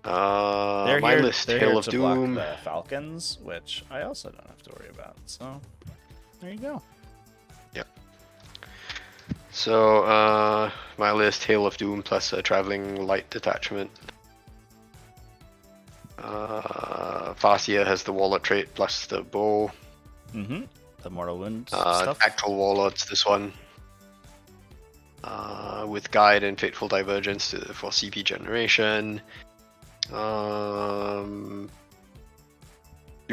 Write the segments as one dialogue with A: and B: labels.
A: My list,
B: They're
A: Hail
B: here
A: of
B: to block
A: Doom.
B: the Falcons, which I also don't have to worry about. So there you go.
A: Yep. So, my list, Hail of Doom plus a Traveling Light Detachment. Farsia has the Wallet trait plus the bow.
B: Mm-hmm. The Mortal Wound stuff.
A: Actual Warlords, this one. With Guide and Fateful Divergence for CP generation. 3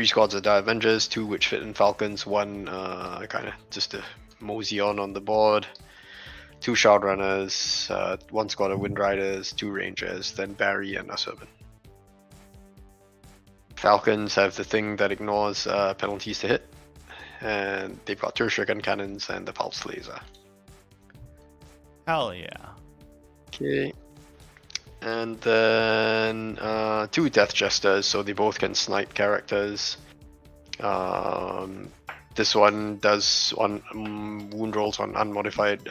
A: squads of Dire Avengers, 2 Witch Fit and Falcons, 1 kind of just a mosey on the board. 2 Shroud Runners, 1 squad of Wind Riders, 2 Rangers, then Barry and Usurban. Falcons have the thing that ignores penalties to hit, and they've got tertiary gun cannons and the pulse laser.
B: Hell yeah.
A: Okay. And then 2 Death Jesters, so they both can snipe characters. This one does on wound rolls on unmodified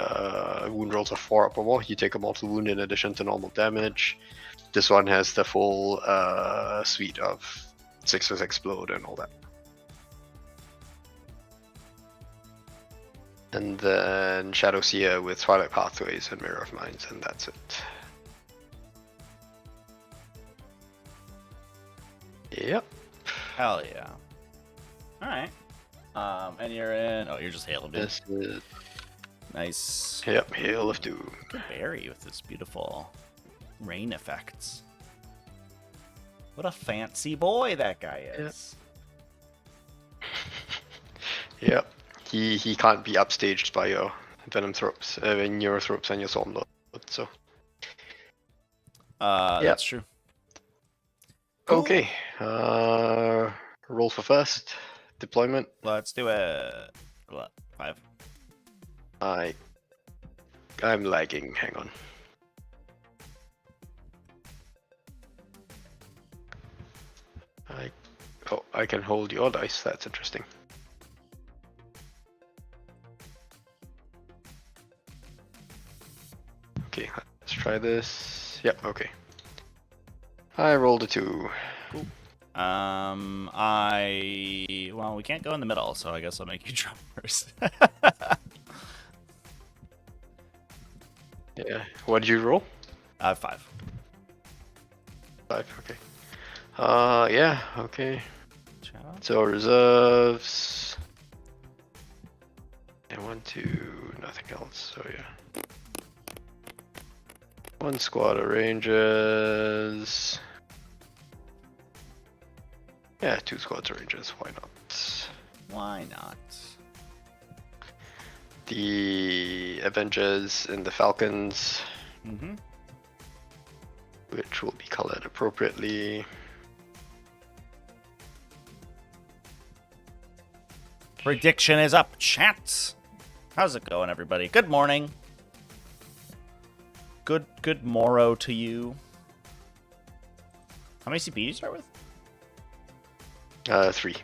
A: wound rolls of 4 up or more. You take a mortal wound in addition to normal damage. This one has the full suite of 6 explode and all that. And then Shadow Seer with Twilight Pathways and Mirror of Minds, and that's it. Yep.
B: Hell yeah. All right. And you're in. Oh, you're just Hail of Doom.
A: This is...
B: Nice.
A: Yep, Hail of Doom.
B: Look at Barry with this beautiful rain effects. What a fancy boy that guy is.
A: Yep. He can't be upstaged by your Venom Thropes, Neurothropes and your Storm Lord, so.
B: That's true.
A: Cool. Okay. Roll for first. Deployment.
B: Let's do it. What? 5.
A: I'm lagging. Hang on. I can hold your dice. That's interesting. Okay, let's try this. Yep. Okay. I rolled a 2.
B: Cool. Well, we can't go in the middle, so I guess I'll make you drop first.
A: Yeah. What did you roll?
B: 5.
A: 5. Okay. Yeah. Okay.
B: Ciao.
A: So reserves. And 1, 2, nothing else. So yeah. 1 squad of Rangers. Yeah, 2 squads of Rangers. Why not?
B: Why not?
A: The Avengers and the Falcons,
B: Mm-hmm.
A: which will be colored appropriately.
B: Prediction is up, chat. How's it going, everybody? Good morning. Good morrow to you. How many CP do you start with?
A: 3.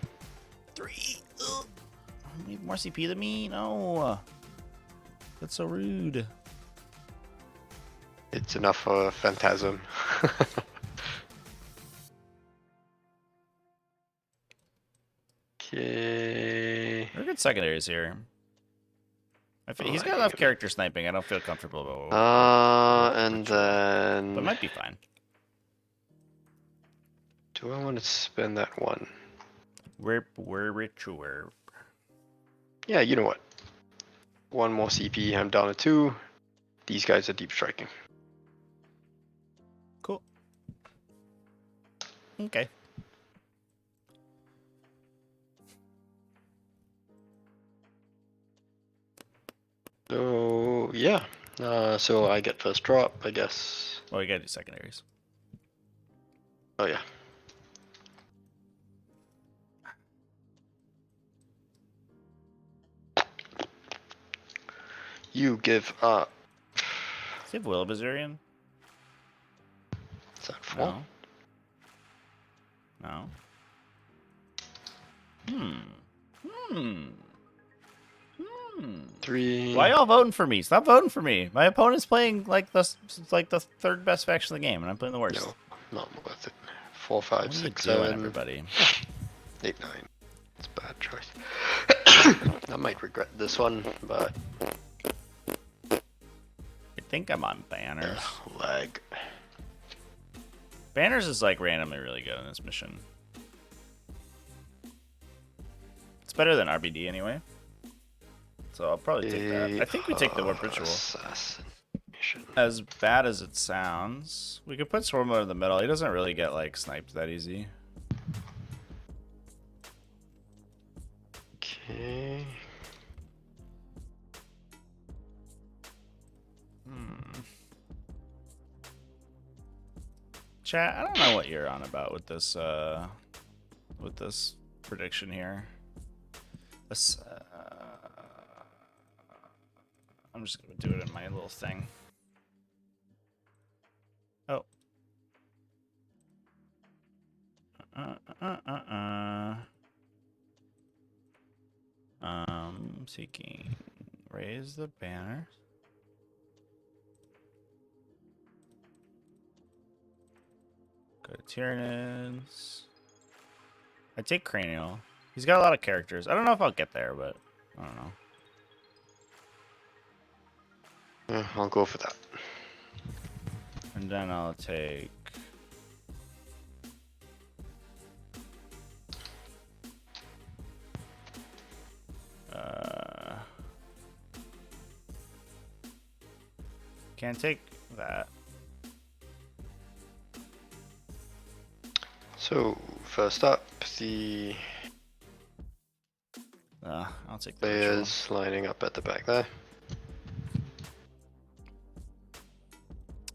B: 3. Ugh. You have more CP than me? No. That's so rude.
A: It's enough for Phantasm. Okay.
B: We're good secondaries here. He's got enough character sniping. I don't feel comfortable about
A: And then...
B: But it might be fine.
A: Do I want to spend that 1?
B: We're richer.
A: Yeah, you know what? 1 more CP, I'm down to 2. These guys are deep striking.
B: Cool. Okay.
A: So, yeah. So I get first drop, I guess.
B: Well, we gotta do secondaries.
A: Oh, yeah. You give up.
B: Does he have Will Bazarian?
A: Is that 4?
B: No.
A: 3.
B: Why y'all voting for me? Stop voting for me. My opponent's playing like the third best faction in the game, and I'm playing the worst.
A: Not worth it. 4, 5,
B: What are you
A: 6,
B: doing,
A: 7,
B: everybody?
A: 8, 9. It's a bad choice. I might regret this one, but
B: I think I'm on banners.
A: lag.
B: Banners is like randomly really good in this mission. It's better than RBD anyway. So I'll probably take that. I think we take the Warp Ritual.
A: Assassination.
B: As bad as it sounds, we could put Swarmlord in the middle. He doesn't really get like sniped that easy.
A: Okay.
B: Chat, I don't know what you're on about with this prediction here. This, I'm just gonna do it in my little thing. Oh. Seeking raise the banner. Go to Tyranids. I take Cranial. He's got a lot of characters. I don't know if I'll get there, but I don't know.
A: Yeah, I'll go for that.
B: And then I'll take... Can't take that.
A: So, first up, the
B: I'll take the ritual.
A: players lining up at the back there.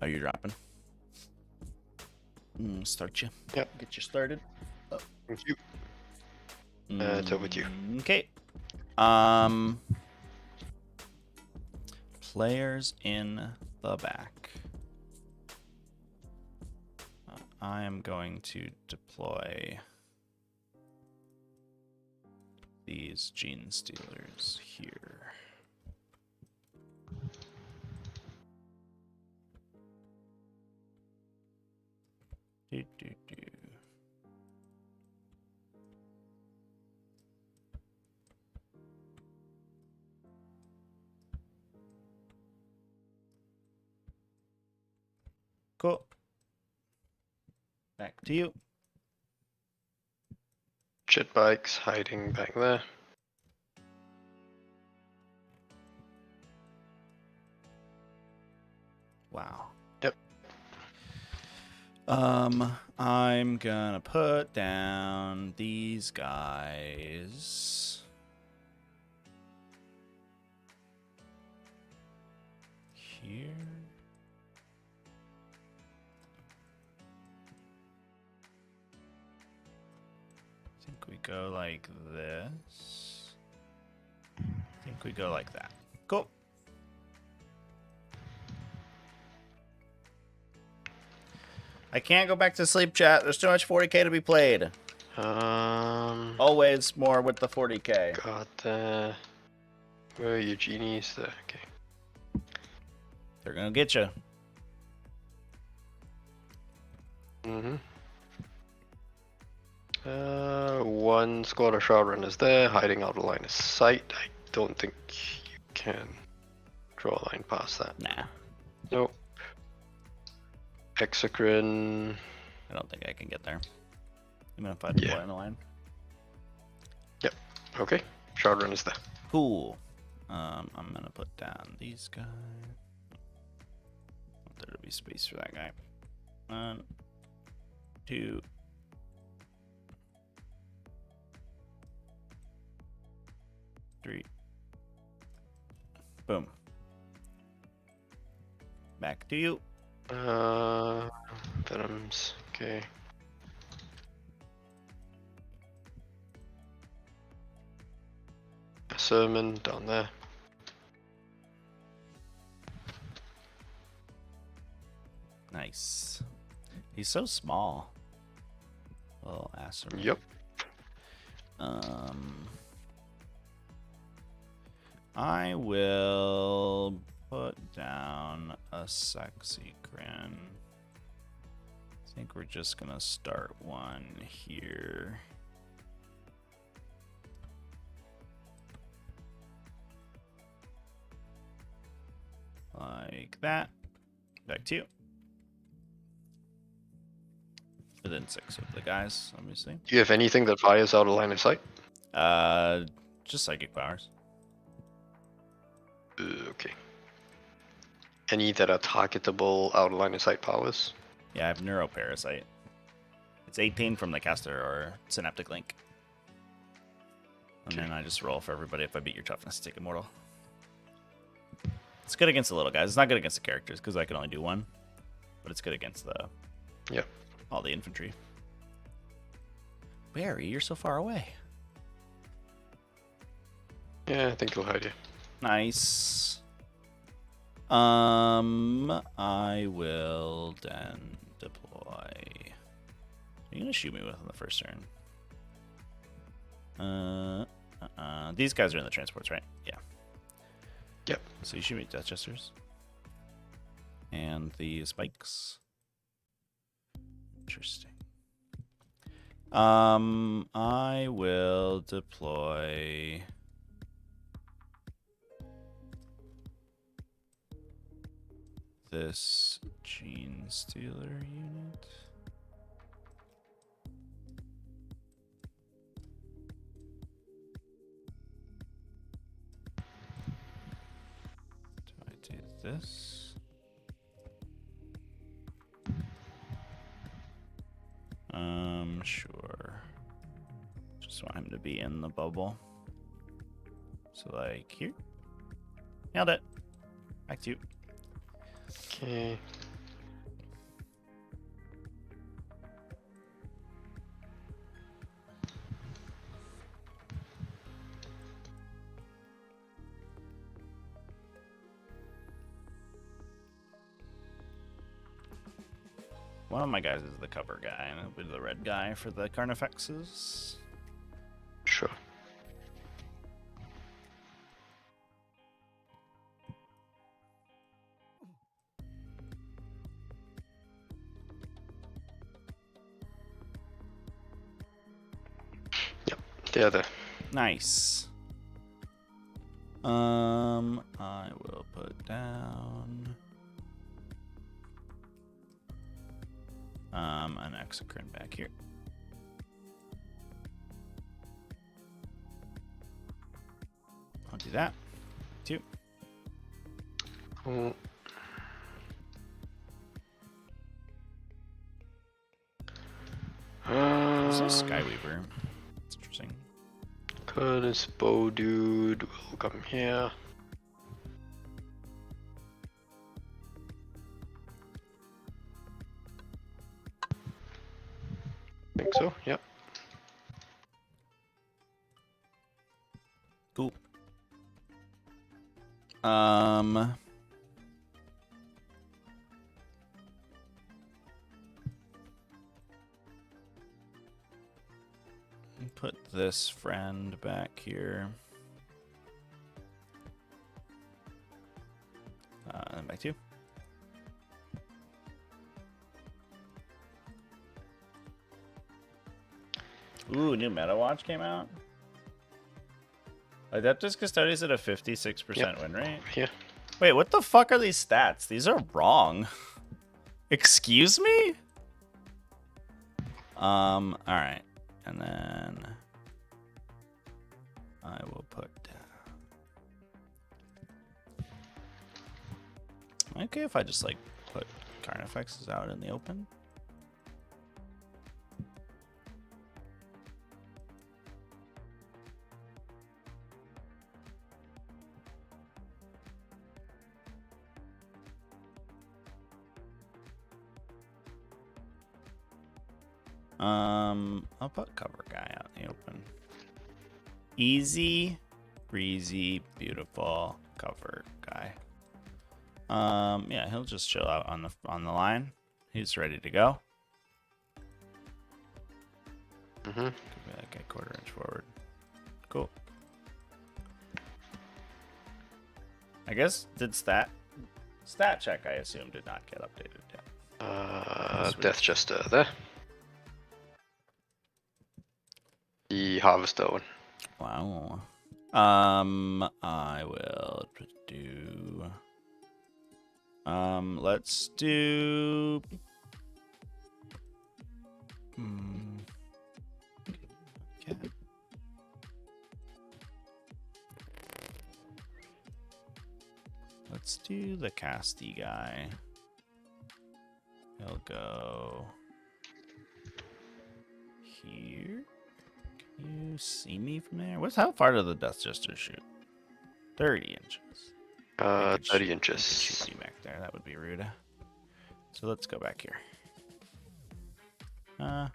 B: Oh, you're dropping? Start you.
A: Yep.
B: Get you started. Oh.
A: Thank you. It's over to you.
B: Okay. Players in the back. I am going to deploy these Gene Stealers here. Do, do, do. Cool. Back to you.
A: Jet bikes hiding back there.
B: Wow.
A: Yep.
B: I'm gonna put down these guys here. I think we go like this. I think we go like that. Cool. I can't go back to sleep, chat. There's too much 40k to be played. Always more with the 40k.
A: Got where are your genies there? Okay.
B: They're gonna get you.
A: One squad of Shadowrunners there, hiding out of line of sight. I don't think you can draw a line past that.
B: Nah.
A: Nope. Exocrine.
B: I don't think I can get there. I'm gonna fight the boy on the line.
A: Yep. Okay. Shadowrunners there.
B: Cool. I'm gonna put down these guys. There'll be space for that guy. 1, 2. 3. Boom. Back to you.
A: Venoms. Okay. A sermon down there.
B: Nice. He's so small. Little ass.
A: Yep.
B: I will put down a sexy grin. think we're just gonna start one here. Like that. Back to you. Within 6 of the guys, obviously.
A: Do you have anything that fires out of line of sight?
B: Just psychic powers.
A: Okay. Any that are targetable out of line of sight powers?
B: Yeah, I have neuroparasite. It's 18 from the caster or synaptic link. And then I just roll for everybody. If I beat your toughness, take immortal. It's good against the little guys. It's not good against the characters because I can only do one. But it's good against the all the infantry. Barry, you're so far away.
A: Yeah, I think he'll hide you.
B: Nice. I will then deploy. Are you gonna shoot me with on the first turn? These guys are in the transports, right? Yeah.
A: Yep.
B: So you shoot me Death Jesters. And the spikes. Interesting. I will deploy this Gene Stealer unit. Do I do this? Sure. Just want him to be in the bubble. So like here. Nailed it. Back to you.
A: Okay.
B: One of my guys is the cover guy, and it'll be the red guy for the Carnifexes.
A: Sure. Yep, they're there.
B: Nice. I will put down an exocrine back here. I'll do that. 2.
A: Cool.
B: There's no Skyweaver. That's interesting.
A: This bow dude will come here. Think so, yep.
B: Cool. Put this friend back here. And back to you. Ooh, new Meta Watch came out. Adeptus Custodes at a 56% win rate.
A: Yeah.
B: Wait, what the fuck are these stats? These are wrong. Excuse me? Alright. And then I will put down. Okay, if I just like put Carnifexes out in the open. I'll put cover guy out in the open. Easy, breezy, beautiful cover guy. Yeah, he'll just chill out on the line. He's ready to go. Could be like a 1/4 inch forward. Cool. I guess did stat check, I assume, did not get updated yet. Sweet.
A: Death chest there. The harvester one.
B: Wow. I will do. Let's do. Okay. Let's do the casty guy. He'll go here. Can you see me from there? How far does the Death Jester shoot? 30 inches.
A: 30
B: I
A: inches.
B: could shoot you back there. That would be rude. So let's go back here. Yeah,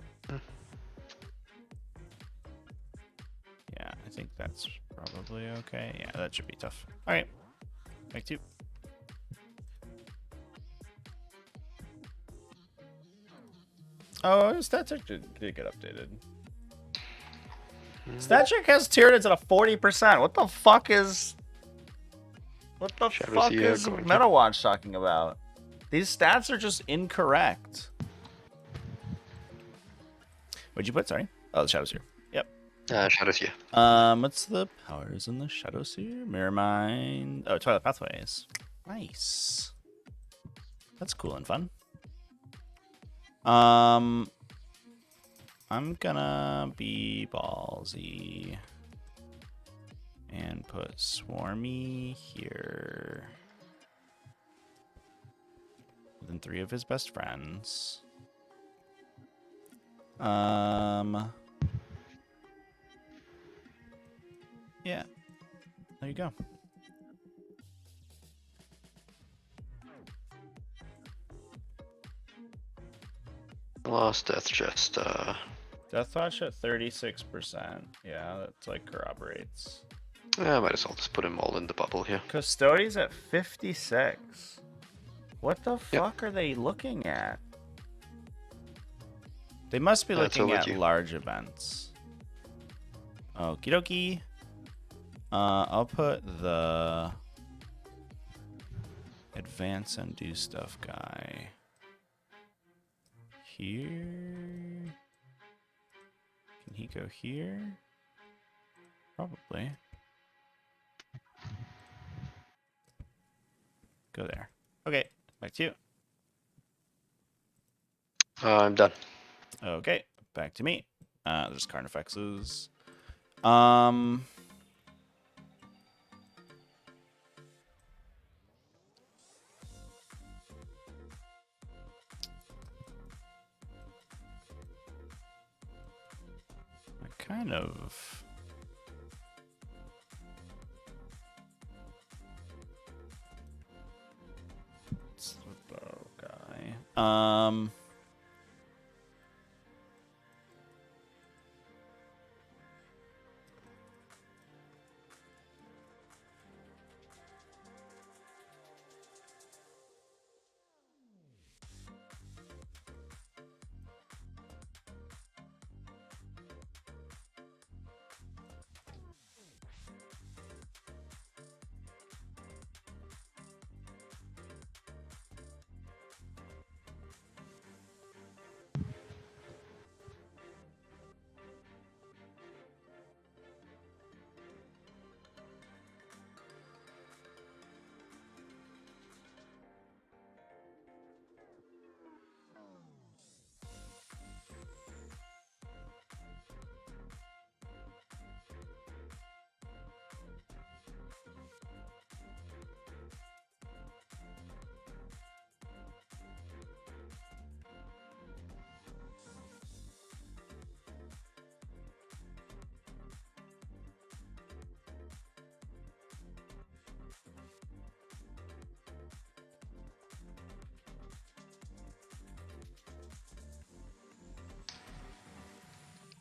B: I think that's probably okay. Yeah, that should be tough. All right, back to you. Oh, stat check did get updated. Stat check has Tyranids at a 40%. What the fuck is MetaWatch talking about? These stats are just incorrect. What'd you put? Sorry. Oh, the Shadowseer. Yep.
A: Shadowseer.
B: What's the powers in the Shadowseer? Mirror Mind. Oh, Twilight Pathways. Nice. That's cool and fun. I'm gonna be ballsy and put Swarmy here. Within 3 of his best friends. Yeah. There you go.
A: Last death chest.
B: Death Watch at 36%. Yeah, that's like corroborates.
A: I might as well just put them all in the bubble here.
B: Custodies at 56. What the fuck are they looking at? They must be looking at large events. Okie dokie. I'll put the advance and do stuff guy here. Can he go here? Probably. Go there. Okay, back to you.
A: I'm done.
B: Okay, back to me. There's Carnifexes. Kind of. It's the bow guy.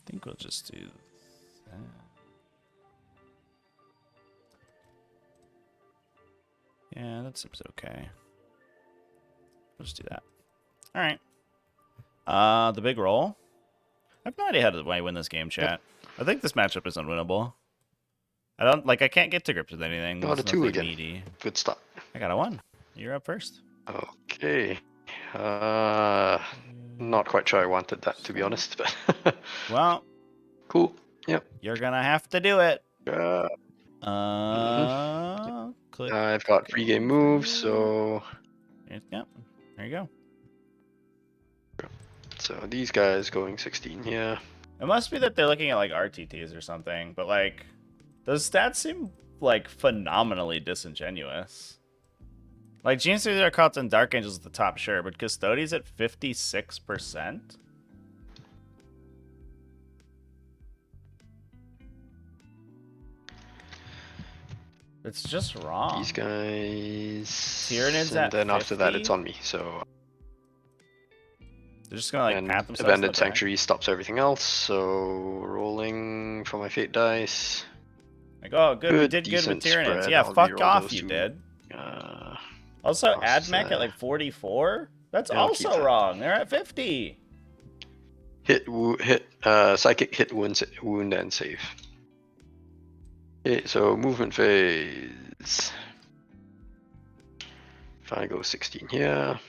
B: I think we'll just do that. Yeah, that seems okay. We'll just do that. All right. The big roll. I have no idea how to win this game, chat. I think this matchup is unwinnable. I can't get to grips with anything.
A: Oh, the 2 again.
B: Meaty.
A: Good start.
B: I got a 1. You're up first.
A: Okay. Not quite sure I wanted that, to be honest, but
B: Well,
A: cool. Yep.
B: you're gonna have to do it. Click.
A: I've got free game moves, so
B: Yep. There you go.
A: these guys going 16 here.
B: It must be that they're looking at like RTTs or something, but like those stats seem like phenomenally disingenuous. Like Geniuses are caught and Dark Angels at the top, sure, but Custodies at 56%? It's just wrong.
A: These guys.
B: Tyranids at
A: then after that,
B: 50?
A: it's on me. So.
B: They're just gonna like
A: And
B: pat themselves.
A: Abandoned Sanctuary stops everything else. So rolling for my fate dice.
B: Like, oh, good, we did good with
A: decent
B: Tyranids.
A: spread.
B: Yeah,
A: I'll
B: fuck
A: reroll
B: off,
A: those
B: you
A: two.
B: did. Also, AdMech at like 44? That's
A: Yeah, I'll keep
B: also
A: that.
B: wrong. They're at 50.
A: Psychic hit, wound, and save. Okay, so movement phase. If I go 16 here.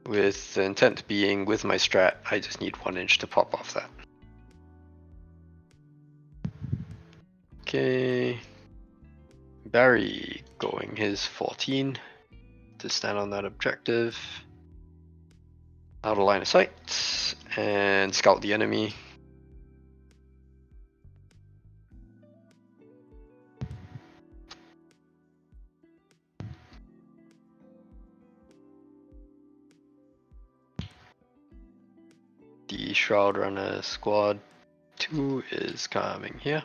A: With the intent being, with my strat, I just need 1 inch to pop off that. Okay. Barry going his 14 to stand on that objective. Out of line of sight. And scout the enemy. The Shroud Runner Squad 2 is coming here.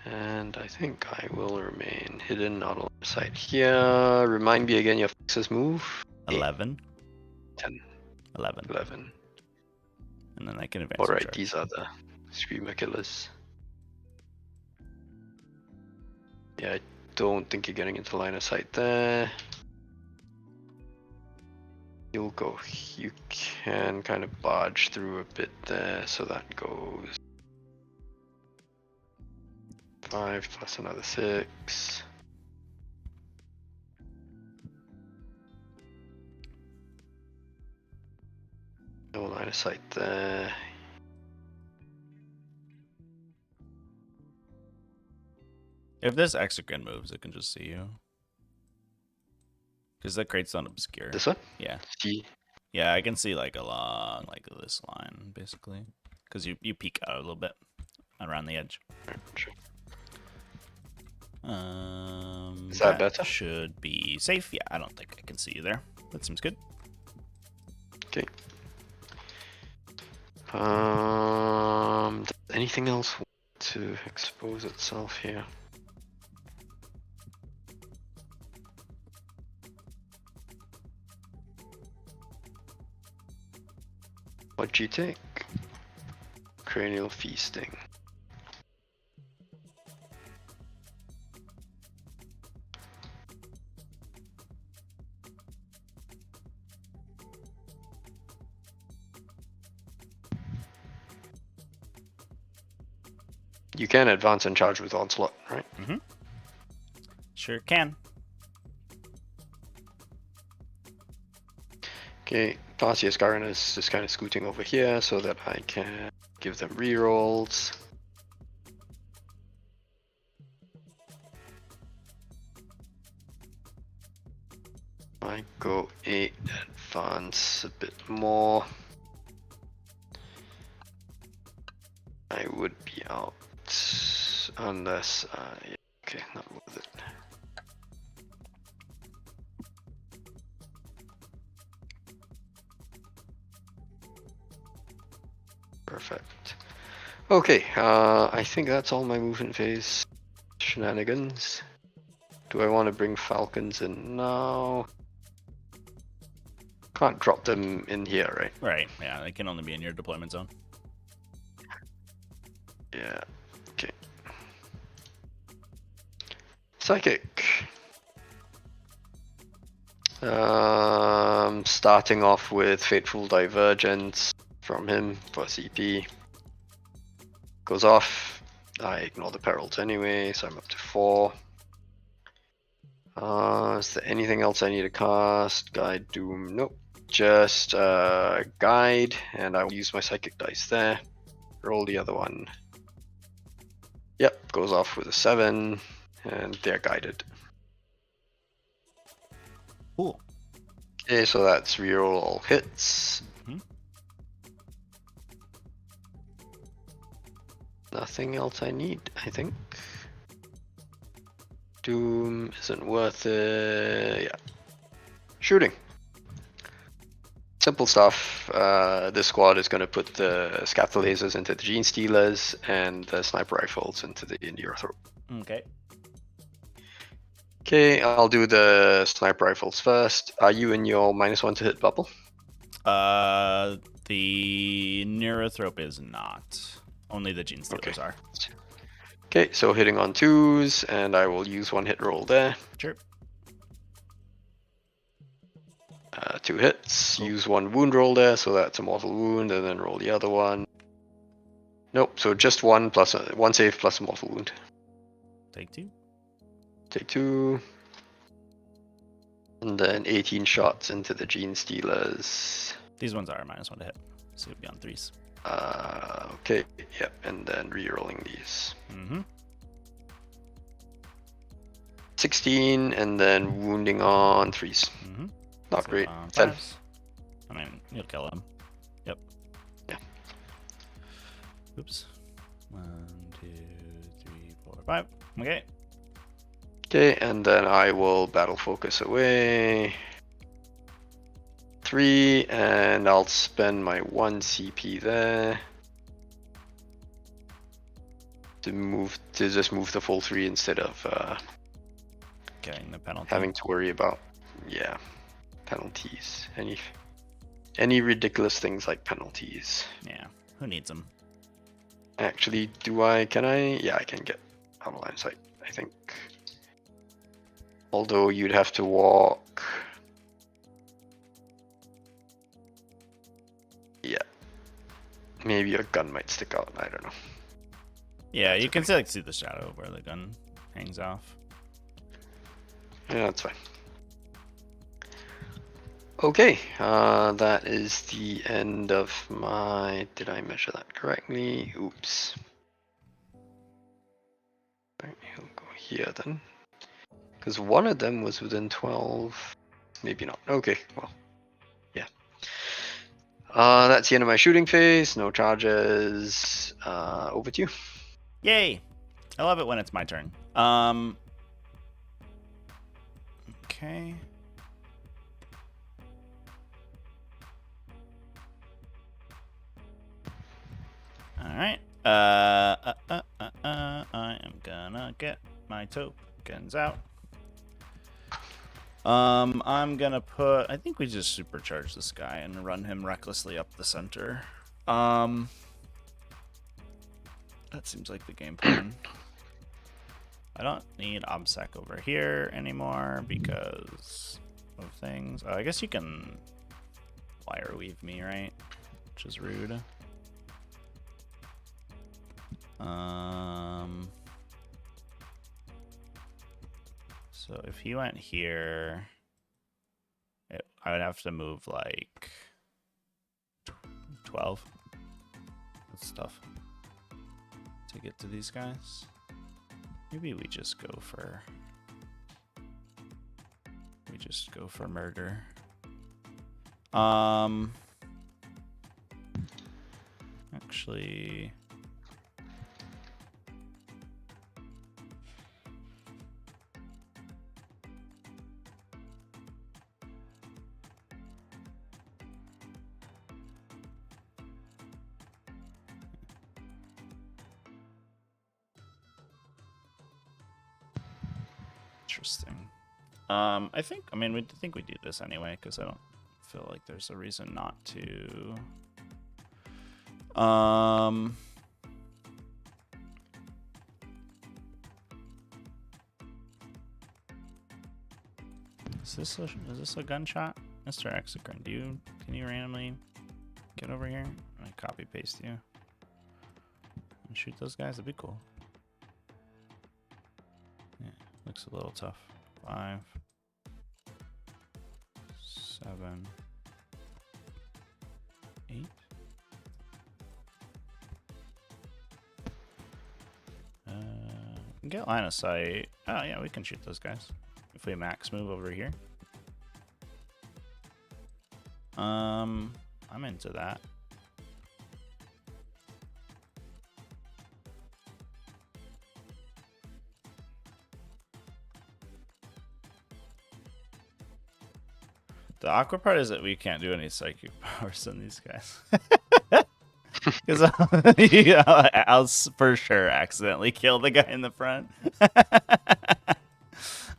A: And I think I will remain hidden out of sight here. Remind me again your fixes move.
B: 11.
A: 10.
B: 11.
A: 11.
B: And then I can advance.
A: Alright, these are the Screamer Killers. Yeah, I don't think you're getting into line of sight there. You'll go. You can kind of barge through a bit there, so that goes 5 plus another 6. No line of sight there.
B: If this Exocrine moves, it can just see you. Because that crate's not obscure.
A: This one?
B: Yeah.
A: See?
B: Yeah, I can see like along like this line, basically. Because you peek out a little bit around the edge.
A: Sure. Is that better?
B: Should be safe. Yeah, I don't think I can see you there. That seems good.
A: Okay. Does anything else want to expose itself here? What'd you take? Cranial feasting. You can advance and charge with Onslaught, right?
B: Mm-hmm. Sure can.
A: Okay, Tarsius Garen is just kind of scooting over here so that I can give them rerolls. I go 8, advance a bit more. I would be out unless yeah, okay, not worth it. Perfect. Okay, I think that's all my movement phase shenanigans. Do I want to bring Falcons in now? Can't drop them in here, right?
B: Right, yeah, they can only be in your deployment zone.
A: Yeah, okay. Psychic. Starting off with Fateful Divergence from him for CP. Goes off. I ignore the perils anyway, so I'm up to 4. Is there anything else I need to cast? Guide Doom? Nope. Just Guide, and I will use my Psychic dice there. Roll the other one. Yep, goes off with a 7, and they're guided.
B: Cool.
A: Okay, so that's reroll all hits. Nothing else I need, I think. Doom isn't worth it. Yeah. Shooting. Simple stuff. This squad is going to put the scatter lasers into the Gene Stealers and the sniper rifles into the Neurothrope.
B: Okay.
A: Okay, I'll do the sniper rifles first. Are you in your -1 to hit bubble?
B: The Neurothrope is not. Only the Gene Stealers are.
A: Okay, so hitting on 2s, and I will use 1 hit roll there.
B: Sure.
A: 2 hits. Cool. Use 1 wound roll there, so that's a mortal wound, and then roll the other one. Nope, so just 1 plus 1 save plus a mortal wound.
B: Take 2.
A: Take 2. And then 18 shots into the Gene Stealers.
B: These ones are -1 to hit, so it'll be on 3s.
A: Okay, yep, and then re-rolling these. 16, and then wounding on 3s. Not so, great. 10.
B: I mean, you'll kill him. Yep.
A: Yeah.
B: Oops. 1, 2, 3, 4, 5. Okay.
A: Okay, and then I will battle focus away. 3, and I'll spend my 1 CP there to just move the full 3 instead of
B: getting the penalty.
A: Having to worry about penalties. Any ridiculous things like penalties.
B: Yeah, who needs them?
A: Actually, can I? Yeah, I can get out of line of sight, I think. Although you'd have to walk. Yeah. Maybe your gun might stick out, I don't know.
B: Yeah, you can see the shadow where the gun hangs off.
A: Yeah, that's fine. Okay, that is the end of my... Did I measure that correctly? Oops. Right, he'll go here then. Because one of them was within 12. Maybe not. Okay, well, yeah. That's the end of my shooting phase. No charges. Over to you.
B: Yay! I love it when it's my turn. Okay. All right. I am gonna get my tokens out. I'm gonna put. I think we just supercharge this guy and run him recklessly up the center. That seems like the game plan. I don't need OBSEC over here anymore because of things. Oh, I guess you can wire weave me, right? Which is rude. So if he went here, I would have to move like 12. That's tough to get to these guys. Maybe we just go for murder. Actually, interesting. I think we do this anyway because I don't feel like there's a reason not to. Is this a gunshot? Mr. Exocrine, can you randomly get over here? I copy paste you. And shoot those guys, that'd be cool. Yeah, looks a little tough. 5, 7, 8. Get line of sight. Oh yeah, we can shoot those guys if we max move over here. I'm into that. The awkward part is that we can't do any psychic powers on these guys. Because I'll for sure accidentally kill the guy in the front.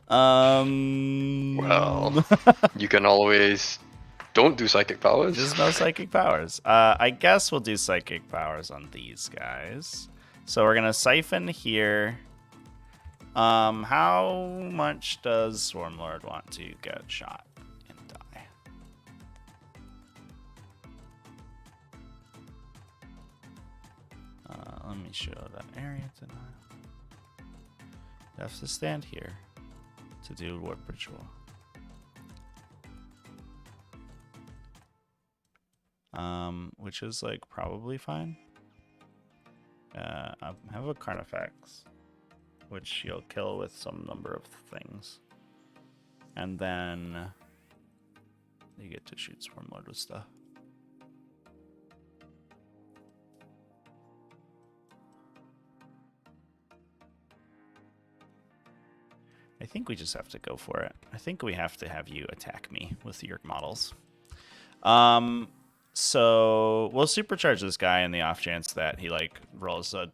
A: Well, you can always don't do psychic powers.
B: Just no psychic powers. I guess we'll do psychic powers on these guys. So we're gonna siphon here. How much does Swarmlord want to get shot and die? Let me show that area tonight. You have to stand here to do warp ritual. Which is like probably fine. I have a Carnifex, which you'll kill with some number of things, and then you get to shoot Swarmlord with stuff. I think we just have to go for it. I think we have to have you attack me with your models. So we'll supercharge this guy in the off chance that he like rolls a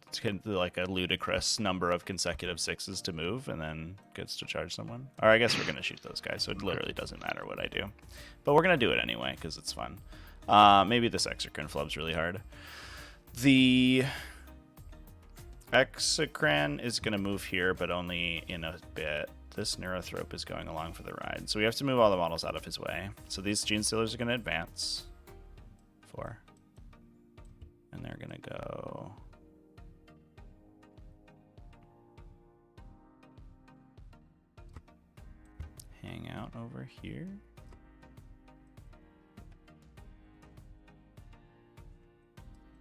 B: ludicrous number of consecutive 6s to move and then gets to charge someone. Or I guess we're gonna shoot those guys, so it literally doesn't matter what I do. But we're gonna do it anyway because it's fun. Maybe this Exocrine flubs really hard. The Exocrine is gonna move here, but only in a bit. This Neurothrope is going along for the ride, so we have to move all the models out of his way. So these Gene Stealers are gonna advance. 4. And they're gonna go hang out over here.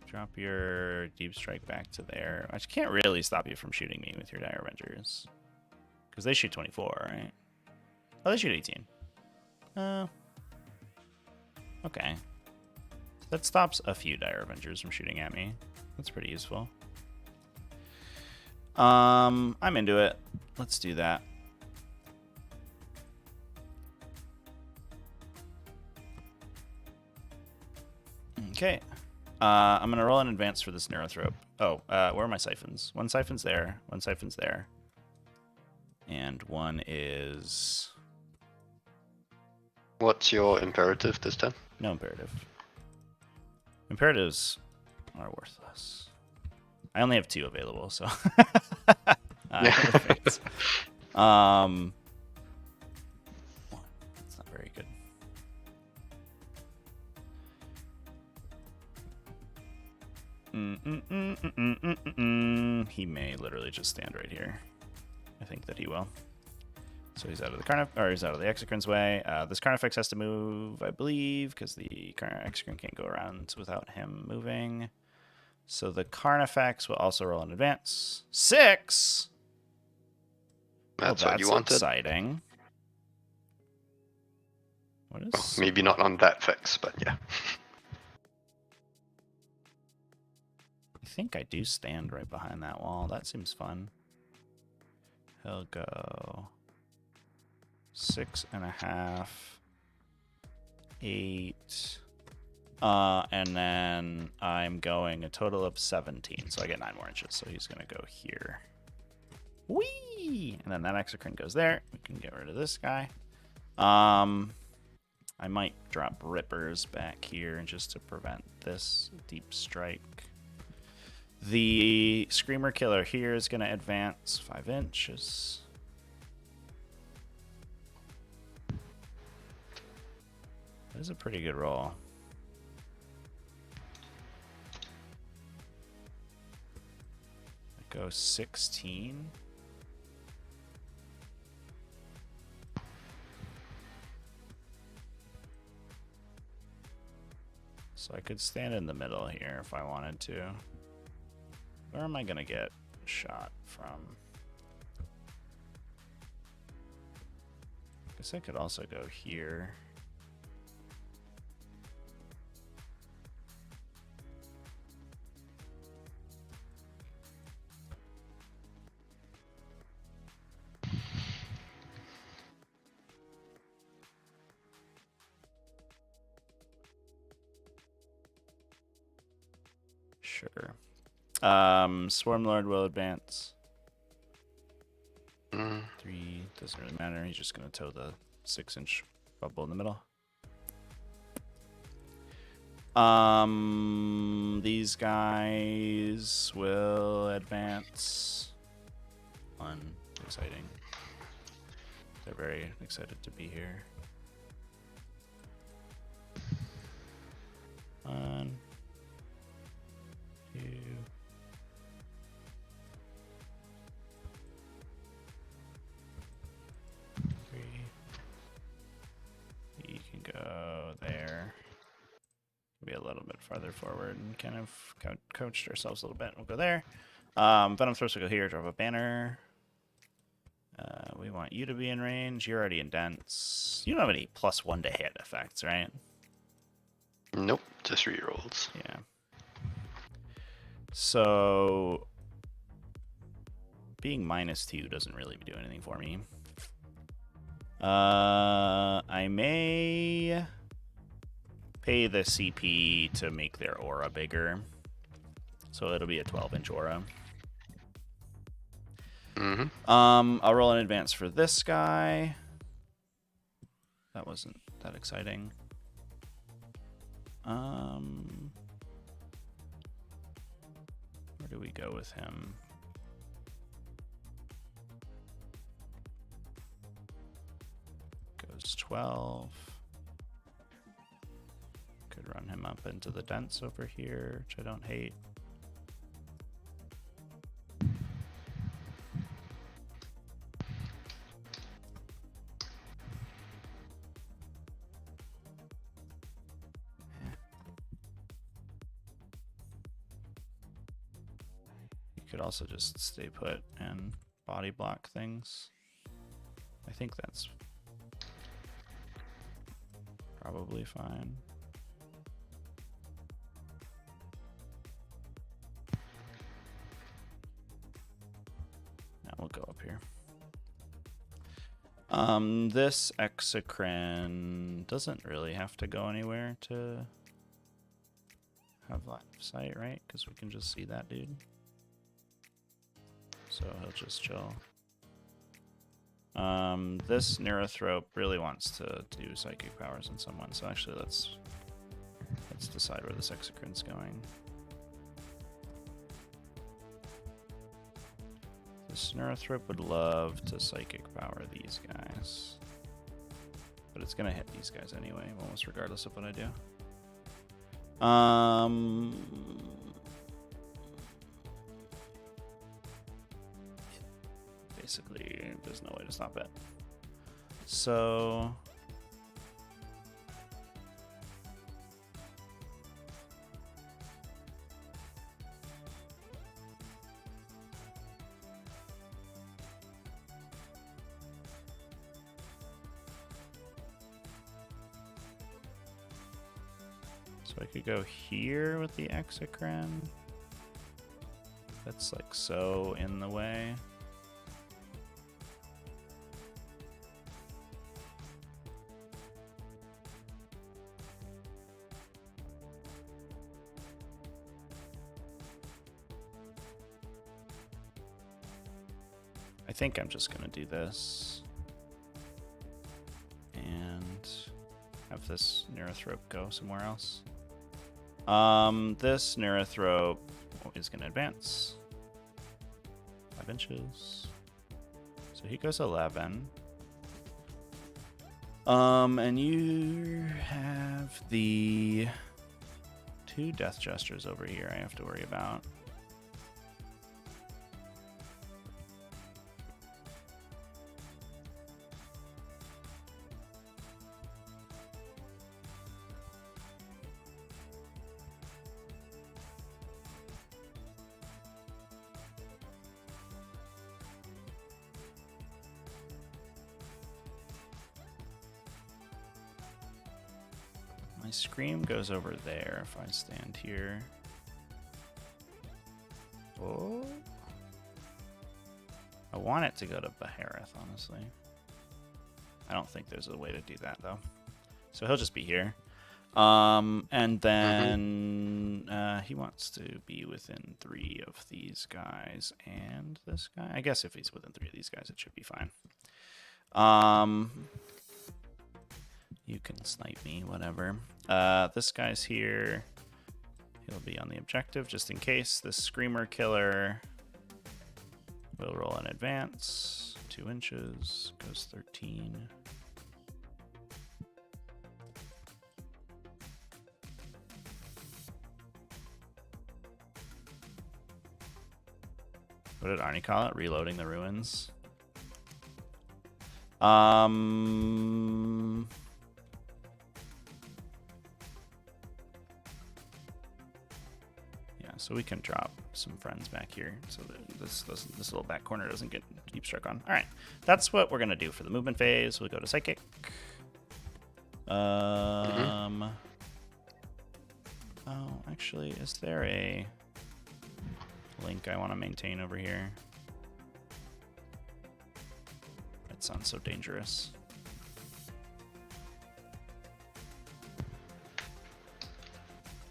B: Drop your Deep Strike back to there. I can't really stop you from shooting me with your Dire Avengers. Because they shoot 24, right? Oh, they shoot 18. Okay. That stops a few Dire Avengers from shooting at me. That's pretty useful. I'm into it. Let's do that. Okay. I'm going to roll an advance for this Neurothrope. Oh, where are my siphons? One siphon's there. One siphon's there. And one is...
A: What's your imperative this time?
B: No imperative. Imperatives are worthless. I only have 2 available, so... Perfect. It's not very good. He may literally just stand right here. I think that he will. So he's out of the he's out of the Exocrine's way. This Carnifex has to move, I believe, because the Exocrine can't go around without him moving. So the Carnifex will also roll in advance. 6.
A: That's what you wanted.
B: Exciting. What is?
A: Oh, maybe not on that fix, but yeah.
B: I think I do stand right behind that wall. That seems fun. He'll go 6.5, 8, and then I'm going a total of 17, so I get 9 more inches. So he's gonna go here. Whee! And then that Exocrine goes there. We can get rid of this guy. I might drop Rippers back here just to prevent this deep strike. The Screamer Killer here is going to advance 5 inches. That is a pretty good roll. Go 16. So I could stand in the middle here if I wanted to. Where am I gonna get shot from? Guess I could also go here. Sure. Swarmlord will advance. 3 doesn't really matter. He's just gonna toe the 6-inch bubble in the middle. These guys will advance. Fun, exciting. They're very excited to be here. 1, 2. 3. You can go there. Be a little bit farther forward and kind of coached ourselves a little bit. We'll go there. Venom Thrust will go here, drop a banner. We want you to be in range. You're already in dense. You don't have any +1 to hit effects, right?
A: Nope, just rerolls.
B: Yeah. So being -2 doesn't really do anything for me. I may pay the CP to make their aura bigger. So it'll be a 12-inch aura. I'll roll in advance for this guy. That wasn't that exciting. Where do we go with him? Goes 12. Could run him up into the dense over here, which I don't hate. Could also just stay put and body block things. I think that's probably fine. Now we'll go up here. This Exocrine doesn't really have to go anywhere to have line of sight, right? Because we can just see that dude. So he'll just chill. This Neurothrope really wants to do psychic powers on someone, so actually let's decide where this Exocrine's going. This Neurothrope would love to psychic power these guys, but it's gonna hit these guys anyway, almost regardless of what I do. Basically, there's no way to stop it. So I could go here with the Exocrine. That's like so in the way. I think I'm just gonna do this and have this Neurothrope go somewhere else. This Neurothrope is gonna advance 5 inches, so he goes 11. And you have the 2 death gestures over here I have to worry about. My scream goes over there if I stand here. Oh. I want it to go to Bahareth, honestly. I don't think there's a way to do that, though. So he'll just be here. And then he wants to be within 3 of these guys and this guy. I guess if he's within 3 of these guys, it should be fine. You can snipe me, whatever. This guy's here. He'll be on the objective just in case. This Screamer Killer will roll in advance. 2 inches. Goes 13. What did Arnie call it? Reloading the ruins. Yeah, so we can drop some friends back here so that this little back corner doesn't get keep struck on. All right, that's what we're gonna do for the movement phase. We'll go to Psychic. Oh, actually, is there a link I want to maintain over here? It sounds so dangerous.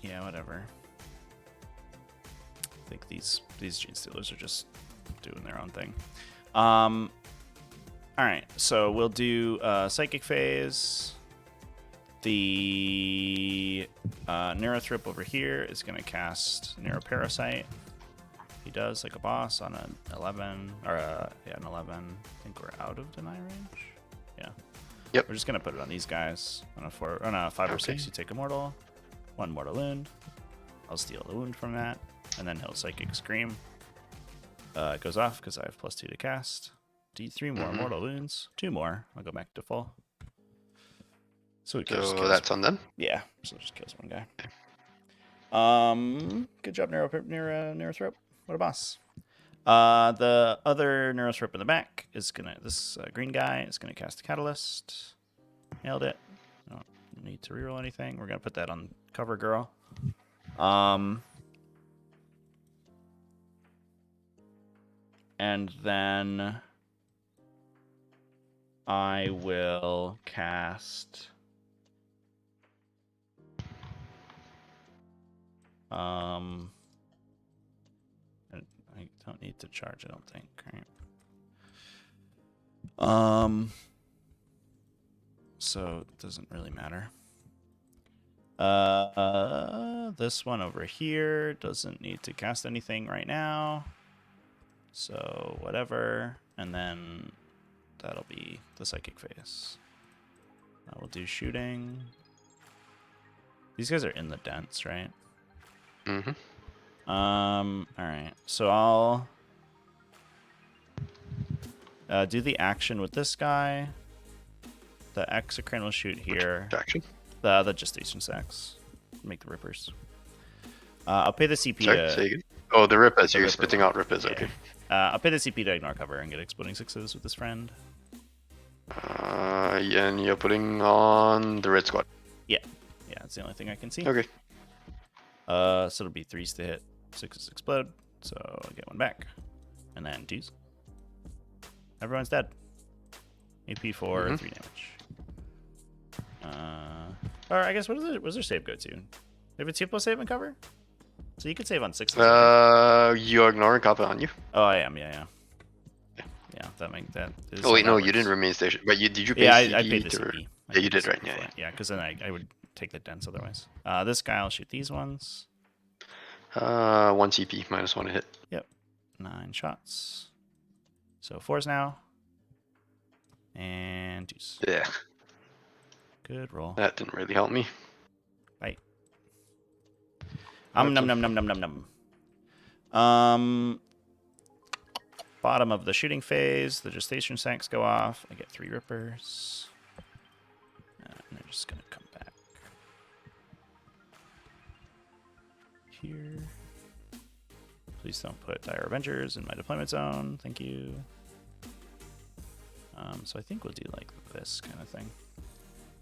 B: Yeah, whatever. I think these Gene Stealers are just doing their own thing. All right, so we'll do Psychic Phase. The Neurothrip over here is going to cast Neuroparasite. He does like a boss on an 11, or an 11. I think we're out of deny range. Yeah.
A: Yep.
B: We're just gonna put it on these guys. On a 5 or 6, you take a mortal, 1 mortal wound. I'll steal the wound from that, and then he'll Psychic Scream. It goes off because I have +2 to cast. D3 more mortal wounds, 2 more. I'll go back to full. So
A: that's on them.
B: Yeah. So it just kills 1 guy. Good job, Neurothrop. What a boss. The other Neurothrop in the back is this green guy is gonna cast a Catalyst. Nailed it. I don't need to reroll anything. We're gonna put that on cover girl. And then I will cast I don't need to charge, I don't think. Right. So it doesn't really matter. This one over here doesn't need to cast anything right now. So whatever. And then that'll be the Psychic Phase. I will do shooting. These guys are in the dents, right?
A: Mm-hmm.
B: Alright. So I'll do the action with this guy. The Exocrine will shoot here.
A: Which action?
B: The gestation sacks. Make the rippers. I'll pay the CP
A: Sorry, oh, the rip as you're spitting out rippers, yeah. Okay.
B: I'll pay the CP to ignore cover and get exploding 6s with this friend.
A: Yeah, and you're putting on the red squad.
B: Yeah. Yeah, that's the only thing I can see.
A: Okay.
B: So it'll be 3s to hit, 6s explode. So I'll get 1 back. And then 2s. Everyone's dead. AP 4, 3 damage. Or I guess what does their save go to? They have a 2+ save and cover? So you could save on 6s.
A: You're ignoring cover, aren't you?
B: Oh, I am, yeah. Yeah, that is.
A: Oh wait, no, you didn't remain station. But did you pay CP?
B: I paid the CP.
A: Yeah, you did, right? Yeah.
B: Yeah, because then I would take the dents otherwise. This guy, I'll shoot these ones.
A: 1 CP, -1 to hit.
B: Yep. 9 shots. So 4s now. And 2s.
A: Yeah.
B: Good roll.
A: That didn't really help me.
B: Bye.
A: Okay.
B: Num num num num num num. Bottom of the shooting phase, the gestation sacks go off. I get 3 rippers. And they're just gonna come back here. Please don't put Dire Avengers in my deployment zone. Thank you. So I think we'll do like this kind of thing,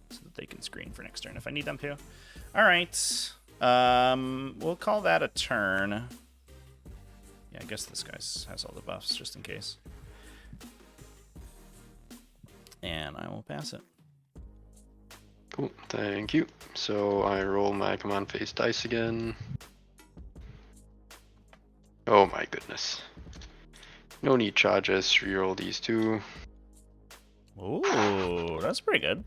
B: so that they can screen for next turn if I need them to. All right. We'll call that a turn. Yeah, I guess this guy has all the buffs just in case. And I will pass it.
A: Cool, thank you. So I roll my command phase dice again. Oh my goodness. No need charges, reroll these 2.
B: Ooh, that's pretty good.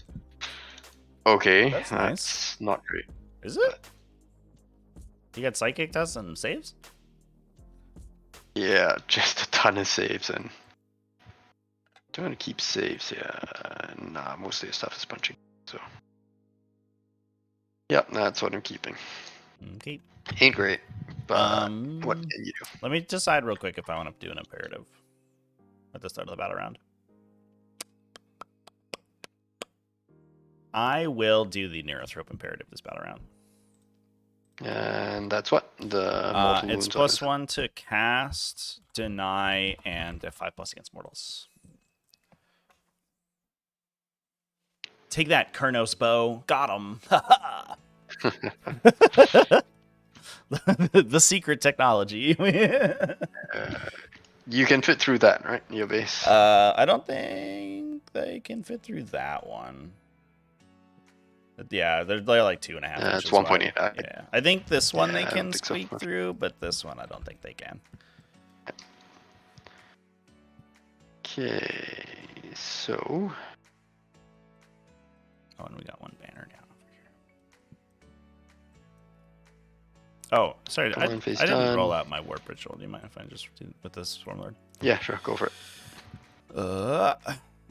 A: Okay,
B: That's
A: that's
B: nice.
A: not great.
B: Is it? You got psychic tests and saves?
A: Yeah, just a ton of saves, and don't want to keep saves. Yeah, nah, most of the stuff is punching. So, yep, that's what I'm keeping.
B: Okay.
A: Ain't great, but what
B: Um,
A: can you do?
B: Let me decide real quick if I want to do an imperative at the start of the battle round. I will do the Neurothrope imperative this battle round.
A: And that's what the mortal
B: it's
A: wounds
B: +1 to cast, deny, and a 5+ against mortals. Take that, Kurnos bow. Got him. The secret technology.
A: You can fit through that, right? Your base.
B: I don't think they can fit through that one. Yeah, they're like 2.5 inches
A: It's 1.8.
B: Yeah, I think this one they
A: I don't
B: can
A: think so.
B: squeak through, but this one I don't think they can.
A: Okay, so
B: Oh, and we got one banner down over here. Oh, sorry, I didn't roll out my warp ritual. Do you mind if I just do with this Swarm Lord?
A: Yeah, sure, go for it.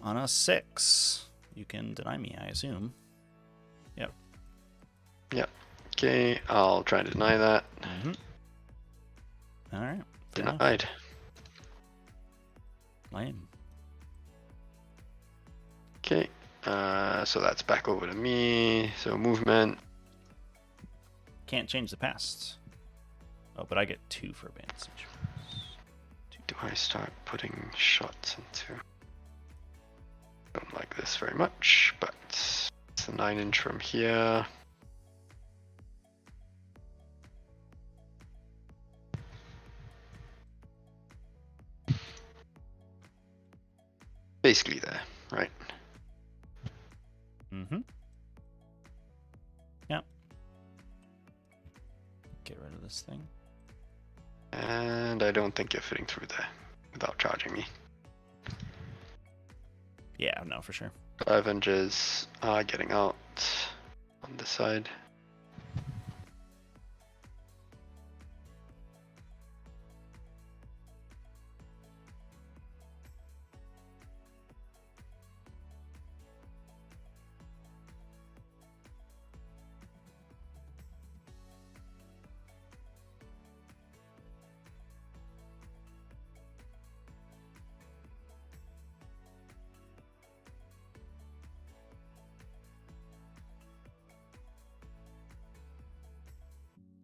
B: On a 6, you can deny me, I assume. Yep.
A: Yep. Okay, I'll try to deny that.
B: Mm-hmm. All right.
A: Denied.
B: Lame.
A: Okay, so that's back over to me. So movement.
B: Can't change the past. Oh, but I get 2 for advantage.
A: Do I start putting shots into? Don't like this very much, but it's a 9-inch from here. Basically there, right?
B: Mm-hmm. Yep. Get rid of this thing.
A: And I don't think you're fitting through there without charging me.
B: Yeah, no, for sure.
A: Avengers are getting out on this side.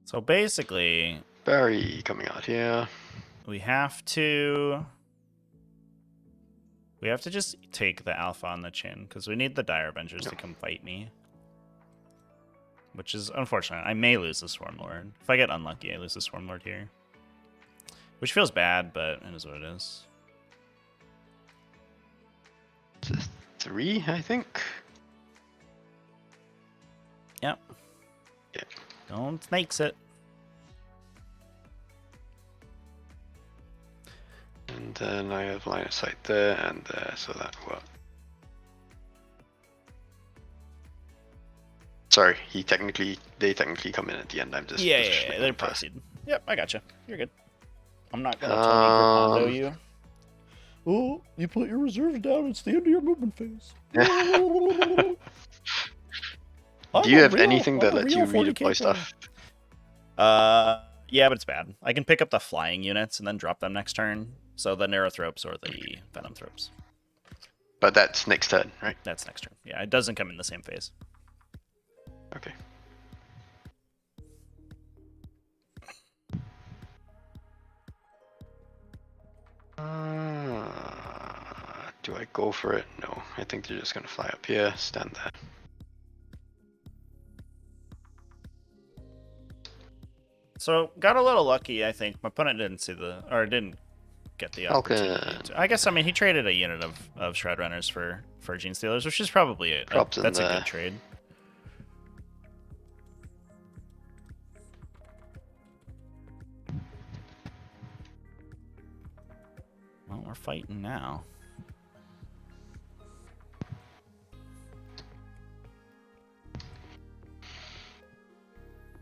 B: So basically,
A: Barry coming out here.
B: we have to just take the alpha on the chin because we need the Dire Avengers to come fight me. Which is unfortunate. I may lose the Swarm Lord. If I get unlucky, I lose the Swarm Lord here. Which feels bad, but it is what it is.
A: It's 3, I think.
B: Yep.
A: Yeah.
B: Don't snakes it.
A: And then I have line of sight there and there, so that works. Sorry, they technically come in at the end. I'm just
B: Yeah, they're proceed. Yep, I gotcha. You're good. I'm not gonna Tony Gripondo you. Oh, you put your reserves down. It's the end of your movement phase.
A: Do you have anything that lets you redeploy stuff?
B: Yeah, but it's bad. I can pick up the flying units and then drop them next turn. So the Neurothropes or the Venom Thropes.
A: But that's next turn, right?
B: That's next turn. Yeah, it doesn't come in the same phase.
A: Okay. Do I go for it? No, I think they're just gonna fly up here, stand there.
B: So got a little lucky, I think. My opponent didn't get the opportunity. I guess, I mean, he traded a unit of Shred Runners for Gene Stealers, which is probably that's a good trade. Well, we're fighting now.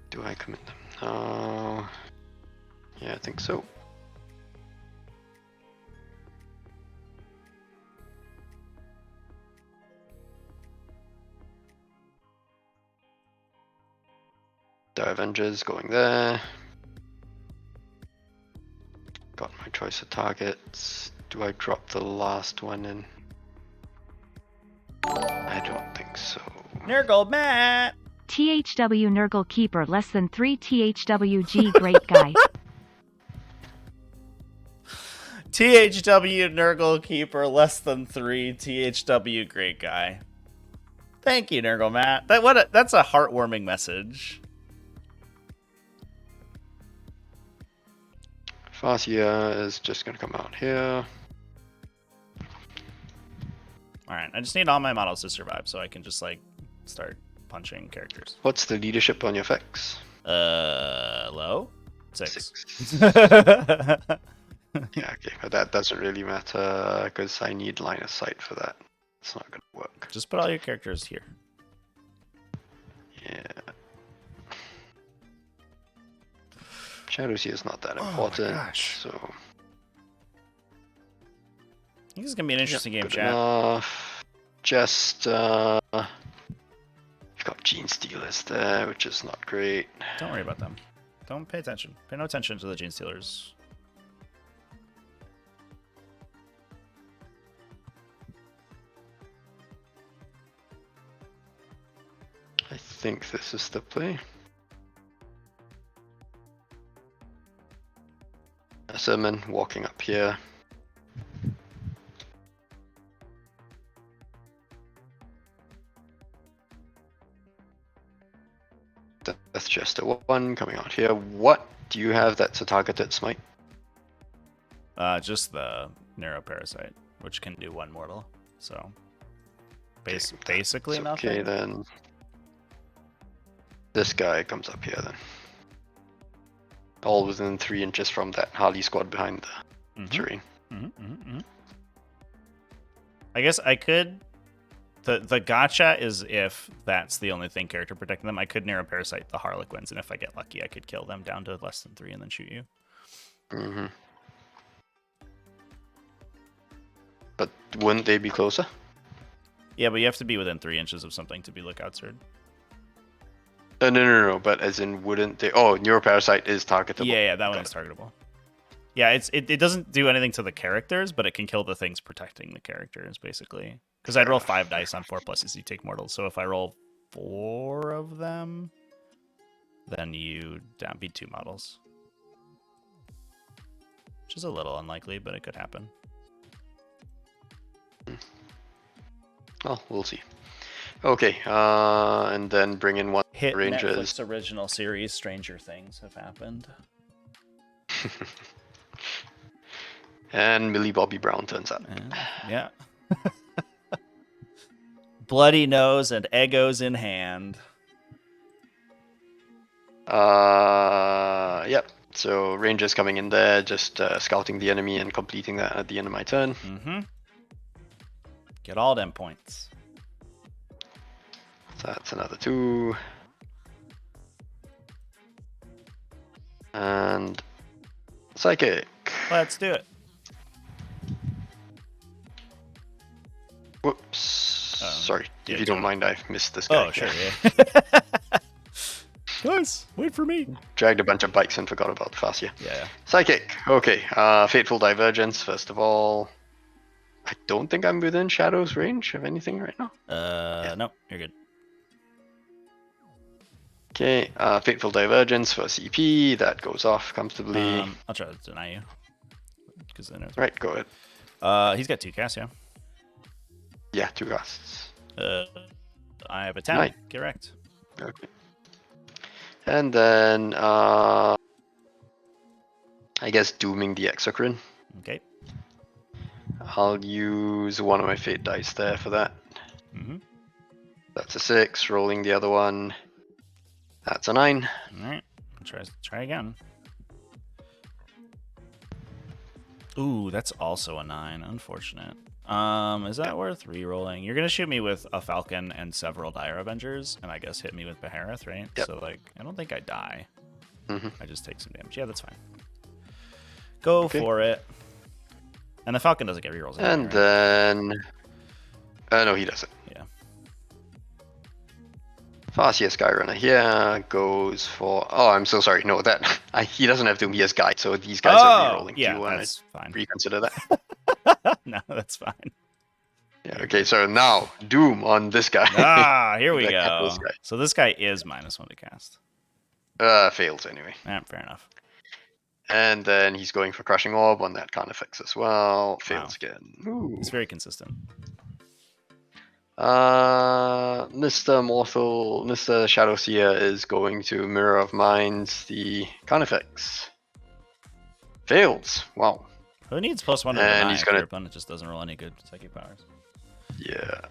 A: Do I commit them? Oh, yeah, I think so. The Avengers going there. Got my choice of targets. Do I drop the last one in? I don't think so.
B: Nurgle Matt!
C: THW Nurgle Keeper less than 3 THWG Great Guy.
B: THW Nurgle Keeper less than 3 THW Great Guy. Thank you, Nurgle Matt. That's a heartwarming message.
A: Farsia is just gonna come out here.
B: Alright, I just need all my models to survive so I can just like start punching characters.
A: What's the leadership on your effects?
B: Low? 6.
A: Yeah, okay, but that doesn't really matter because I need line of sight for that. It's not gonna work.
B: Just put all your characters here.
A: Yeah. Shadows here is not that important, so...
B: I think this is gonna be an interesting game, chat.
A: Enough. Just, you've got Gene Stealers there, which is not great.
B: Don't worry about them. Don't pay attention. Pay no attention to the Gene Stealers.
A: I think this is the play. Sermon walking up here. That's just a 1 coming out here. What do you have that's a targeted smite?
B: Just the Neuroparasite, which can do 1 mortal. So basically nothing.
A: Okay, then this guy comes up here then. All within 3 inches from that Harley squad behind the terrain.
B: I guess I could. The gotcha is if that's the only thing character protecting them. I could Neuroparasite the Harlequins, and if I get lucky, I could kill them down to less than 3 and then shoot you.
A: But wouldn't they be closer?
B: Yeah, but you have to be within 3 inches of something to be lookout sword.
A: No. But as in, wouldn't they? Oh, Neuroparasite is targetable.
B: Yeah, that one is targetable. Yeah, it doesn't do anything to the characters, but it can kill the things protecting the characters, basically. Because I'd roll 5 dice on 4 pluses, you take mortals. So if I roll 4 of them, then you beat 2 models. Which is a little unlikely, but it could happen.
A: Well, we'll see. Okay, and then bring in 1
B: Hit
A: Rangers.
B: Netflix original series, Stranger Things have happened.
A: And Millie Bobby Brown turns up.
B: Yeah. Bloody nose and egos in hand.
A: Yep. So Rangers coming in there, just scouting the enemy and completing that at the end of my turn.
B: Get all them points.
A: So that's another 2. And Psychic.
B: Let's do it.
A: Whoops. sorry.
B: Yeah,
A: If you don't
B: Jonah.
A: mind, I missed this guy.
B: Oh, sure, yeah. Guys, wait for me.
A: Dragged a bunch of bikes and forgot about Fascia.
B: Yeah.
A: Psychic. Okay. Fateful Divergence, first of all. I don't think I'm within Shadow's range of anything right now.
B: No, you're good.
A: Okay. Fateful Divergence for CP. That goes off comfortably.
B: I'll try to deny you. Because I know.
A: Right, go ahead.
B: He's got 2 casts, yeah.
A: Yeah, 2 casts.
B: I have a 10.
A: Right.
B: Correct.
A: Okay. And then, I guess Dooming the Exocrine.
B: Okay.
A: I'll use one of my Fate dice there for that.
B: Mm-hmm.
A: That's a 6. Rolling the other one. That's a 9.
B: All right. Try again. Ooh, that's also a 9. Unfortunate. Is that worth re-rolling? You're gonna shoot me with a Falcon and several Dire Avengers, and I guess hit me with Behareth, right?
A: Yep.
B: So like, I don't think I die.
A: Mm-hmm.
B: I just take some damage. Yeah, that's fine. Go for it. And the Falcon doesn't get rerolls.
A: And
B: right?
A: then... no, he doesn't.
B: Yeah.
A: Fascia Skyrunner here goes for... Oh, I'm so sorry. No, that... he doesn't have Doom. He has Guide, so these guys are rerolling.
B: Yeah,
A: Do you want
B: that's
A: to
B: fine.
A: reconsider that?
B: No, that's fine.
A: Yeah, okay, so now Doom on this guy.
B: Here we
A: The
B: go.
A: Capitalist guy.
B: So this guy is -1 to cast.
A: Fails anyway.
B: Fair enough.
A: And then he's going for Crushing Orb on that Carnifex as well. Fails again. Ooh.
B: It's very consistent.
A: Mr. Shadowseer is going to Mirror of Minds the Carnifex. Fails. Wow.
B: Who needs +1 to
A: And
B: deny
A: he's
B: if
A: gonna-
B: your opponent just doesn't roll any good psychic powers?
A: Yeah.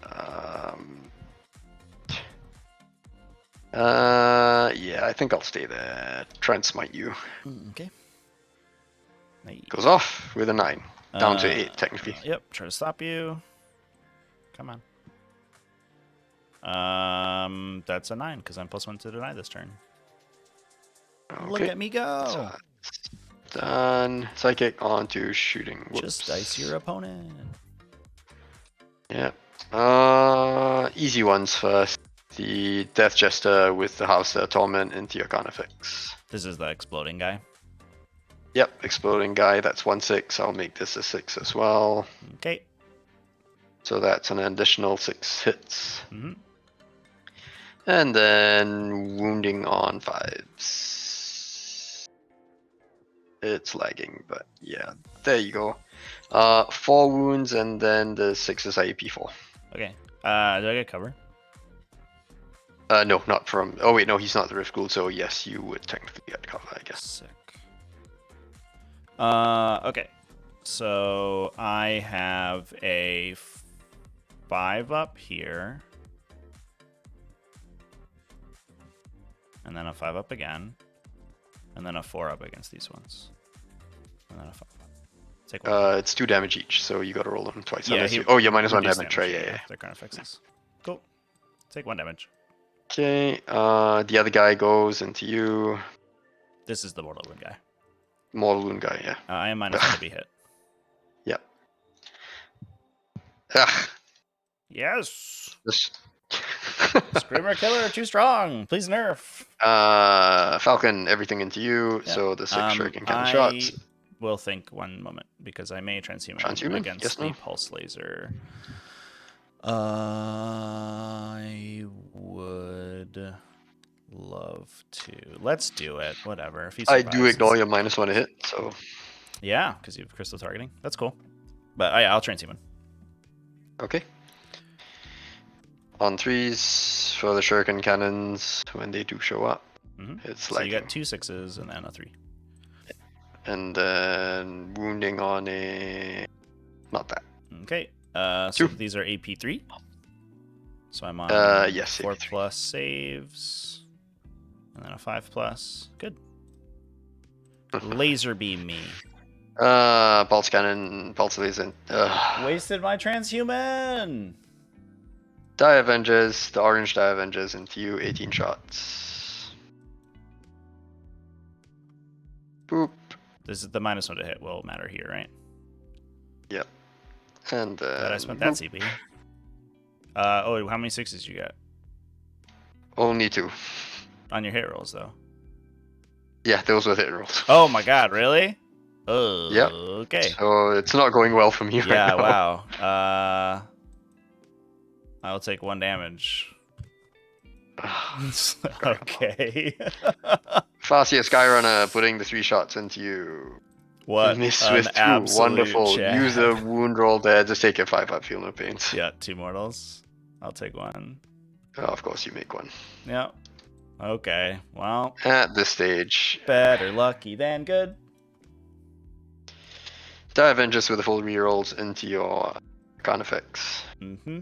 A: Yeah, I think I'll stay there. Try and smite you.
B: Okay. Nice.
A: Goes off with a 9. Down to 8, technically.
B: Yep, try to stop you. Come on. That's a 9, because I'm +1 to deny this turn. Look
A: Okay.
B: at me go!
A: So that's done. Psychic onto shooting. Whoops.
B: Just dice your opponent.
A: Yeah. Easy ones first. The Death Jester with the House of Torment into your Carnifex.
B: This is the exploding guy.
A: Yep, exploding guy. That's 1/6. I'll make this a 6 as well.
B: Okay.
A: So that's an additional 6 hits.
B: Mm-hmm.
A: And then wounding on 5s. It's lagging, but yeah, there you go. 4 wounds, and then the 6 is IEP4.
B: Okay. Do I get cover?
A: No, not from. Oh wait, no, he's not the Rift Ghoul, so yes, you would technically get cover, I guess.
B: Sick. Okay. So I have a 5 up here. And then a 5 up again. And then a 4 up against these ones. And then a 5 up. Take one.
A: It's 2 damage each, so you gotta roll them twice.
B: Yeah,
A: unless
B: he-
A: you... Oh, you're -1
B: reduce
A: damage, right? Yeah.
B: They're kind of fixes. Cool. Take 1 damage.
A: Okay, the other guy goes into you.
B: This is the mortal wound guy.
A: Mortal wound guy, yeah.
B: I am -1 to be hit.
A: Yep. Ugh.
B: Yes!
A: This...
B: Screamer killer, too strong. Please nerf.
A: Falcon, everything into you,
B: Yeah.
A: so the 6 shuriken cannon
B: I
A: shots.
B: will think one moment because I may transhuman,
A: Transhuman?
B: against
A: Yes,
B: the
A: no?
B: pulse laser. I would love to. Let's do it. Whatever. If he
A: I
B: survives,
A: do ignore
B: it's-
A: your -1 to hit, so
B: Yeah, because you have crystal targeting. That's cool. But I'll transhuman.
A: okay. On 3s for the shuriken cannons when they do show up. It's
B: So
A: like,
B: you got 2 6s and then a 3.
A: and then wounding on a, not that.
B: Okay. So
A: 2.
B: these are AP3. So I'm on
A: Yes,
B: 4
A: AP3.
B: plus saves. And then a 5+. Good. Laser beam me.
A: Pulse cannon, pulse laser.
B: Wasted my transhuman.
A: Die Avengers, the orange Die Avengers into you, 18 shots. Boop.
B: This is the -1 to hit will matter here, right?
A: Yep. And
B: Glad I spent
A: boop.
B: that CP. Oh, how many 6s you got?
A: Only 2.
B: On your hit rolls, though.
A: Yeah, those were hit rolls.
B: Oh my god, really? Oh,
A: Yep.
B: okay.
A: So it's not going well for me right
B: Yeah,
A: now.
B: wow. I'll take 1 damage. Okay.
A: Fascia Skyrunner putting the 3 shots into you.
B: What
A: Miss
B: an
A: with 2.
B: absolute
A: Wonderful.
B: Chad.
A: Use the wound roll there. Just take it 5 up. Feel no pains.
B: Yeah, 2 mortals. I'll take 1.
A: Oh, of course, you make 1.
B: Yep. Okay. Well,
A: At this stage,
B: better lucky than good.
A: Dire Vengeance with the full rerolls into your Carnifex.
B: Mm-hmm.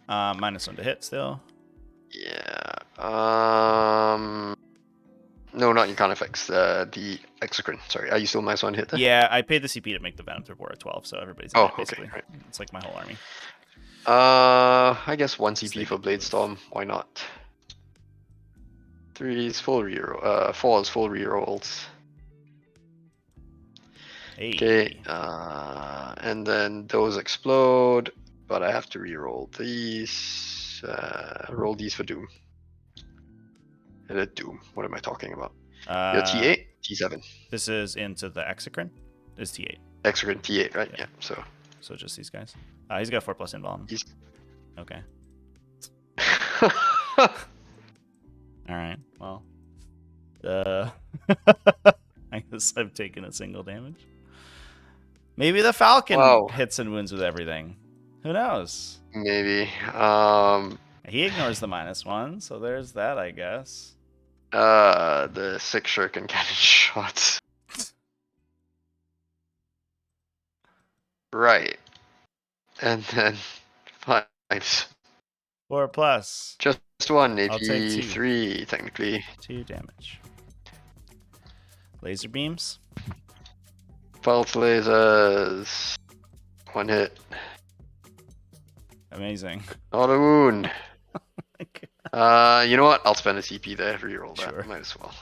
B: -1 to hit still.
A: Yeah. No, not your Carnifex. The Exocrine. Sorry, are you still -1 hit there?
B: Yeah, I paid the CP to make the Venom Thread at 12, so everybody's
A: Oh,
B: in it, basically.
A: okay, right.
B: It's like my whole army.
A: I guess 1 CP
B: Snake
A: for Blade
B: move.
A: Storm. Why not? 3 is full reroll. 4 is full rerolls.
B: Hey.
A: Okay. And then those explode, but I have to reroll these. Roll these for Doom. Doom. What am I talking about? Your T8, T7.
B: This is into the Exocrine. Is T8.
A: Exocrine T8, right?
B: Yeah.
A: Yeah.
B: So just these guys. He's got 4+ invuln.
A: He's.
B: Okay. All right. Well. I guess I've taken a single damage. Maybe the Falcon
A: Wow.
B: hits and wounds with everything. Who knows?
A: Maybe.
B: He ignores the -1, so there's that, I guess.
A: The 6 shuriken cannon shots. Right. And then 5s.
B: 4+.
A: Just 1,
B: I'll take 2.
A: 3 technically.
B: 2 damage. Laser beams.
A: Pulse lasers. 1 hit.
B: Amazing.
A: Not a wound. You know what? I'll spend a CP there. Reroll that.
B: Sure.
A: Might as well.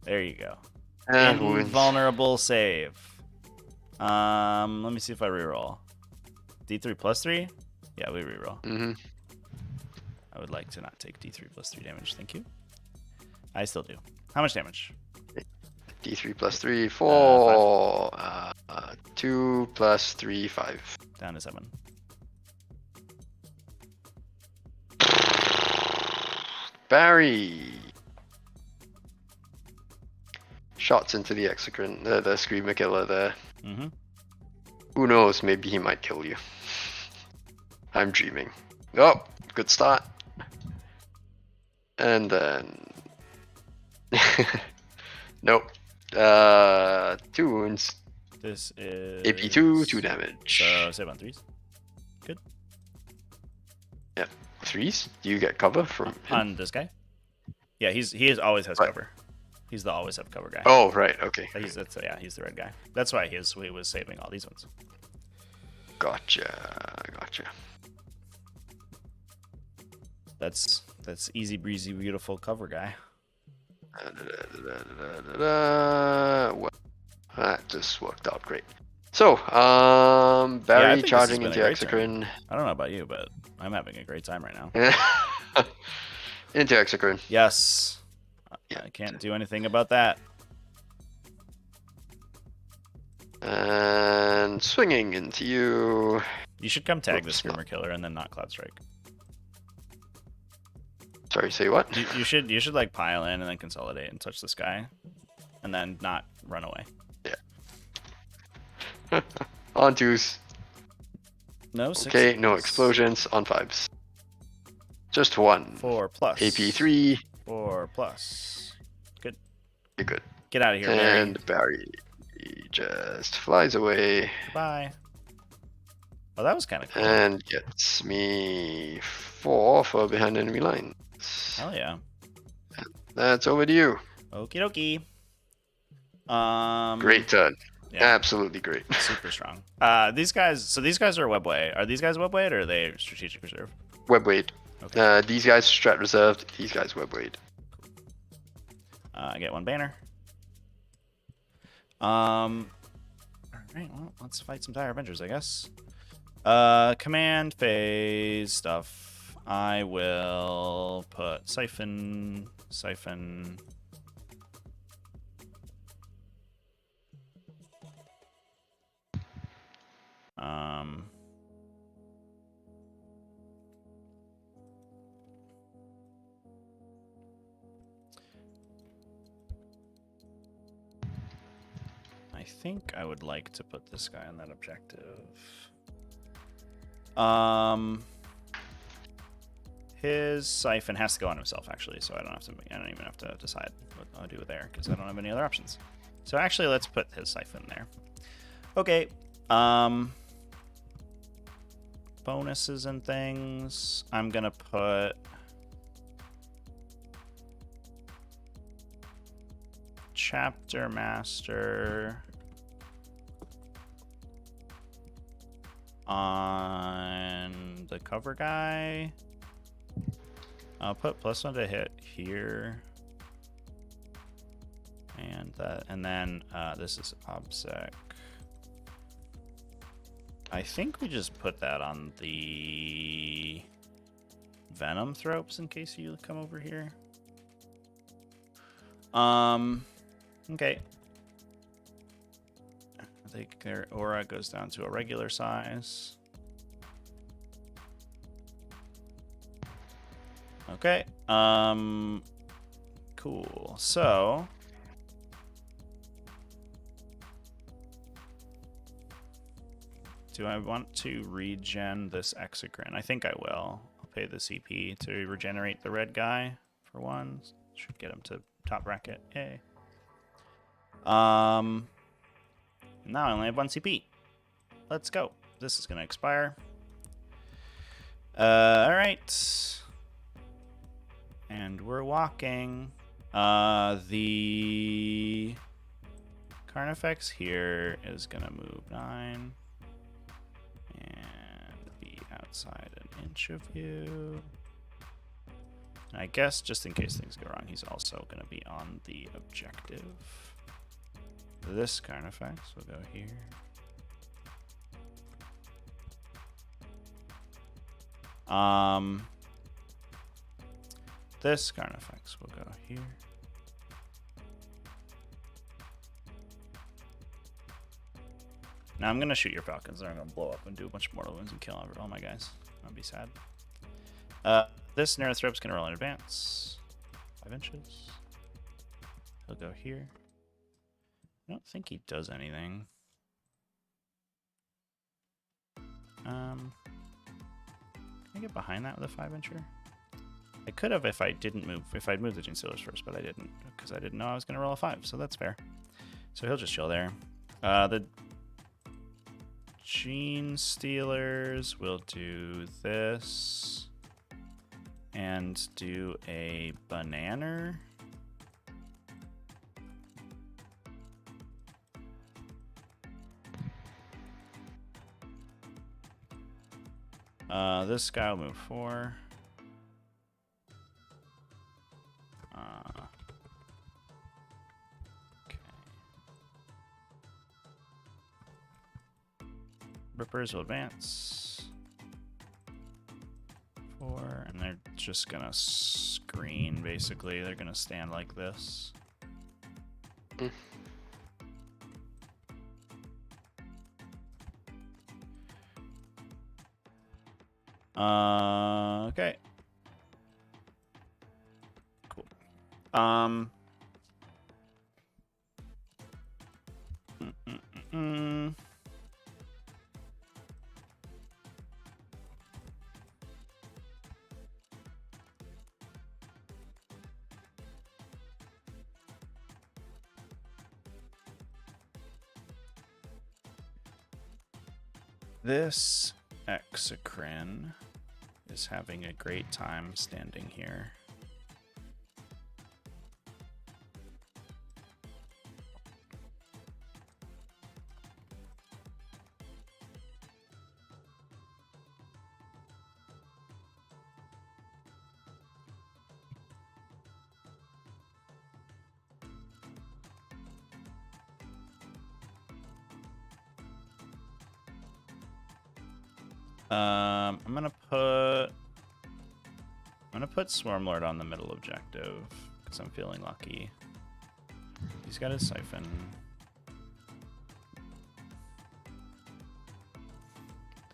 B: There you go.
A: And wounds.
B: Invulnerable save. Let me see if I reroll. D3 +3? Yeah, we reroll.
A: Mm-hmm.
B: I would like to not take D3 +3 damage, thank you. I still do. How much damage?
A: D3 +3, 4. 2 + 3, 5.
B: Down to 7.
A: Barry. Shots into the Exocrine, the Screamer Killer there.
B: Mm-hmm.
A: Who knows? Maybe he might kill you. I'm dreaming. Oh, good start. And then. Nope. 2 wounds.
B: This is
A: AP2, 2 damage.
B: So save on 3s. Good.
A: Yep. 3s? Do you get cover from him?
B: On this guy? Yeah, always has
A: Right.
B: cover. He's the always have cover guy.
A: Oh, right. Okay.
B: He's the red guy. That's why he was saving all these ones.
A: Gotcha.
B: That's easy breezy beautiful cover guy.
A: Well, that just worked out great. So, Barry
B: think this has
A: charging
B: been a
A: into
B: great turn.
A: Exocrine.
B: I don't know about you, but I'm having a great time right now.
A: Into Exocrine.
B: Yes.
A: Yeah.
B: I can't do anything about that.
A: And swinging into you.
B: You should come tag the
A: Oops,
B: Screamer Killer and then not Cloud Strike.
A: Sorry, say what?
B: You should like pile in and then consolidate and touch this guy, and then not run away.
A: Yeah. On 2s.
B: No 6.
A: Okay, no explosions. On 5s. Just 1.
B: 4+.
A: AP3.
B: 4+. Good.
A: You're good.
B: Get out of here, Barry.
A: And Barry just flies away
B: Bye. Oh, that was kind of cool.
A: and gets me 4 for behind enemy lines.
B: Hell yeah.
A: That's over to you.
B: Okie dokie.
A: Great turn.
B: Yeah.
A: Absolutely great.
B: Super strong. These guys are webway. Are these guys webway or are they strategic reserve?
A: Web weight.
B: Okay.
A: These guys strat reserved. These guys web weight.
B: I get 1 banner. All right, well, let's fight some Dire Avengers, I guess. Command phase stuff. I will put siphon. I think I would like to put this guy on that objective. His siphon has to go on himself, actually, so I don't even have to decide what I'll do there because I don't have any other options. So actually, let's put his siphon there. Okay. Bonuses and things. I'm gonna put Chapter Master on the cover guy. I'll put +1 to hit here. And then this is OBSEC. I think we just put that on the Venom Thropes in case you come over here. Okay. I think their aura goes down to a regular size. Okay. Cool. So do I want to regen this Exocrine? I think I will. I'll pay the CP to regenerate the red guy for one. Should get him to top bracket. Yay. Now I only have 1 CP. Let's go. This is gonna expire. Alright. And we're walking. The Carnifex here is gonna move 9. And be outside an inch of you. And I guess just in case things go wrong, he's also gonna be on the objective. This Carnifex will go here. This Carnifex will go here. Now I'm gonna shoot your Falcons. They're gonna blow up and do a bunch of mortal wounds and kill all my guys. That'd be sad. This Nerathrop's gonna roll in advance. 5 inches. He'll go here. I don't think he does anything. Can I get behind that with a 5-incher? I could have if I didn't move. If I'd moved the Gene Stealers first, but I didn't because I didn't know I was going to roll a 5. So that's fair. So he'll just chill there. The Gene Stealers will do this and do a banana. This guy will move 4. Okay. Rippers will advance 4, and they're just gonna screen basically. They're gonna stand like this. Okay. Cool. This Exocrine is having a great time standing here. I'm gonna put Swarmlord on the middle objective because I'm feeling lucky. He's got his Siphon.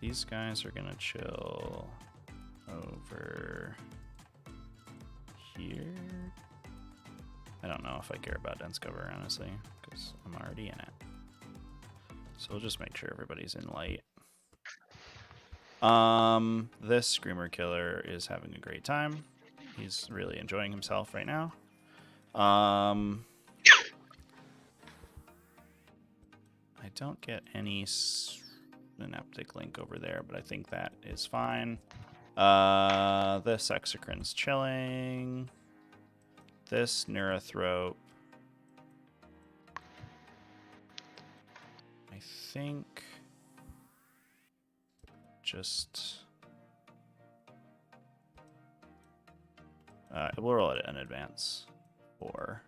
B: These guys are gonna chill over here. I don't know if I care about dense cover, honestly, because I'm already in it. So we'll just make sure everybody's in light. This Screamer Killer is having a great time. He's really enjoying himself right now. I don't get any synaptic link over there, but I think that is fine. This Exocrine's chilling. This Neurothrope. I think just we'll roll it in advance. 4.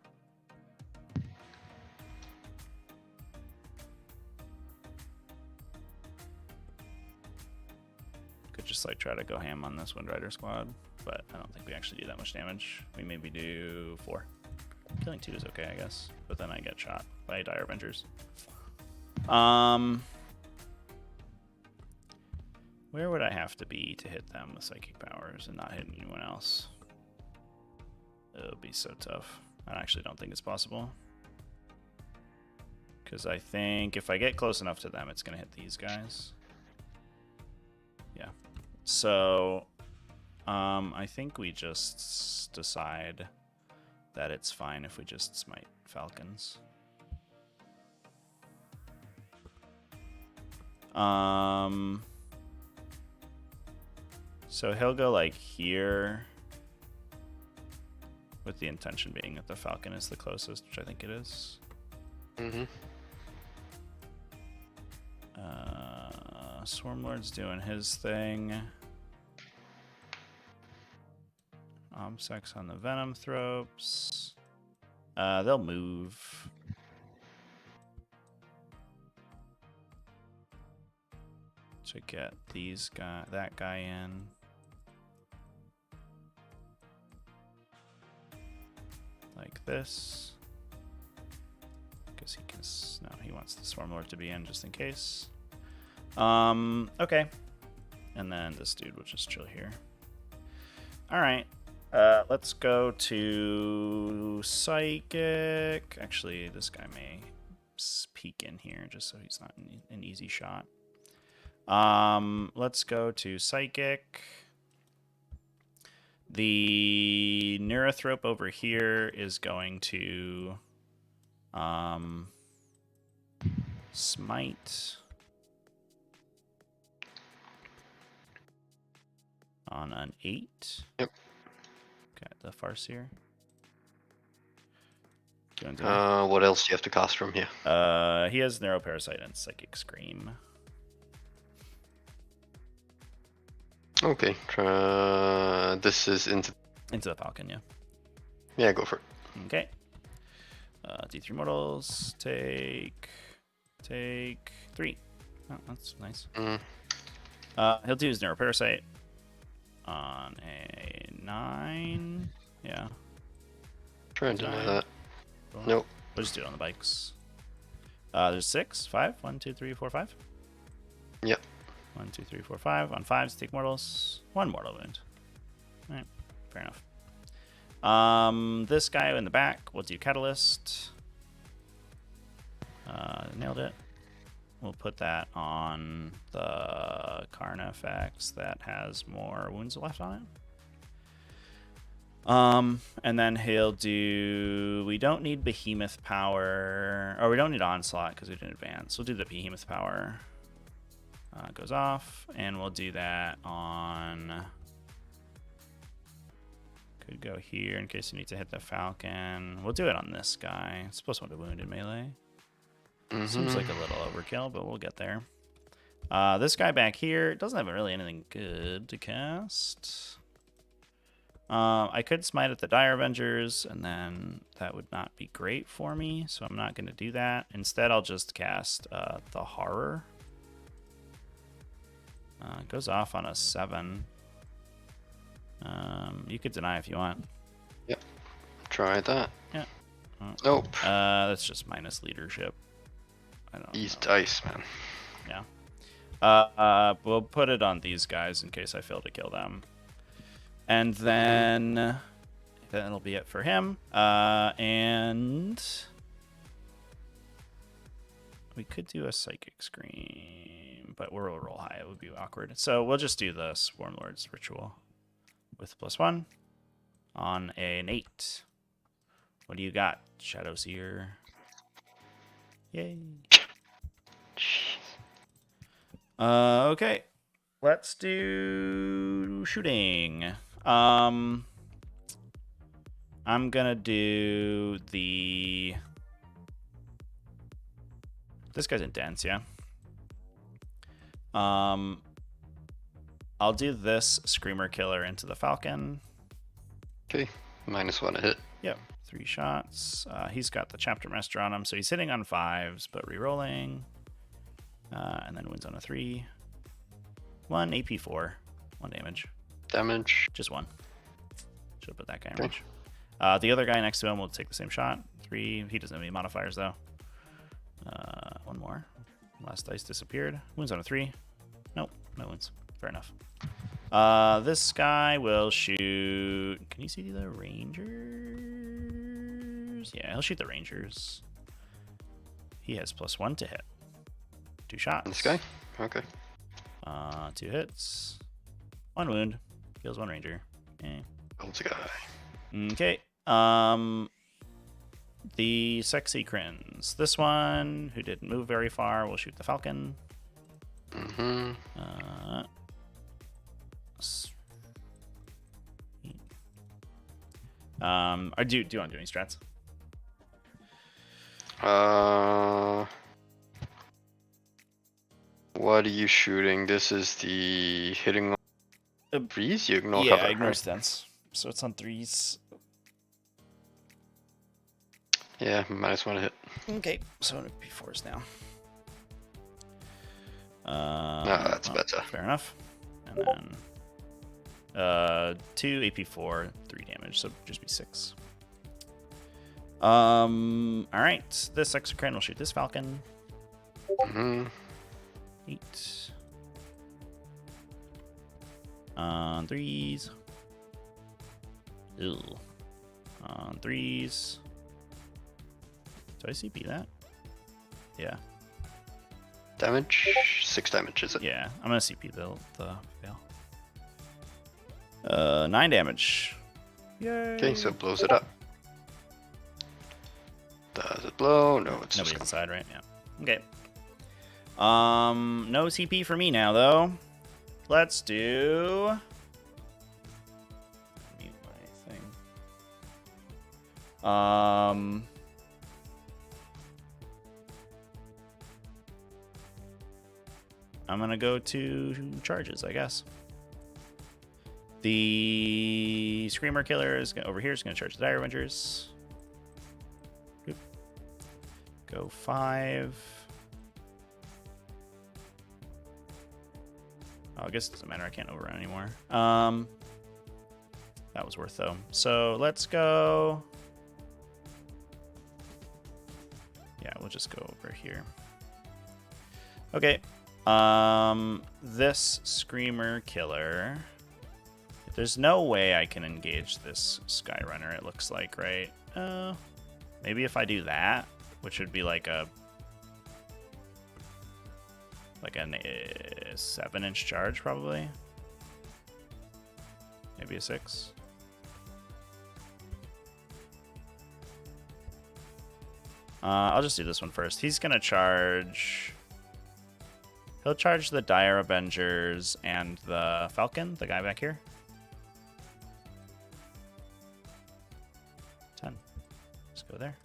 B: Could just like try to go ham on this Wind Rider squad, but I don't think we actually do that much damage. We maybe do 4. Killing 2 is okay, I guess, but then I get shot by Dire Avengers. Where would I have to be to hit them with psychic powers and not hit anyone else? It would be so tough. I actually don't think it's possible. Because I think if I get close enough to them, it's going to hit these guys. Yeah. So, I think we just decide that it's fine if we just smite Falcons. So he'll go like here with the intention being that the Falcon is the closest, which I think it is.
A: Mm-hmm.
B: Swarmlord's doing his thing. Omsex on the Venom Thropes. They'll move. To get that guy in. Like this. Because he can. No, he wants the Swarmlord to be in just in case. Okay. And then this dude will just chill here. Alright. Let's go to Psychic. Actually, this guy may peek in here just so he's not an easy shot. Let's go to Psychic. The Neurothrope over here is going to smite on an 8.
A: Yep.
B: Got the Farseer.
A: What else do you have to cast from here?
B: He has Neuroparasite and Psychic Scream.
A: Okay. This is into
B: the Falcon, yeah.
A: Yeah, go for it.
B: Okay. D3 mortals. Take 3. Oh, that's nice. He'll do his Neuroparasite on a 9. Yeah.
A: Try and deny that.
B: Cool.
A: Nope.
B: We'll just do it on the bikes. There's 6, 5. 1, 2, 3, 4, 5.
A: Yep.
B: 1, 2, 3, 4, 5. On 5s, take mortals. 1 mortal wound. Alright, fair enough. This guy in the back, we'll do Catalyst. Nailed it. We'll put that on the Carnifex that has more wounds left on it. And then he'll do... We don't need Behemoth Power... Or we don't need Onslaught because we didn't advance. We'll do the Behemoth Power. Goes off. And we'll do that on... Could go here in case you need to hit the Falcon. We'll do it on this guy. It's supposed to want to wound in melee. Seems like a little overkill, but we'll get there. This guy back here doesn't have really anything good to cast. I could smite at the Dire Avengers, and then that would not be great for me, so I'm not going to do that. Instead, I'll just cast the Horror. Goes off on a 7. You could deny if you want.
A: Yep. Try that.
B: Yeah.
A: Nope.
B: That's just minus leadership. I don't
A: These
B: know.
A: dice, man.
B: Yeah. We'll put it on these guys in case I fail to kill them. And then that'll be it for him. And we could do a psychic scream, but we'll roll high. It would be awkward. So we'll just do the Swarm Lord's ritual with +1 on an 8. What do you got, Shadow Seer? Yay. Okay. Let's do shooting. I'm gonna do the... This guy's intense, yeah. I'll do this Screamer Killer into the Falcon.
A: Okay. -1 to hit.
B: Yep. 3 shots. He's got the Chapter Master on him, so he's hitting on 5s, but re-rolling. And then wins on a 3. 1 AP4. 1 damage.
A: Damage.
B: Just 1. Should put that guy in range. The other guy next to him will take the same shot. 3. He doesn't have any modifiers, though. 1 more. Last dice disappeared. Wounds on a 3. Nope. No wounds. Fair enough. This guy will shoot... Can you see the Rangers? Yeah, he'll shoot the Rangers. He has +1 to hit. 2 shots.
A: This guy? Okay.
B: 2 hits. 1 wound. Kills 1 Ranger.
A: Holds a guy.
B: Okay. The Sexy Crins. This one, who didn't move very far, will shoot the Falcon.
A: Mm-hmm.
B: Do you want to do any strats?
A: What are you shooting? This is the hitting on threes? You ignore
B: Yeah,
A: cover,
B: ignore
A: right?
B: stance. So it's on 3s.
A: Yeah, -1 to hit.
B: Okay, so it'll be 4s now.
A: That's better.
B: Fair enough. And then 2 AP4, 3 damage, so just be 6. Alright. This Exocran will shoot this Falcon.
A: Mm-hmm.
B: 8. On 3s. Ew. On 3s. Do I CP that? Yeah.
A: Damage? 6 damage, is it?
B: Yeah, I'm gonna CP the fail. 9 damage. Yay.
A: Okay, so it blows it up. Does it blow? No, it's
B: Nobody's
A: just
B: inside, right? Yeah. Okay. No CP for me now, though. Let's do... Mute my thing. I'm gonna go to charges, I guess. The Screamer Killer is over here. Is gonna charge the Dire Avengers. Boop. Go 5. Oh, I guess it doesn't matter. I can't overrun anymore. That was worth though. So let's go. Yeah, we'll just go over here. Okay. This Screamer Killer. There's no way I can engage this Skyrunner, it looks like, right? Maybe if I do that, which would be like a 7-inch charge, probably. Maybe a 6. I'll just do this one first. He's gonna charge. He'll charge the Dire Avengers and the Falcon, the guy back here. 10. Let's go there.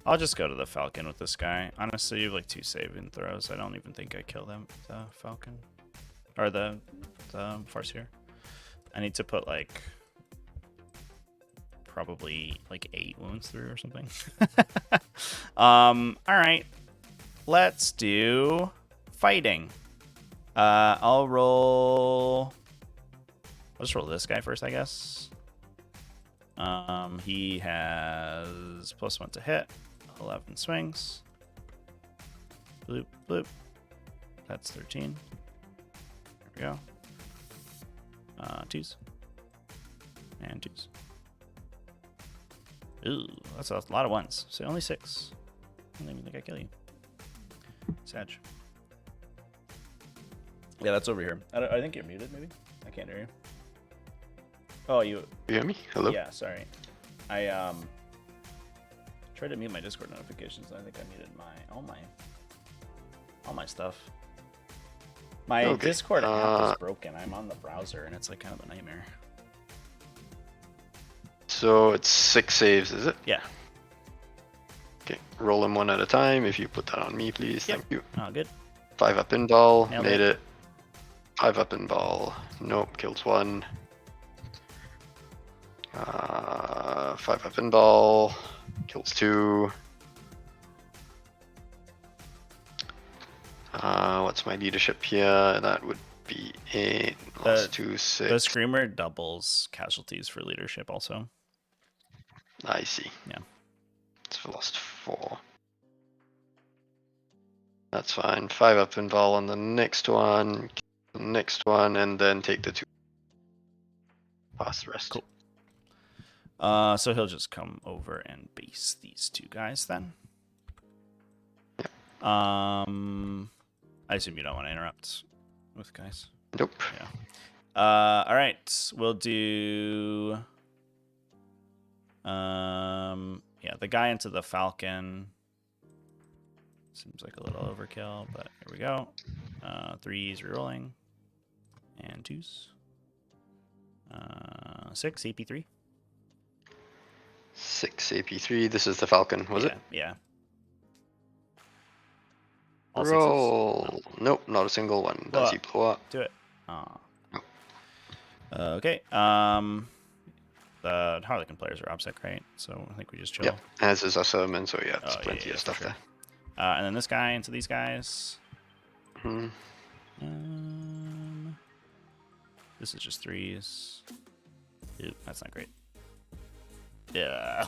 B: I'll just go to the Falcon with this guy. Honestly, you have like 2 saving throws. I don't even think I kill them. The Falcon. Or the Farseer. I need to put like probably like 8 wounds through or something. Alright. Let's do fighting. I'll just roll this guy first, I guess. He has +1 to hit, 11 swings. Bloop, bloop. That's 13. There we go. 2s. And 2s. Ooh, that's a lot of 1s. So only 6. I don't even think I kill you. Sag. Yeah, that's over here. I think you're muted, maybe? I can't hear you. Oh, you
A: hear me? Hello?
B: Yeah, sorry. I tried to mute my Discord notifications, and I think I muted all my stuff. My Discord app is broken. I'm on the browser, and it's like kind of a nightmare.
A: So it's 6 saves, is it?
B: Yeah.
A: Okay, roll them one at a time. If you put that on me, please.
B: Yep.
A: Thank you.
B: Oh, good.
A: 5 up in ball.
B: Nailed
A: Made
B: it.
A: it. 5 up in ball. Nope, kills 1. 5 up in ball. Kills 2. What's my leadership here? That would be 8. Lost 2, 6.
B: The Screamer doubles casualties for leadership also.
A: I see.
B: Yeah.
A: It's lost 4. That's fine. 5 up in ball on the next one. The next one, and then take the 2. Pass the rest.
B: Cool. So he'll just come over and base these 2 guys then. I assume you don't want to interrupt with guys.
A: Nope.
B: Yeah. All right. We'll do. Yeah, the guy into the Falcon. Seems like a little overkill, but here we go. 3s rerolling. And 2s. 6 AP3.
A: 6 AP3. This is the Falcon, was it?
B: Yeah. All 6s?
A: Roll. Nope, not a single one.
B: Blow
A: Does
B: up.
A: he blow up?
B: Do it.
A: Nope.
B: Okay. The Harlequin players are OBSEC, right? So I think we just chill.
A: Yep. As is Asserman, so yeah, there's
B: Oh,
A: plenty
B: yeah,
A: of stuff
B: for sure.
A: there.
B: And then this guy into these guys.
A: Hmm.
B: This is just 3s. Oop, that's not great. Yeah,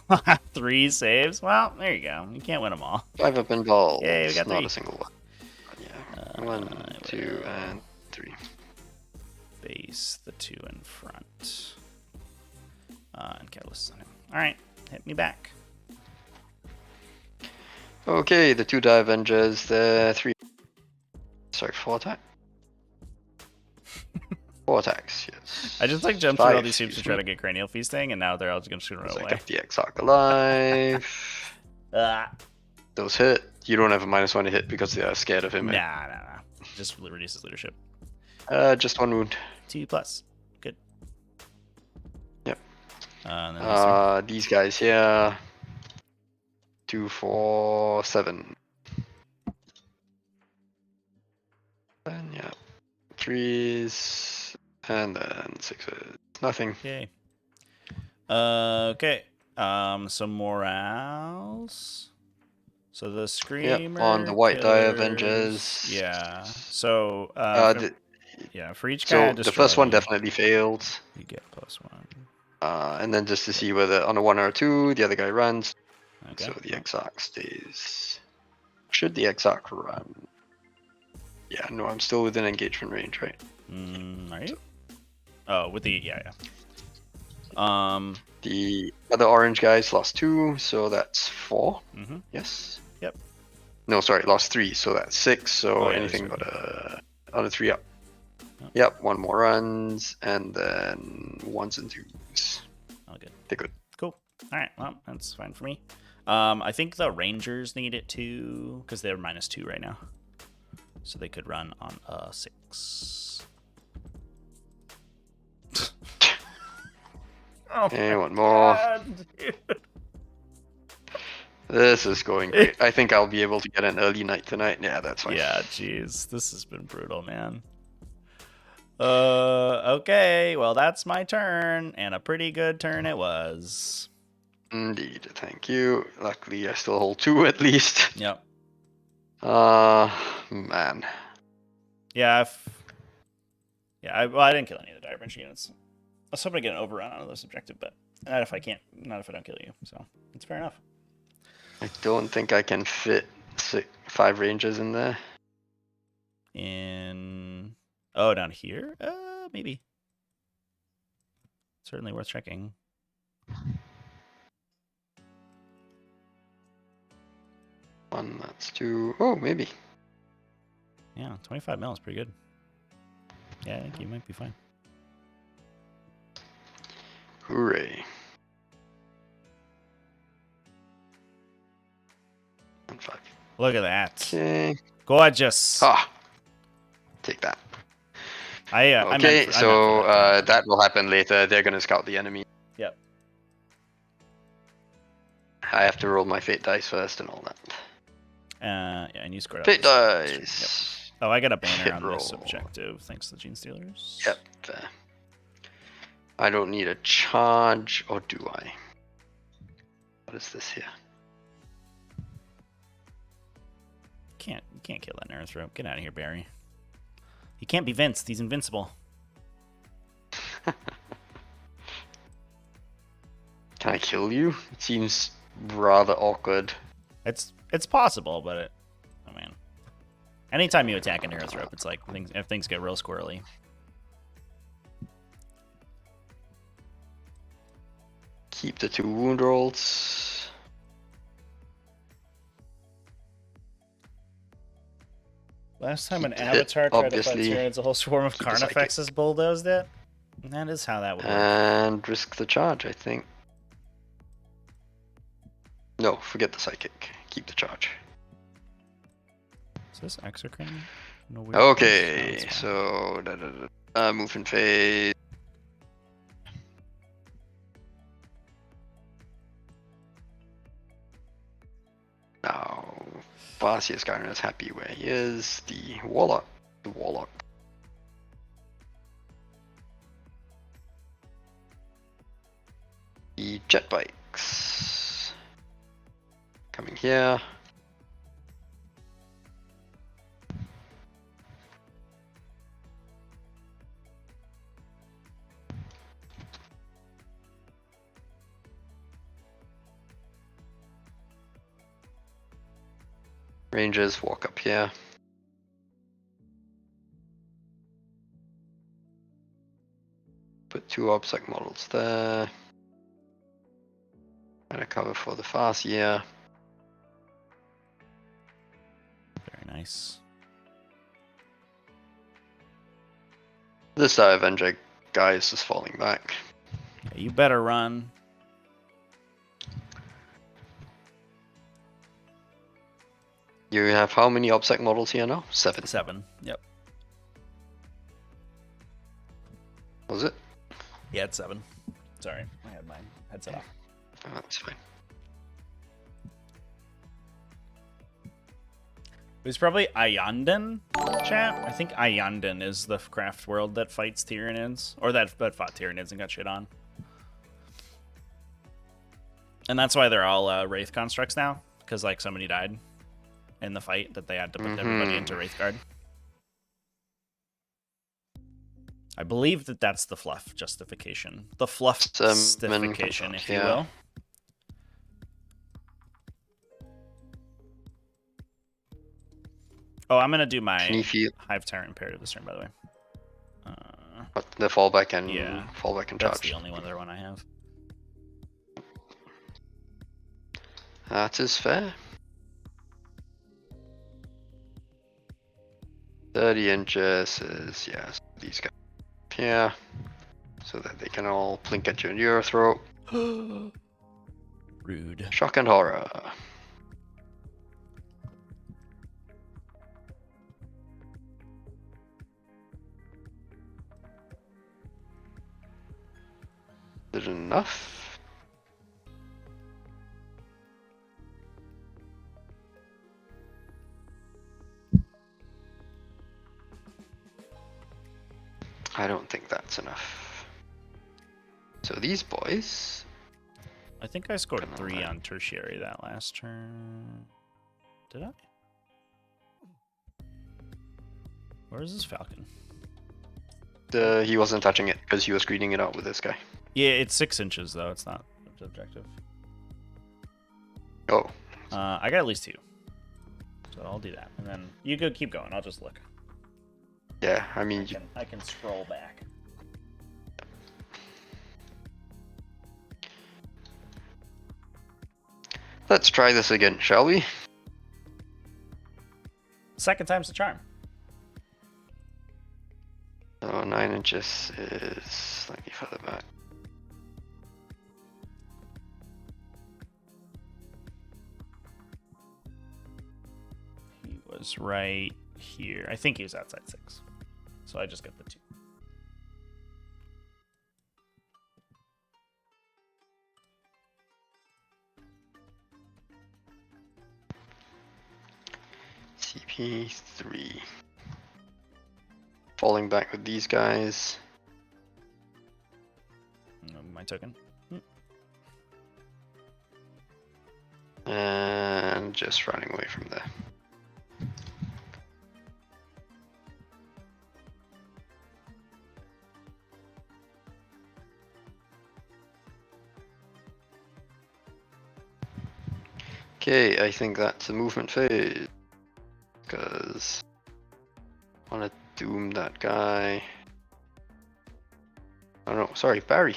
B: 3 saves. Well, there you go. You can't win them all.
A: 5 up in balls.
B: Yay, we got
A: not
B: 3.
A: a single one. Yeah. 1, 2, and 3.
B: Base the 2 in front. And Catalyst on him. Alright, hit me back.
A: Okay, the 2 die Avengers, the 3. Sorry, 4 attack? 4 attacks, yes.
B: I just like jumped through all
A: 5,
B: these hoops to try to get cranial feasting, and now they're all just gonna run
A: I
B: away.
A: kept the Exarch alive. Those hit. You don't have a -1 to hit because they are scared of him.
B: Nah. Just reduces leadership.
A: Just 1 wound.
B: 2+. Good.
A: Yep.
B: And then
A: These guys here. 2, 4, 7. And yeah. 3s. And then 6s. Nothing.
B: Yay. Okay. Some morals. So the Screamer.
A: Yep, on the white die
B: killers-
A: Avengers.
B: Yeah. So for each guy,
A: So the first one definitely failed.
B: You get +1.
A: And then just to see whether on a 1 or a 2, the other guy runs.
B: Okay.
A: So the Exarch stays. Should the Exarch run? Yeah, no, I'm still within engagement range, right?
B: Are you? Oh, with the yeah.
A: The other orange guys lost 2, so that's 4.
B: Mm-hmm.
A: Yes.
B: Yep.
A: No, sorry, lost 3, so that's 6. So anything but on a 3 up. Yep, 1 more runs, and then 1s and 2s.
B: Oh, good.
A: They're good.
B: Cool. All right. Well, that's fine for me. I think the Rangers need it too because they're -2 right now, so they could run on a 6. Oh
A: and 1 more.
B: God, dude.
A: This is going great. I think I'll be able to get an early night tonight. Yeah, that's fine.
B: Yeah, jeez. This has been brutal, man. Okay. Well, that's my turn, and a pretty good turn it was.
A: Indeed, thank you. Luckily, I still hold 2 at least.
B: Yep.
A: Man.
B: Yeah, I didn't kill any of the dire branch units. I was hoping to get an overrun on this objective, but not if I don't kill you. So it's fair enough.
A: I don't think I can fit 5 rangers in there.
B: Down here? Maybe. Certainly worth checking.
A: One, that's 2. Oh, maybe.
B: Yeah, 25 mil is pretty good. Yeah, I think you might be fine.
A: Hooray. 1-5.
B: Look at that.
A: Okay.
B: Gorgeous.
A: Take that.
B: Okay,
A: that will happen later. They're gonna scout the enemy.
B: Yep.
A: I have to roll my fate dice first and all that.
B: Yeah, and you scored up.
A: Fate dice.
B: Yep. Oh, I got a banner
A: Hit
B: on
A: roll.
B: this objective, thanks to Gene Stealers.
A: Yep. I don't need a charge, or do I? What is this here?
B: You can't kill that Neurithrope. Get out of here, Barry. He can't be Vince. He's invincible.
A: Can I kill you? It seems rather awkward.
B: It's possible, but I mean, anytime you attack a Neurithrope, it's like things get real squirrely.
A: Keep the 2 wound rolls.
B: Last time an
A: Keep the hit,
B: avatar tried to fight
A: obviously.
B: Tyranids, a whole swarm of
A: Keep the psychic.
B: Carnifexes bulldozed it. That is how that would work.
A: And risk the charge, I think. No, forget the psychic. Keep the charge.
B: Is this exocrine? No weird
A: Okay,
B: things?
A: so move in phase. Now, Vasius Garner is happy where he is. The Warlock. The jet bikes. Coming here. Rangers walk up here. Put 2 obstacle models there. And a cover for the Farseer.
B: Very nice.
A: This Avenger guy is just falling back.
B: Yeah, you better run.
A: You have how many obstacle models here now? 7.
B: 7. Yep.
A: Was it?
B: Yeah, it's 7. Sorry, I had my headset off.
A: Oh, that's fine.
B: It was probably Ayanden, chat. I think Ayanden is the craft world that fights Tyranids, or that fought Tyranids and got shit on. And that's why they're all Wraith constructs now, because like somebody died in the fight that they had to put everybody into Wraith Guard. I believe that that's the fluff justification. The fluff justification, if you will. Oh, I'm gonna do my Hive Tyrant Imperative this turn, by the way.
A: What, the fallback and
B: charge. That's the only other one I have.
A: That is fair. 30 inches is, yes, these guys here, so that they can all plink at you in your throat.
B: Rude.
A: Shock and horror. Is it enough? that's enough. So these boys.
B: I think I scored
A: Gonna
B: 3
A: let-
B: on tertiary that last turn. Did I? Where is this falcon?
A: He wasn't touching it because he was screening it out with this guy.
B: Yeah, it's 6 inches though. It's not objective.
A: Oh,
B: I got at least 2. So I'll do that. And then you go keep going. I'll just look.
A: yeah. I mean,
B: I can scroll back.
A: let's try this again, shall we?
B: Second time's the charm.
A: So 9 inches is slightly further back.
B: He was right here. I think he was outside 6. So I just got the 2.
A: CP3. Falling back with these guys.
B: My token.
A: And just running away from there. Okay, I think that's a movement phase. Because I want to doom that guy. Oh no, sorry, Barry.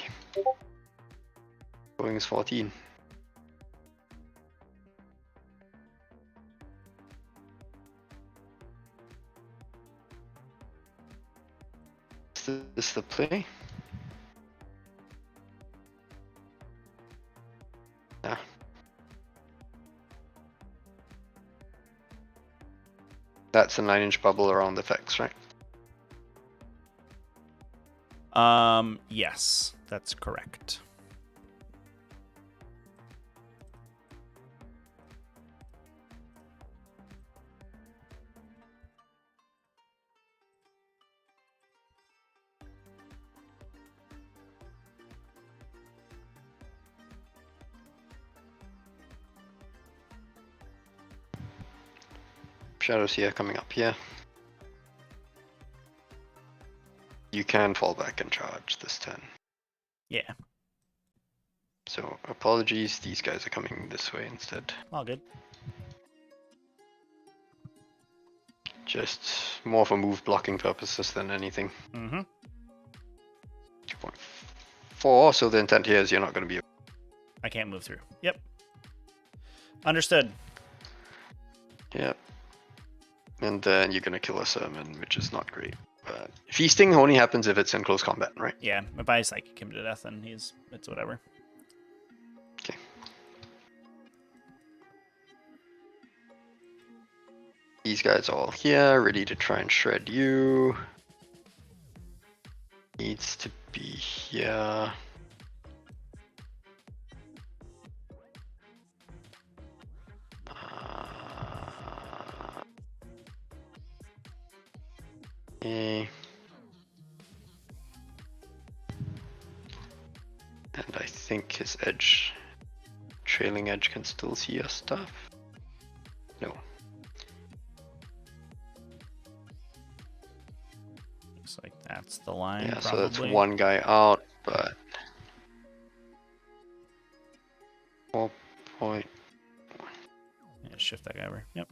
A: Going is 14. Is this the play? Yeah. That's a 9-inch bubble around the effects, right?
B: Yes, that's correct.
A: Shadows here coming up here. You can fall back and charge this turn.
B: Yeah,
A: So apologies, these guys are coming this way instead.
B: all good.
A: Just more for move blocking purposes than anything.
B: Mm-hmm.
A: 2.4, so the intent here is you're not going to be.
B: I can't move through. Yep. Understood.
A: Yep. And then you're going to kill a sermon, which is not great. But feasting only happens if it's in close combat, right?
B: Yeah, if I psychic him to death, then it's whatever.
A: Okay. These guys are all here, ready to try and shred you. Needs to be here. Okay. And I think his edge, trailing edge can still see your stuff. No.
B: Looks like that's the line.
A: Yeah,
B: probably.
A: so that's one guy out, but 4
B: Yeah, shift that guy over. Yep.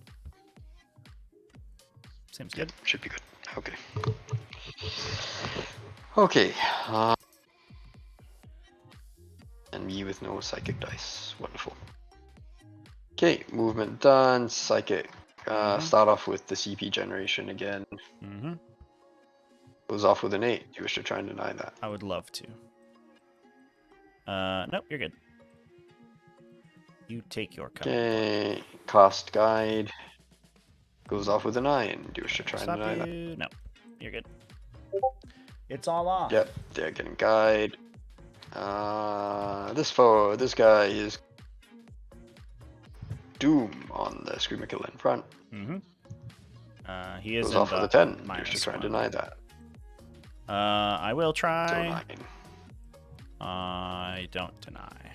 B: Seems
A: Yep,
B: good.
A: should be good. Okay. Okay. And me with no psychic dice. Wonderful. Okay, movement done. Psychic. Start off with the CP generation again.
B: Mm-hmm.
A: Goes off with an 8. You wish to try and deny that.
B: I would love to. Nope, you're good. You take your cover.
A: Okay, cast guide. Goes off with a 9. Do you wish to try and
B: Stop
A: deny that?
B: you. No, you're good. It's all off.
A: Yep, they're getting guide. This guy is Doom on the Screamer Killer in front.
B: Mm-hmm. He is
A: Goes
B: in
A: off with
B: the
A: a 10. You wish to
B: minus
A: try and
B: one.
A: deny that.
B: I will
A: So
B: try.
A: 9.
B: I don't deny.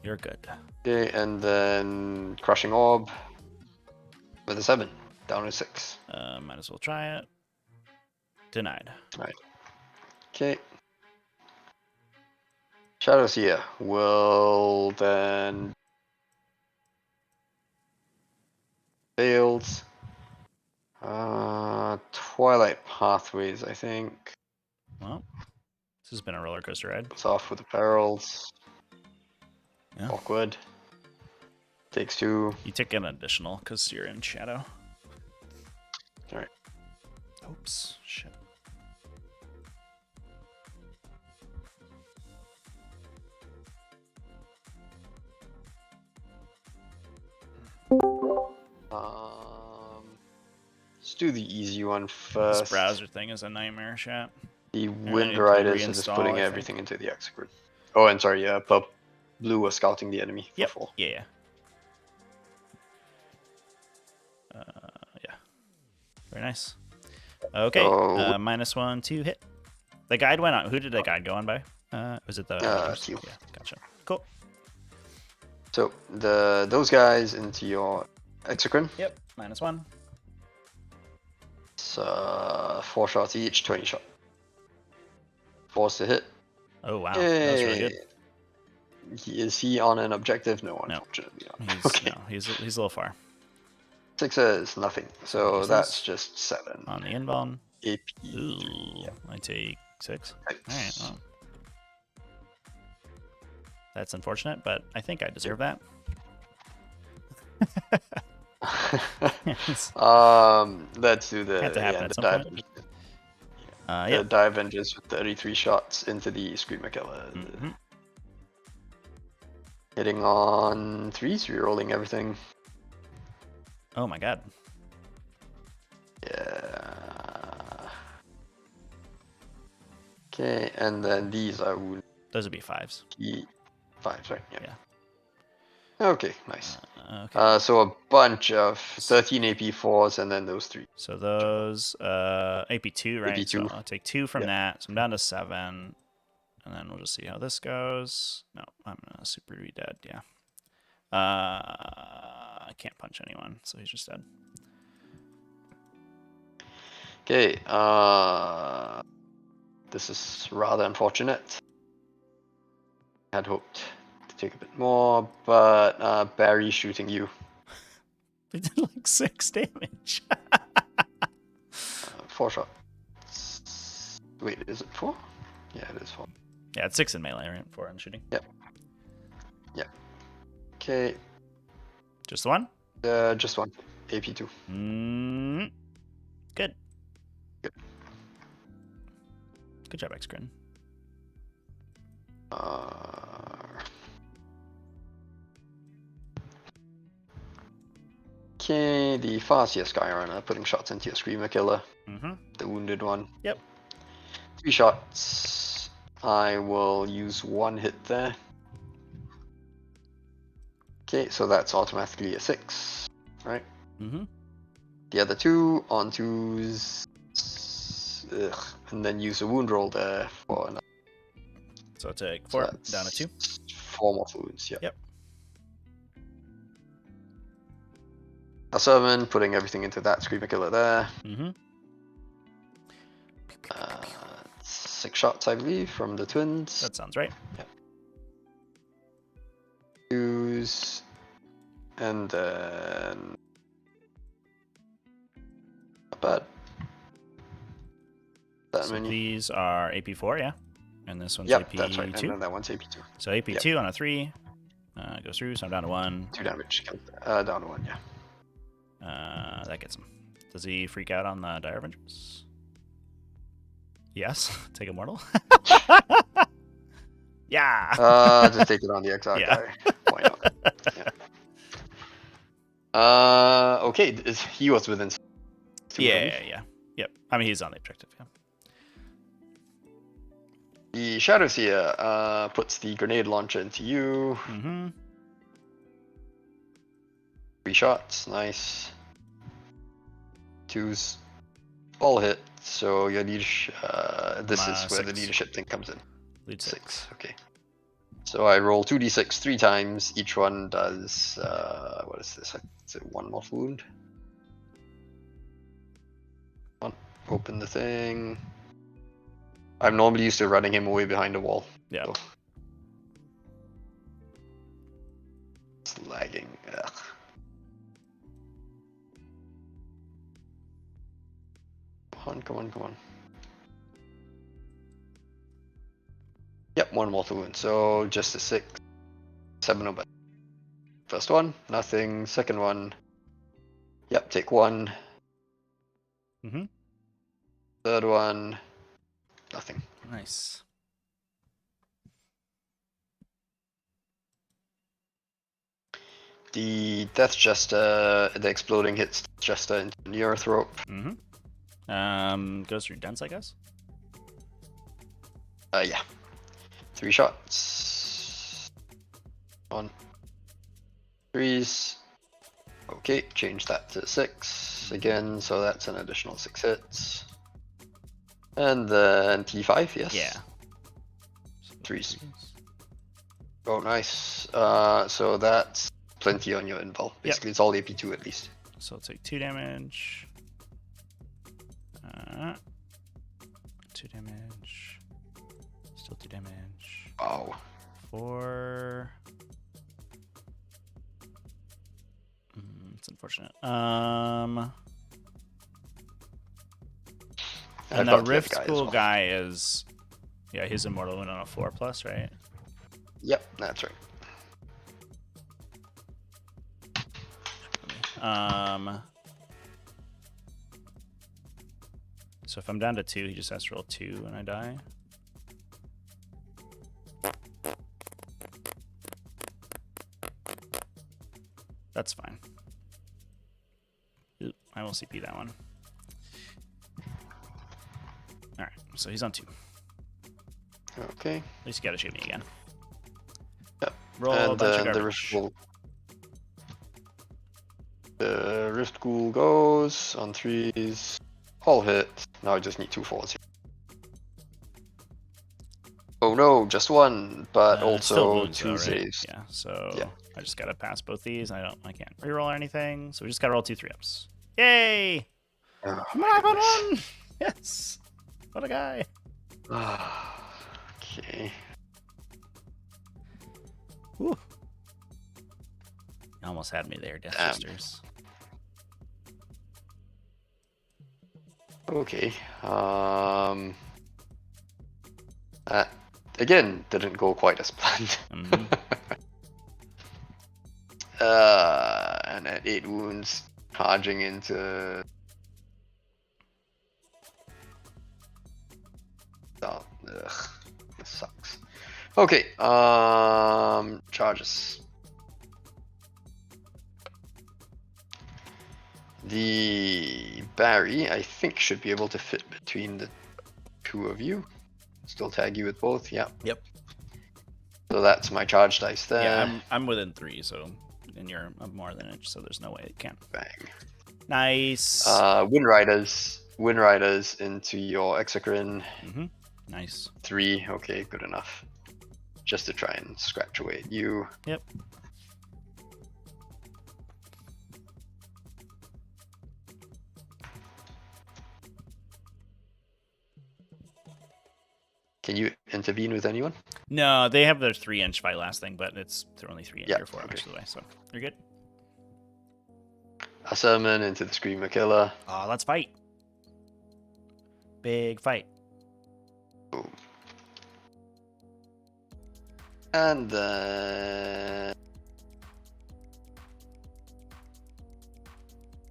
B: You're good.
A: Okay, and then Crushing Orb with a 7. Down to 6.
B: Might as well try it. Denied.
A: Right. Okay. Shadows here will then failed. Twilight Pathways, I think.
B: Well, this has been a roller coaster ride.
A: It's off with the perils.
B: Yeah.
A: Awkward. Takes 2.
B: You take an additional because you're in shadow.
A: Alright.
B: Oops. Shit.
A: Let's do the easy one
B: This
A: first.
B: browser thing is a nightmare, chat.
A: The
B: I
A: Wind
B: need to
A: Riders are just
B: reinstall,
A: putting
B: I
A: everything into the execute. Oh, and sorry, Blue was scouting the enemy for
B: Yep.
A: 4.
B: Yeah. Yeah. Very nice. Okay.
A: So-
B: -1 to hit. The guide went on. Who did the guide go on by? Was it the Rangers?
A: Q.
B: Yeah. Gotcha. Cool.
A: So those guys into your execute.
B: Yep. -1.
A: It's 4 shots each, 20 shot. Force to hit.
B: Oh wow, that was really good.
A: Is he on an objective? No,
B: No.
A: unfortunately not.
B: He's
A: Okay.
B: no, he's a little far
A: 6 is nothing. So
B: Useless.
A: that's just 7.
B: on the inbound.
A: AP.
B: Ooh, I take 6. All right. Well, that's unfortunate, but I think I deserve that.
A: Let's do the
B: Had to happen at
A: the
B: some
A: dive.
B: point.
A: The
B: Yeah.
A: dive engines with 33 shots into the Screamer Killer.
B: Mhm.
A: Hitting on 3s, rerolling everything.
B: Oh my god.
A: Yeah. Okay, and then these are wound
B: Those would be 5s.
A: 5s, right? Yeah.
B: Yeah.
A: Okay, nice.
B: Okay.
A: So a bunch of 13 AP4s and then those 3.
B: So those AP2, right?
A: AP2.
B: So I'll take 2 from
A: Yeah.
B: that. So I'm down to 7. And then we'll just see how this goes. No, I'm gonna super be dead, yeah. I can't punch anyone, so he's just dead.
A: Okay, this is rather unfortunate. I had hoped to take a bit more, but Barry shooting you.
B: They did like 6 damage.
A: 4 shots. Wait, is it 4? Yeah, it is 4.
B: Yeah, it's 6 in melee, right? 4 in shooting.
A: Yep. Yeah. Okay,
B: Just the one?
A: just 1. AP2.
B: Good.
A: Good.
B: Good job, X-Grin.
A: Okay, the Farseer Skyrunner putting shots into your Screamer Killer,
B: Mm-hmm.
A: the wounded one.
B: Yep.
A: 3 shots. I will use 1 hit there. Okay, so that's automatically a 6, right?
B: Mm-hmm.
A: The other 2 on 2s. Ugh, and then use a wound roll there for another.
B: So I'll take
A: So
B: 4,
A: that's
B: down to 2.
A: 4 more wounds, yeah.
B: Yep.
A: A 7, putting everything into that Screamer Killer there.
B: Mm-hmm.
A: 6 shots, I believe, from the twins.
B: That sounds right.
A: 2s. And then. Not bad. That
B: So
A: many.
B: these are AP4, yeah? And this one's
A: Yep,
B: AP2.
A: that's right. And then that one's AP2.
B: So AP2 on a 3. Goes through, so I'm down to 1.
A: 2 damage. Down to 1, yeah.
B: That gets him. Does he freak out on the Dire Avengers? Yes. Take Immortal. Yeah.
A: Just take it on the Exile
B: Yeah.
A: guy. Why not? Yeah. Okay, he was within. 2
B: Yeah. Yep. I mean, he's on the objective, yeah.
A: The Shadowseer puts the grenade launcher into you.
B: Mm-hmm.
A: 3 shots, nice. 2s, all hits. So your leadership. This is where the
B: 6.
A: leadership thing comes in.
B: Lead 6.
A: Okay. So I roll 2d6 3 times. Each one does. What is this? Is it 1 mortal wound? Open the thing. I'm normally used to running him away behind a wall.
B: Yeah.
A: So. It's lagging. Ugh. Come on. Yep, 1 mortal wound. So just a 6. 7 over. First one, nothing. Second one. Yep, take 1.
B: Mm-hmm.
A: Third one, nothing.
B: Nice.
A: The Death Jester, the exploding hits Jester into the earth rope.
B: Mm-hmm. Goes through dense, I guess.
A: Yeah. 3 shots. 1. 3s. Okay, change that to 6 again, so that's an additional 6 hits. And then T5, yes?
B: Yeah.
A: 3s. Oh, nice. So that's plenty on your invul. Basically, it's all AP2 at least.
B: So I'll take 2 damage. 2 damage. Still 2 damage.
A: Wow.
B: 4. It's unfortunate. And the Rift School guy is, yeah, he's immortal wound on a 4+, right?
A: Yep, that's right.
B: So if I'm down to 2, he just has to roll 2 and I die. That's fine. Oop, I will CP that one. Alright, so he's on 2.
A: Okay.
B: At least you gotta shoot me again.
A: Yep.
B: Roll
A: and
B: a bunch of
A: then
B: garbage.
A: the Rift Ghoul goes on 3s. All hit. Now I just need 2 4s. Oh no, just 1, but
B: Still
A: also
B: wounds
A: 2
B: though, right?
A: saves.
B: Yeah, so
A: Yeah.
B: I just gotta pass both these. I can't reroll or anything. So we just gotta roll 2 3-ups. Yay!
A: Oh,
B: I'm alive on 1! Yes! What a guy!
A: Okay.
B: Whew. You almost had me there, Death
A: Damn.
B: Sisters.
A: Okay. That again didn't go quite as planned.
B: Mm-hmm.
A: And at 8 wounds, charging into. Oh, ugh, this sucks. Okay. Charges. The Barry, I think, should be able to fit between the 2 of you. Still tag you with both, yeah.
B: Yep.
A: So that's my charge dice there.
B: Yeah, I'm within 3, so and you're more than an inch, so there's no way it can.
A: Bang.
B: Nice.
A: Wind Riders into your Exocrine.
B: Mm-hmm. Nice.
A: 3, okay, good enough. Just to try and scratch away at you.
B: Yep.
A: Can you intervene with anyone?
B: No, they have their 3-inch fight last thing, but they're only 3 inch or 4 inches away, so you're good.
A: A summon into the Screamer Killer.
B: Oh, let's fight. Big fight.
A: Boom. And then.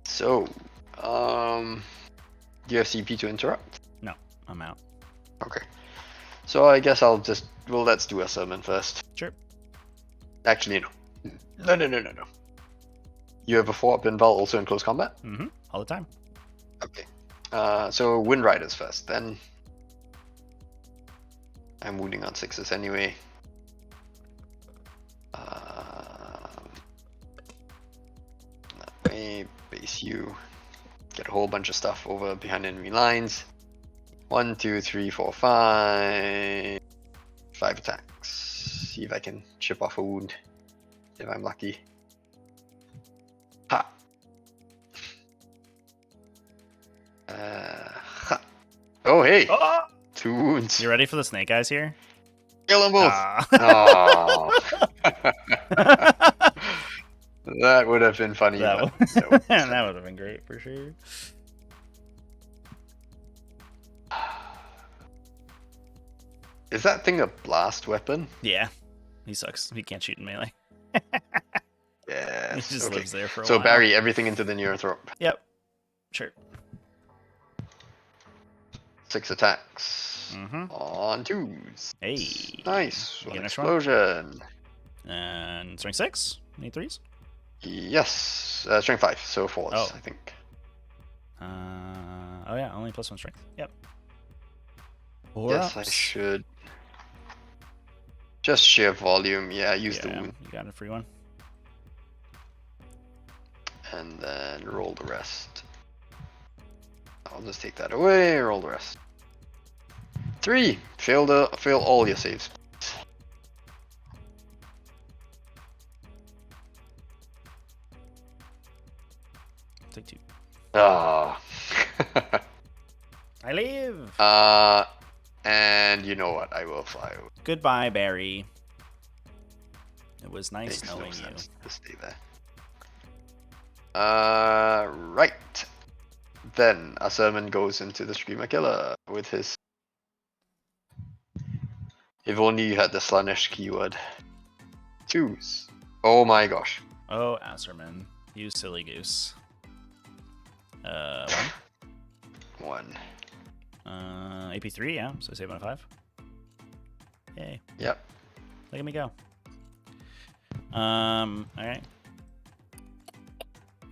A: So, do you have CP to interrupt?
B: No, I'm out.
A: Okay. So I guess I'll just. Well, let's do a summon first.
B: Sure.
A: Actually, no. No. You have a 4-up invul also in close combat?
B: Mm-hmm. All the time.
A: Okay. So Wind Riders first, then. I'm wounding on 6s anyway. That way, base you. Get a whole bunch of stuff over behind enemy lines. 1, 2, 3, 4, 5. 5 attacks. See if I can chip off a wound. If I'm lucky. Ha! Ha! Oh, hey!
B: Oh!
A: 2 wounds.
B: You ready for the snake eyes here?
A: Kill them both!
B: Ah.
A: Oh. That would have been funny,
B: that
A: but
B: would,
A: no.
B: that would have been great for sure.
A: Is that thing a blast weapon?
B: Yeah, he sucks. He can't shoot in melee.
A: Yes.
B: He just
A: okay.
B: lives there for a
A: So
B: while.
A: bury everything into the Neurothrop.
B: Yep. Sure.
A: 6 attacks.
B: Mm-hmm.
A: On 2s.
B: Hey.
A: Nice.
B: You
A: One
B: get next one?
A: explosion.
B: And strength 6. Need 3s?
A: Yes. Strength 5. So 4s,
B: Oh.
A: I think.
B: Oh yeah, only +1 strength. Yep.
A: Yes, I should. Just sheer volume. Yeah, use the wound.
B: You got a free one.
A: And then roll the rest. I'll just take that away. Roll the rest. 3. Fail all your saves.
B: Take 2.
A: Ah.
B: I live.
A: And you know what? I will fly.
B: Goodbye, Barry. It was nice
A: Makes no
B: knowing you.
A: sense to stay there. Right. Then a sermon goes into the Screamer Killer with his. If only you had the Slaanesh keyword. 2s. Oh my gosh.
B: Oh, Asserman. You silly goose.
A: 1.
B: AP3, yeah. So save on a 5. Yay.
A: Yep.
B: Look at me go. Alright.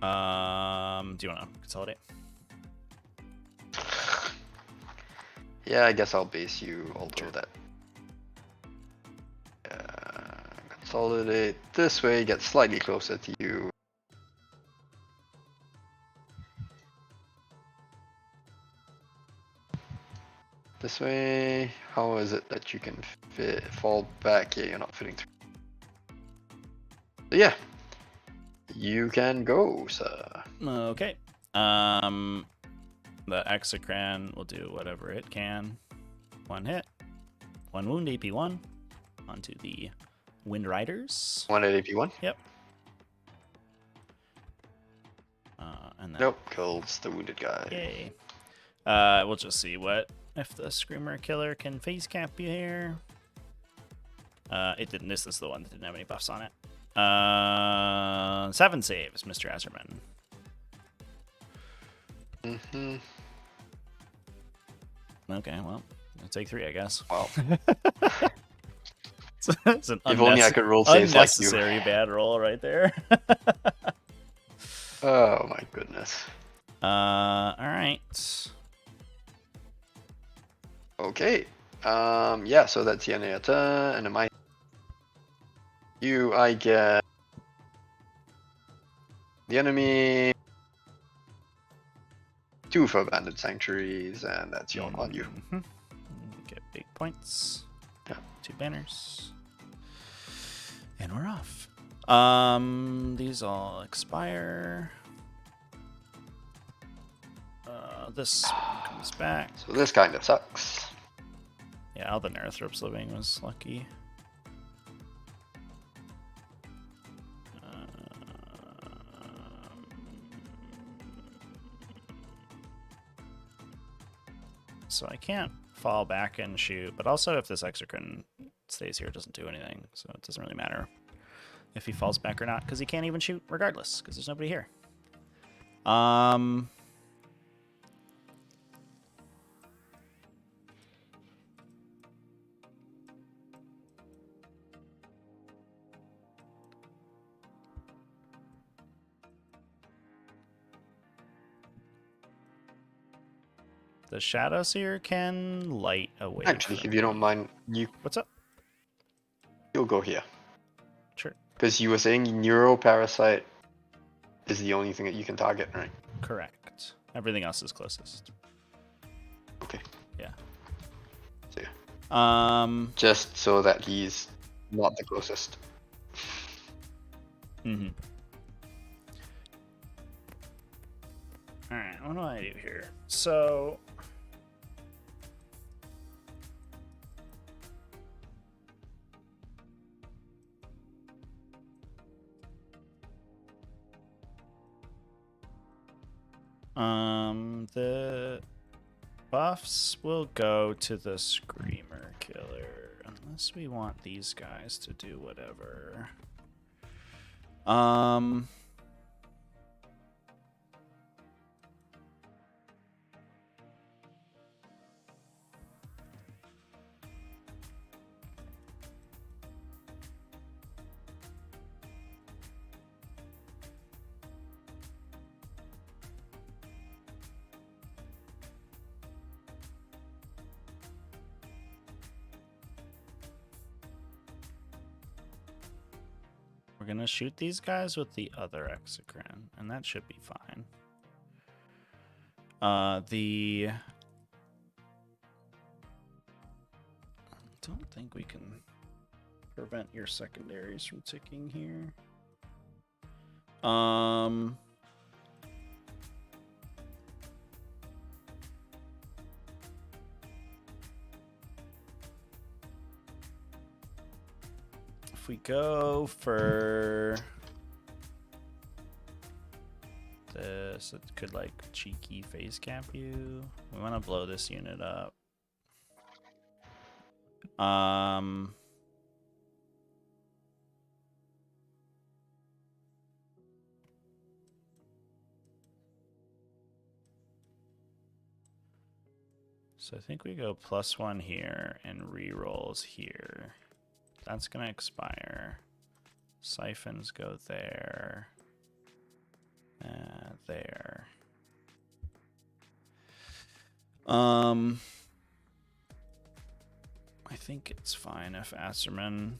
B: Do you want to consolidate?
A: Yeah, I guess I'll base you, although that. Consolidate this way, get slightly closer to you. This way, how is it that you can fall back? Yeah, you're not fitting through. So yeah, you can go, sir.
B: Okay. The Exocran will do whatever it can. 1 hit. 1 wound, AP1. Onto the Wind Riders.
A: 1 at AP1?
B: Yep. And then,
A: Nope, kills the wounded guy.
B: yay. We'll just see if the Screamer Killer can phase cap you here. It didn't. This is the one that didn't have any buffs on it. 7 saves, Mr. Asserman.
A: Mm-hmm.
B: Okay, well, I'll take 3, I guess.
A: Wow.
B: It's an
A: If only I could roll saves like you.
B: unnecessary bad roll right there.
A: Oh my goodness.
B: Alright.
A: Okay. Yeah, so that's the end of your turn, and I get the enemy 2 for abandoned sanctuaries, and that's on you.
B: Mhm. Get big points.
A: Yeah.
B: 2 banners. And we're off. These all expire. This one comes back.
A: So this kind of sucks.
B: Yeah, all the Neurothrup's living was lucky. So I can't fall back and shoot, but also if this Exocrine stays here, it doesn't do anything, so it doesn't really matter if he falls back or not, because he can't even shoot regardless, because there's nobody here. The Shadow Seer can light away.
A: Actually,
B: from
A: if you don't
B: me.
A: mind,
B: What's up?
A: you'll go here.
B: Sure.
A: Because you were saying Neuroparasite is the only thing that you can target, right?
B: Correct. Everything else is closest.
A: Okay.
B: Yeah.
A: Just so that he's not the closest.
B: Mhm. All right, what do I do here? So, the buffs will go to the Screamer Killer, unless we want these guys to do whatever. We're gonna shoot these guys with the other Exocrine, and that should be fine. I don't think we can prevent your secondaries from ticking here. If we go for this, it could like cheeky face cap you. We want to blow this unit up. So I think we go +1 here and rerolls here. That's gonna expire. Siphons go there. There. I think it's fine if Asserman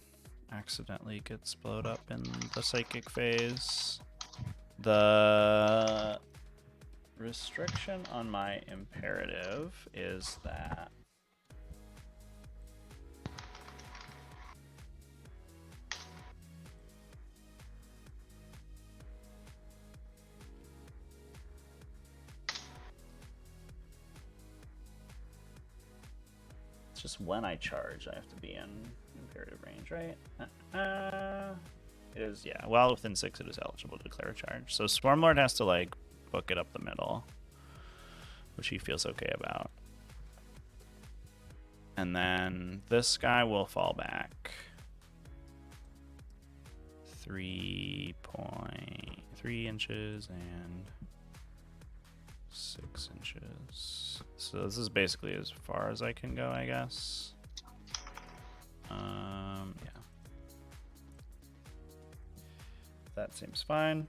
B: accidentally gets blowed up in the psychic phase. The restriction on my imperative is that it's just when I charge, I have to be in imperative range, right? It is, yeah. Well, within 6, it is eligible to declare a charge. So Swarmlord has to, like, book it up the middle, which he feels okay about. And then this guy will fall back 3.3 inches and 6 inches. So this is basically as far as I can go, I guess. Yeah. That seems fine.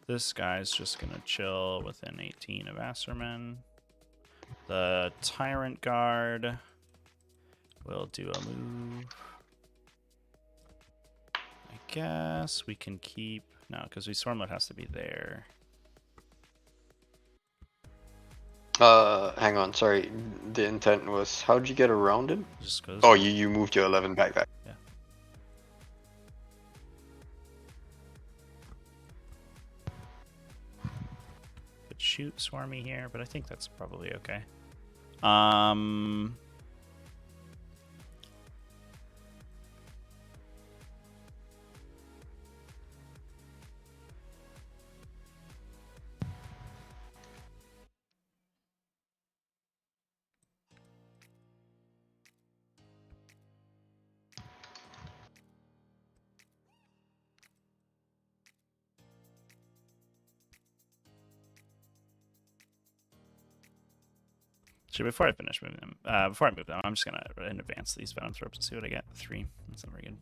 B: This guy's just gonna chill within 18 of Asserman. The Tyrant Guard will do a move. I guess we can keep... No, because Swarmlord has to be there.
A: Hang on, sorry. The intent was, how'd you get around him?
B: Just goes.
A: Oh, you moved your 11 back.
B: Yeah. Could shoot Swarmy here, but I think that's probably okay. Actually, before I finish moving them, before I move them, I'm just gonna advance these Venom Throps and see what I get. 3. That's not very good.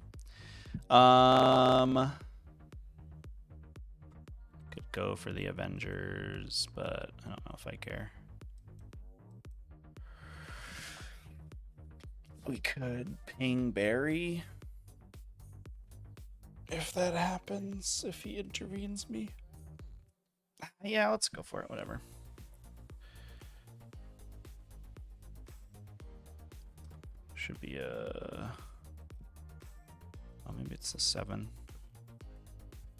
B: Could go for the Avengers, but I don't know if I care. We could ping Barry. If that happens, if he intervenes me. Yeah, let's go for it, whatever. Should be a... Oh, maybe it's a 7.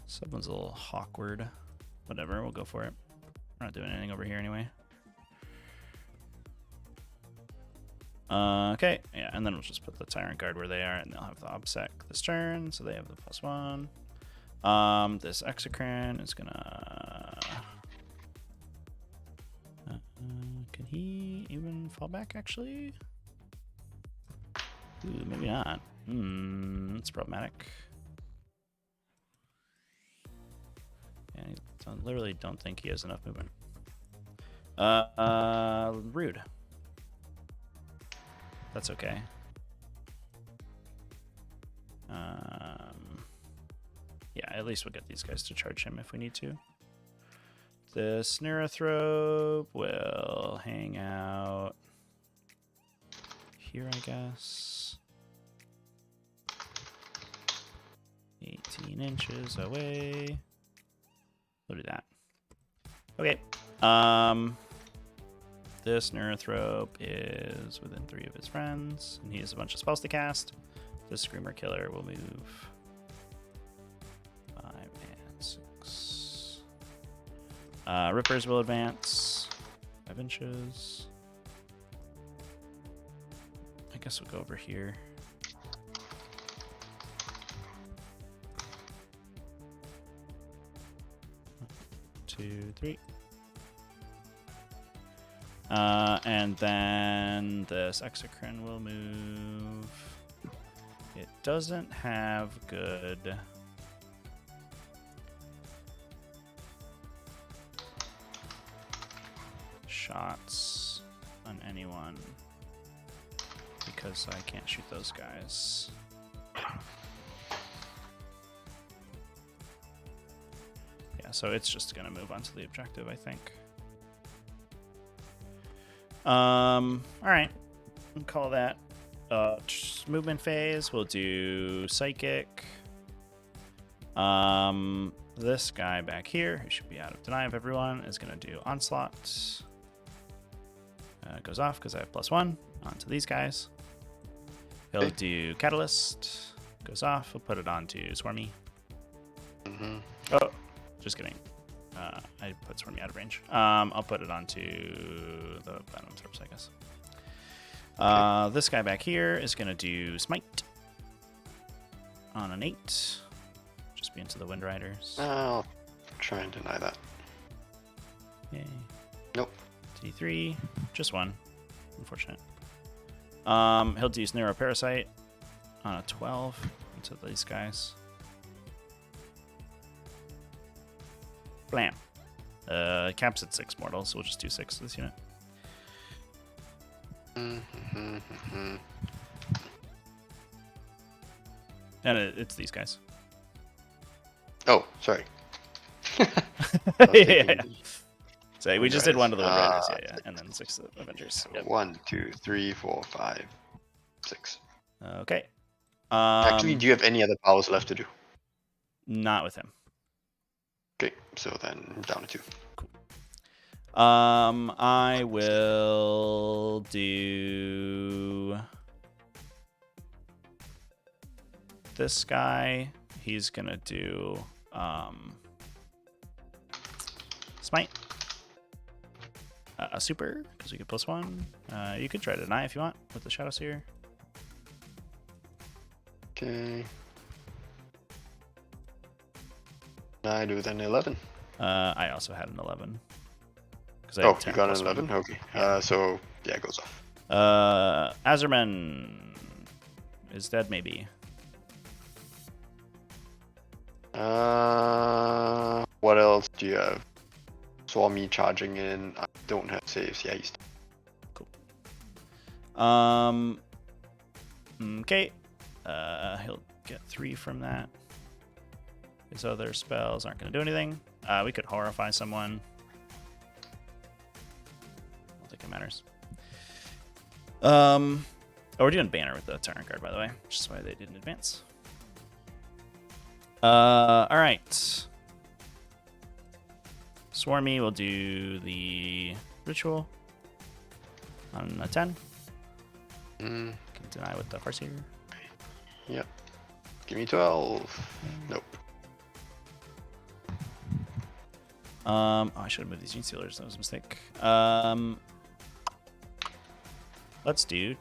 B: 7's a little awkward. Whatever, we'll go for it. We're not doing anything over here anyway. Okay, yeah, and then we'll just put the Tyrant Guard where they are, and they'll have the Obsec this turn, so they have the +1. This Exocrine is gonna... can he even fall back, actually? Ooh, maybe not. That's problematic. And I literally don't think he has enough movement. Rude. That's okay. Yeah, at least we'll get these guys to charge him if we need to. The Snarethrope will hang out here, I guess. 18 inches away. We'll do that. Okay. This Snarethrope is within 3 of his friends, and he has a bunch of spells to cast. The Screamer Killer will move 5 and 6. Rippers will advance 5 inches. I guess we'll go over here. Two, 3. And then this Exocrine will move. It doesn't have good shots on anyone because I can't shoot those guys. Yeah, so it's just gonna move on to the objective, I think. All right, we'll call that movement phase. We'll do Psychic. This guy back here, who should be out of deny of everyone, is gonna do Onslaught. Goes off because I have +1 onto these guys. He'll do Catalyst. Goes off. We'll put it onto Swarmy. Oh, just kidding. I put Swarmy out of range. I'll put it onto the Venom Thrips, I guess. This guy back here is going to do Smite on an 8. Just be into the Wind Riders.
A: I'll try and deny that.
B: Yay.
A: Nope.
B: T3, just 1. Unfortunate. He'll do Snarrow Parasite on a 12 into these guys. Blam. Caps at 6 mortal, so we'll just do 6 to this unit. And it's these guys.
A: Oh, sorry.
B: Yeah. So we just did 1 to the Wind Riders, yeah, and then 6 to the Avengers. Yep.
A: 1, 2, 3, 4, 5, 6.
B: Okay.
A: Actually, do you have any other powers left to do?
B: Not with him.
A: Okay, so then down to 2.
B: Cool. I will do this guy. He's gonna do Smite. A super, because we get +1. You could try to deny if you want with the Shadow Seer.
A: Okay. I do then 11.
B: I also had an 11.
A: Oh, you got an 11? Okay. Yeah. So, yeah, it goes off.
B: Azerman is dead, maybe.
A: What else do you have? Swami charging in. I don't have saves. Yeah, he's
B: cool. Okay. He'll get 3 from that. His other spells aren't going to do anything. We could horrify someone. I don't think it matters. Oh, we're doing Banner with the Tyrant Guard, by the way, which is why they didn't advance. All right. Swarmy will do the Ritual on a 10. Can Deny with the Farseer.
A: Yep. Give me 12. Nope.
B: Oh, I should have moved these Gene Stealers. That was a mistake. Let's do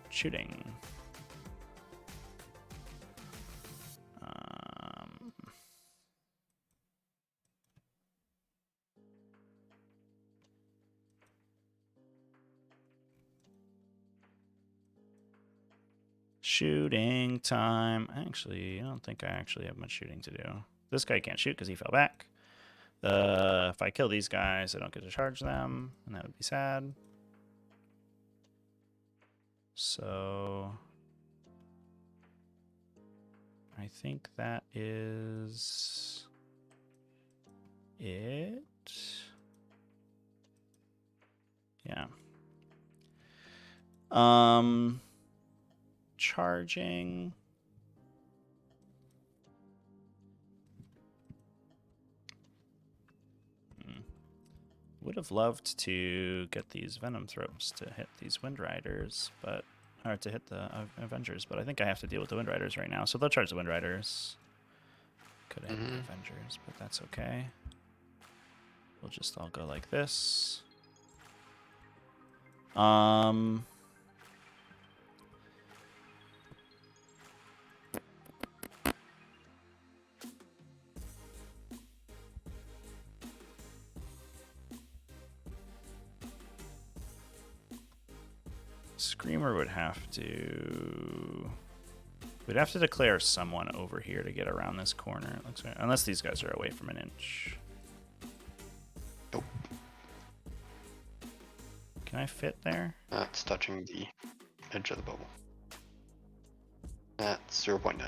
B: shooting. Shooting time. Actually, I don't think I actually have much shooting to do. This guy can't shoot because he fell back. If I kill these guys, I don't get to charge them, and that would be sad. So I think that is it. Yeah. Charging. Would have loved to get these Venom Throats to hit these Wind Riders, or to hit the Avengers, but I think I have to deal with the Wind Riders right now, so they'll charge the Wind Riders. Could have hit the Avengers, but that's okay. We'll just all go like this. Screamer would have to... We'd have to declare someone over here to get around this corner, it looks like. Unless these guys are away from an inch.
A: Nope.
B: Can I fit there?
A: That's touching the edge of the bubble. That's 0.9.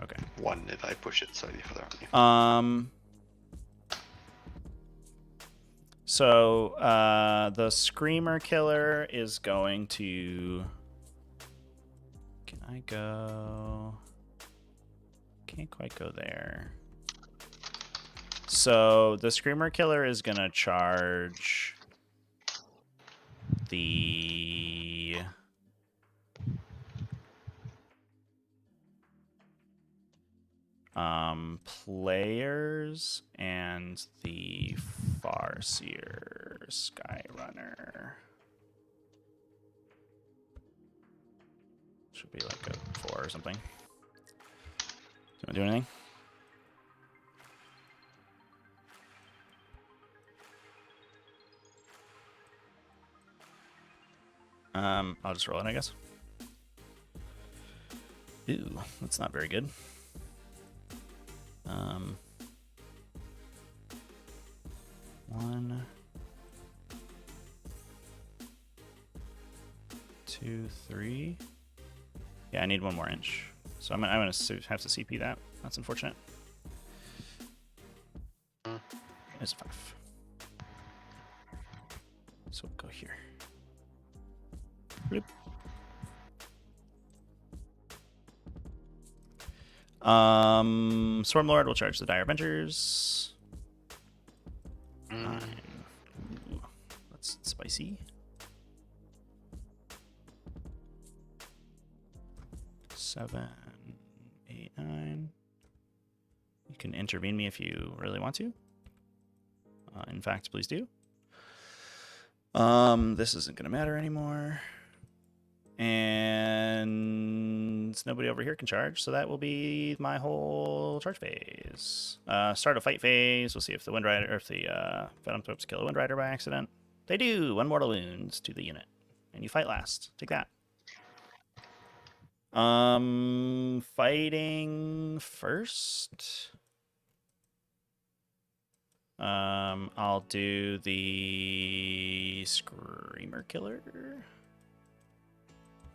B: Okay.
A: 1 if I push it slightly further on you.
B: So, the Screamer Killer is going to... Can I go... Can't quite go there. So, the Screamer Killer is going to charge the... players and the Farseer Skyrunner. Should be like a 4 or something. Do you want to do anything? I'll just roll it, I guess. Ooh, that's not very good. 1, 2, 3. Yeah, I need 1 more inch. So I'm gonna have to CP that. That's unfortunate. It's 5. So we'll go here. Bloop. Stormlord will charge the Dire Avengers. 9. Ooh, that's spicy. 7, 8, 9. You can intervene me if you really want to. In fact, please do. This isn't going to matter anymore. And nobody over here can charge, so that will be my whole charge phase. Start a fight phase. We'll see if the Wind Rider, or if the Venom Throats kill a Wind Rider by accident. They do. 1 mortal wounds to the unit, and you fight last. Take that. Fighting first. I'll do the Screamer Killer.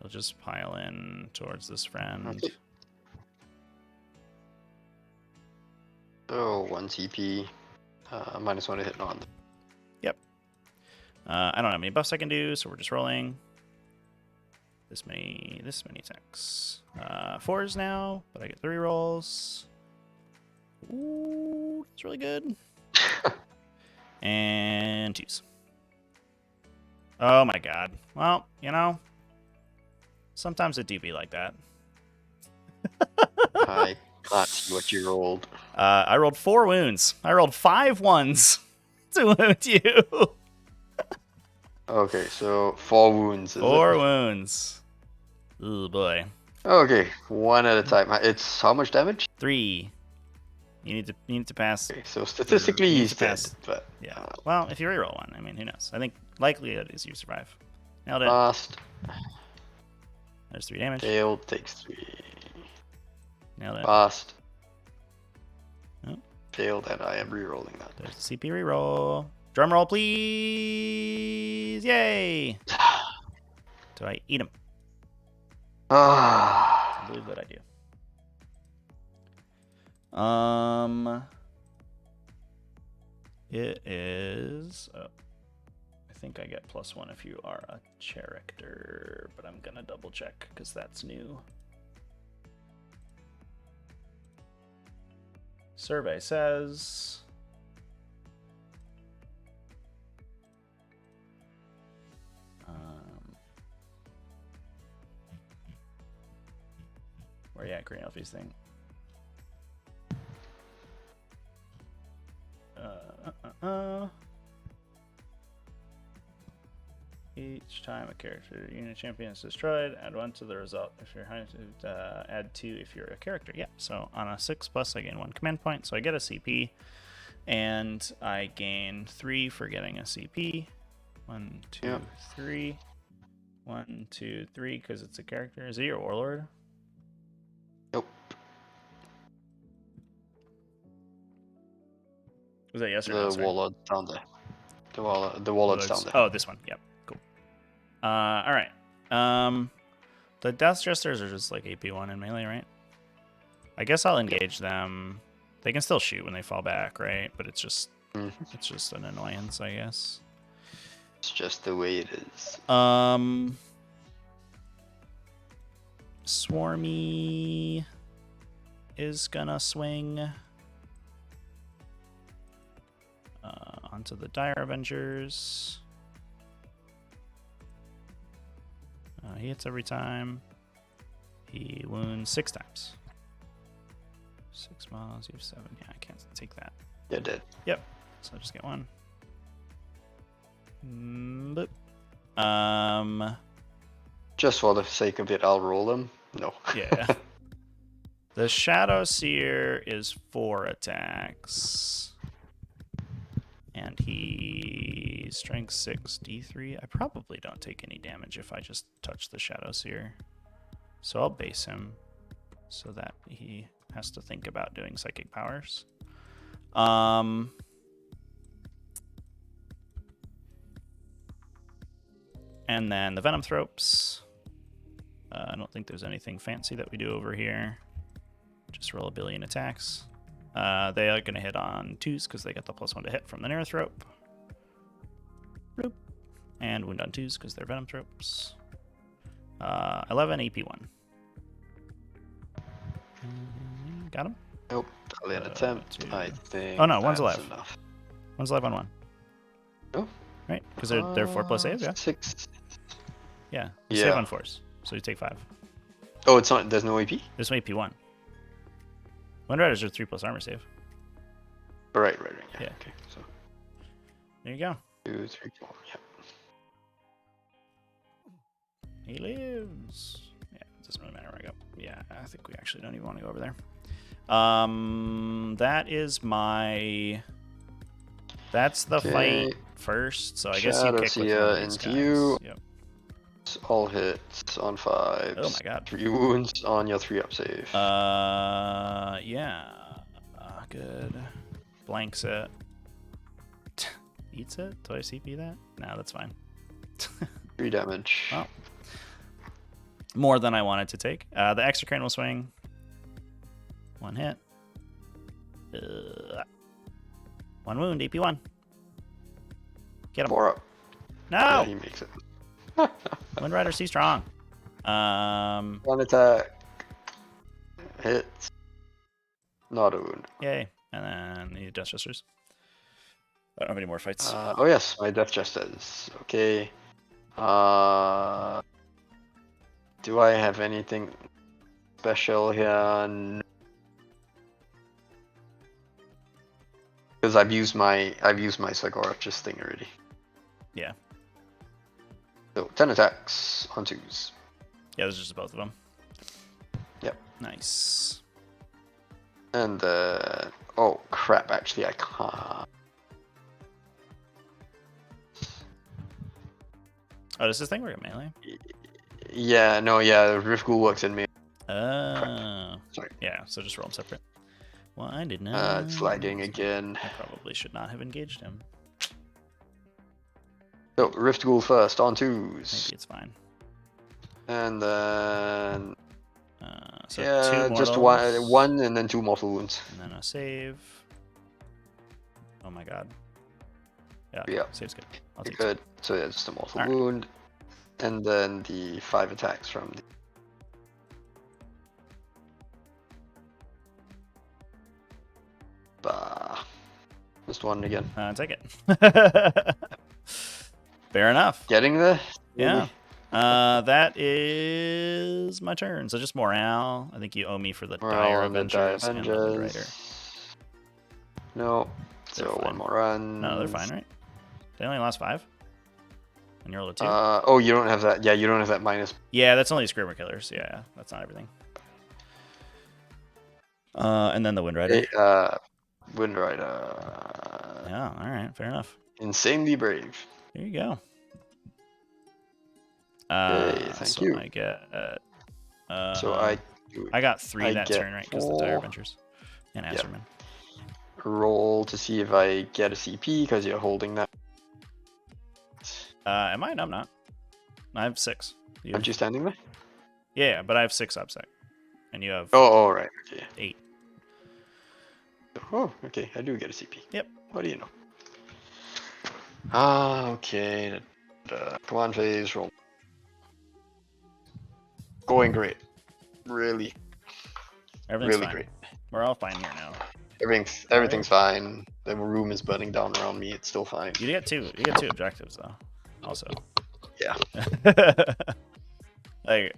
B: I'll just pile in towards this friend.
A: Okay. Oh, 1 CP. -1 to hit on.
B: Yep. I don't have any buffs I can do, so we're just rolling. This many attacks. 4s now, but I get 3 rolls. Ooh, that's really good. And 2s. Oh my god. Well, you know, Sometimes it do be like that.
A: I can't see what you rolled.
B: I rolled 4 wounds. I rolled 5 ones to wound you.
A: Okay, so 4 wounds, is
B: 4
A: it?
B: wounds. Oh boy.
A: Okay, 1 at a time. It's how much damage?
B: 3. You need to pass.
A: Okay, so statistically
B: You need
A: he's
B: to
A: dead,
B: pass.
A: but
B: Yeah. Well, if you reroll one, I mean, who knows? I think likelihood is you survive. Nailed it.
A: fast,
B: There's 3 damage.
A: failed, takes 3.
B: Nailed it.
A: Fast,
B: Oh.
A: failed, and I am rerolling that.
B: There's the CP reroll. Drum roll, please. Yay. Do I eat him?
A: Ah,
B: I believe that I do. It is. Oh, I think I get +1 if you are a character, but I'm gonna double check because that's new. Survey says. Where are you at, Green Elfie's thing? Each time a character unit champion is destroyed, add 1 to the result. If you're high, add 2 if you're a character. Yeah, so on a 6+, I gain 1 command point, so I get a CP, and I gain 3 for getting a CP. 1, 2,
A: Yep.
B: 3. 1, 2, 3, because it's a character. Is it your warlord?
A: nope.
B: Was that yes or no?
A: The
B: Sorry.
A: wallet's down there. The wallet's down there.
B: Oh, this one. Yep. Cool. All right. The Death Jesters are just like AP1 in melee, right? I guess I'll engage them. They can still shoot when they fall back, right? But it's just an annoyance, I guess.
A: It's just the way it is.
B: Swarmy is gonna swing onto the Dire Avengers. He hits every time. He wounds 6 times. 6 miles, you have 7. Yeah, I can't take that.
A: You're dead.
B: Yep. So I just get 1. Boop.
A: Just for the sake of it, I'll roll them. No.
B: Yeah. The Shadow Seer is 4 attacks. And he strength 6 D3. I probably don't take any damage if I just touch the Shadow Seer. So I'll base him so that he has to think about doing psychic powers. And then the Venom Thropes. I don't think there's anything fancy that we do over here. Just roll a billion attacks. They are going to hit on 2s because they get the +1 to hit from the Neurithrope. Boop. And wound on 2s because they're Venom Thropes. 11 AP1. Got him?
A: Nope. Only an attempt.
B: 2.
A: I think.
B: Oh no, one's
A: that's
B: alive.
A: enough.
B: One's alive on 1.
A: Oh.
B: Right? Because they're 4+ save, yeah?
A: 6.
B: Yeah. You save on 4s, so you take 5.
A: Oh, it's not. There's no AP.
B: There's no AP1. Wind Riders are 3+ armor save.
A: Right. Yeah.
B: Yeah.
A: Okay. So
B: There you go.
A: 2, 3, 4. Yeah.
B: He lives. Yeah, it doesn't really matter where I go. Yeah, I think we actually don't even want to go over there. That is my. That's the fight first. So I guess you
A: Shadow
B: kick with
A: Seer
B: one of these
A: into
B: guys.
A: you.
B: Yep.
A: All hits on 5s.
B: Oh my god.
A: 3 wounds on your 3-up save.
B: Yeah. Good. Blanks it. Eats it? Do I CP that? No, that's fine.
A: 3 damage.
B: Well, more than I wanted to take. The Exocrine will swing. 1 hit. 1 wound, AP1. Get him.
A: 4 up.
B: No!
A: Yeah, he makes it.
B: Wind Rider, C strong.
A: 1 attack. Hits. Not a wound.
B: Yay. And then the Death Jesters. I don't have any more fights.
A: Oh yes, my Death Jesters. Okay. Do I have anything special here? Because I've used my Sagorach's thing already.
B: Yeah.
A: So 10 attacks on 2s.
B: Yeah, there's just both of them.
A: Yep.
B: Nice.
A: And oh crap! Actually, I can't.
B: Oh, does this thing work at melee?
A: Yeah, no, yeah. Rift Ghoul works in me.
B: Oh.
A: Sorry.
B: Yeah, so just roll them separate. Well, I did not.
A: It's lagging again.
B: I probably should not have engaged him.
A: So Rift Ghoul first on 2s.
B: Maybe it's fine.
A: And then
B: So
A: yeah,
B: 2 mortals,
A: just one, and then 2 mortal wounds.
B: and then a save. Oh my god. Yeah.
A: Yep.
B: Save's good. I'll take
A: Good. So yeah, just a mortal
B: Alright.
A: wound, and then the 5 attacks from the. Bah. Just one again.
B: Take it. Fair enough.
A: Getting there.
B: Yeah. That is my turn. So just morale. I think you owe me for the Dire
A: And the Dire
B: Avengers and the Wind Rider.
A: No.
B: They're
A: So
B: fine.
A: one more run.
B: No, they're fine, right? They only lost 5. And you're level 2.
A: Oh, you don't have that. Yeah, you don't have that minus.
B: Yeah, that's only Screamer Killers. Yeah, that's not everything. And then the Wind Rider.
A: Wind Rider.
B: Yeah, alright, fair enough.
A: Insanely brave.
B: There you go.
A: Thank
B: so
A: you.
B: I get.
A: So
B: I got 3 that
A: get
B: turn, right? Because the
A: 4.
B: Dire Avengers and
A: Yeah.
B: Asterman.
A: Roll to see if I get a CP because you're holding that.
B: Am I? No, I'm not. I have 6.
A: Aren't you standing there?
B: Yeah, but I have 6 upsec, and you have
A: Oh, right. Okay.
B: 8.
A: Oh, okay. I do get a CP.
B: Yep.
A: What do you know? Okay. Command phase roll. Going great. Really,
B: Everything's
A: really
B: fine.
A: great.
B: We're all fine here now.
A: Everything's fine. The room is burning down around me. It's still fine.
B: You get 2. You get 2 objectives though. Also.
A: Yeah.
B: Like,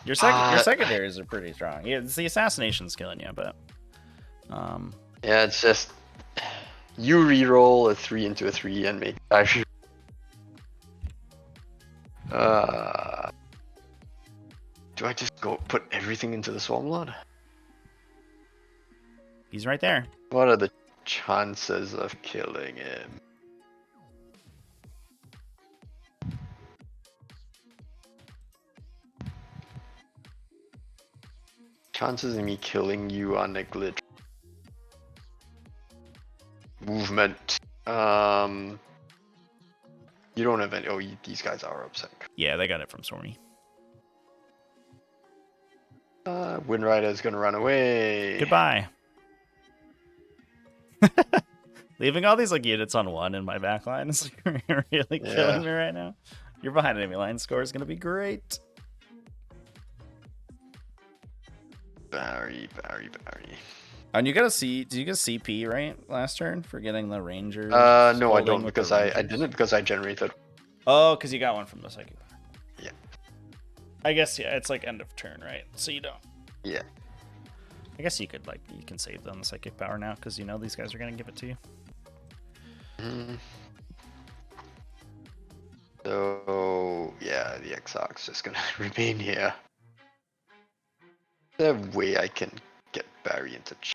B: your secondaries are pretty strong. Yeah, it's the assassination's killing you, but.
A: Yeah, it's just you re-roll a 3 into a 3 and make actually. Do I just go put everything into the Swarmlord?
B: He's right there.
A: What are the chances of killing him? Chances of me killing you are negligible. Movement. You don't have any. Oh, these guys are upset.
B: Yeah, they got it from Stormy.
A: Wind Rider is gonna run away.
B: Goodbye. Leaving all these like units on 1 in my backline is like, really killing me right now. You're behind enemy line score is gonna be great.
A: Barry.
B: And you got a C. Did you get a CP right last turn for getting the Rangers?
A: No, I don't because I didn't because I generated.
B: Oh, because you got one from the psychic power.
A: Yeah.
B: I guess yeah, it's like end of turn, right? So you don't.
A: Yeah.
B: I guess you could you can save them the psychic power now because you know these guys are gonna give it to you.
A: So yeah, the Exarch's just gonna remain here. Is there a way I can get Barry into change?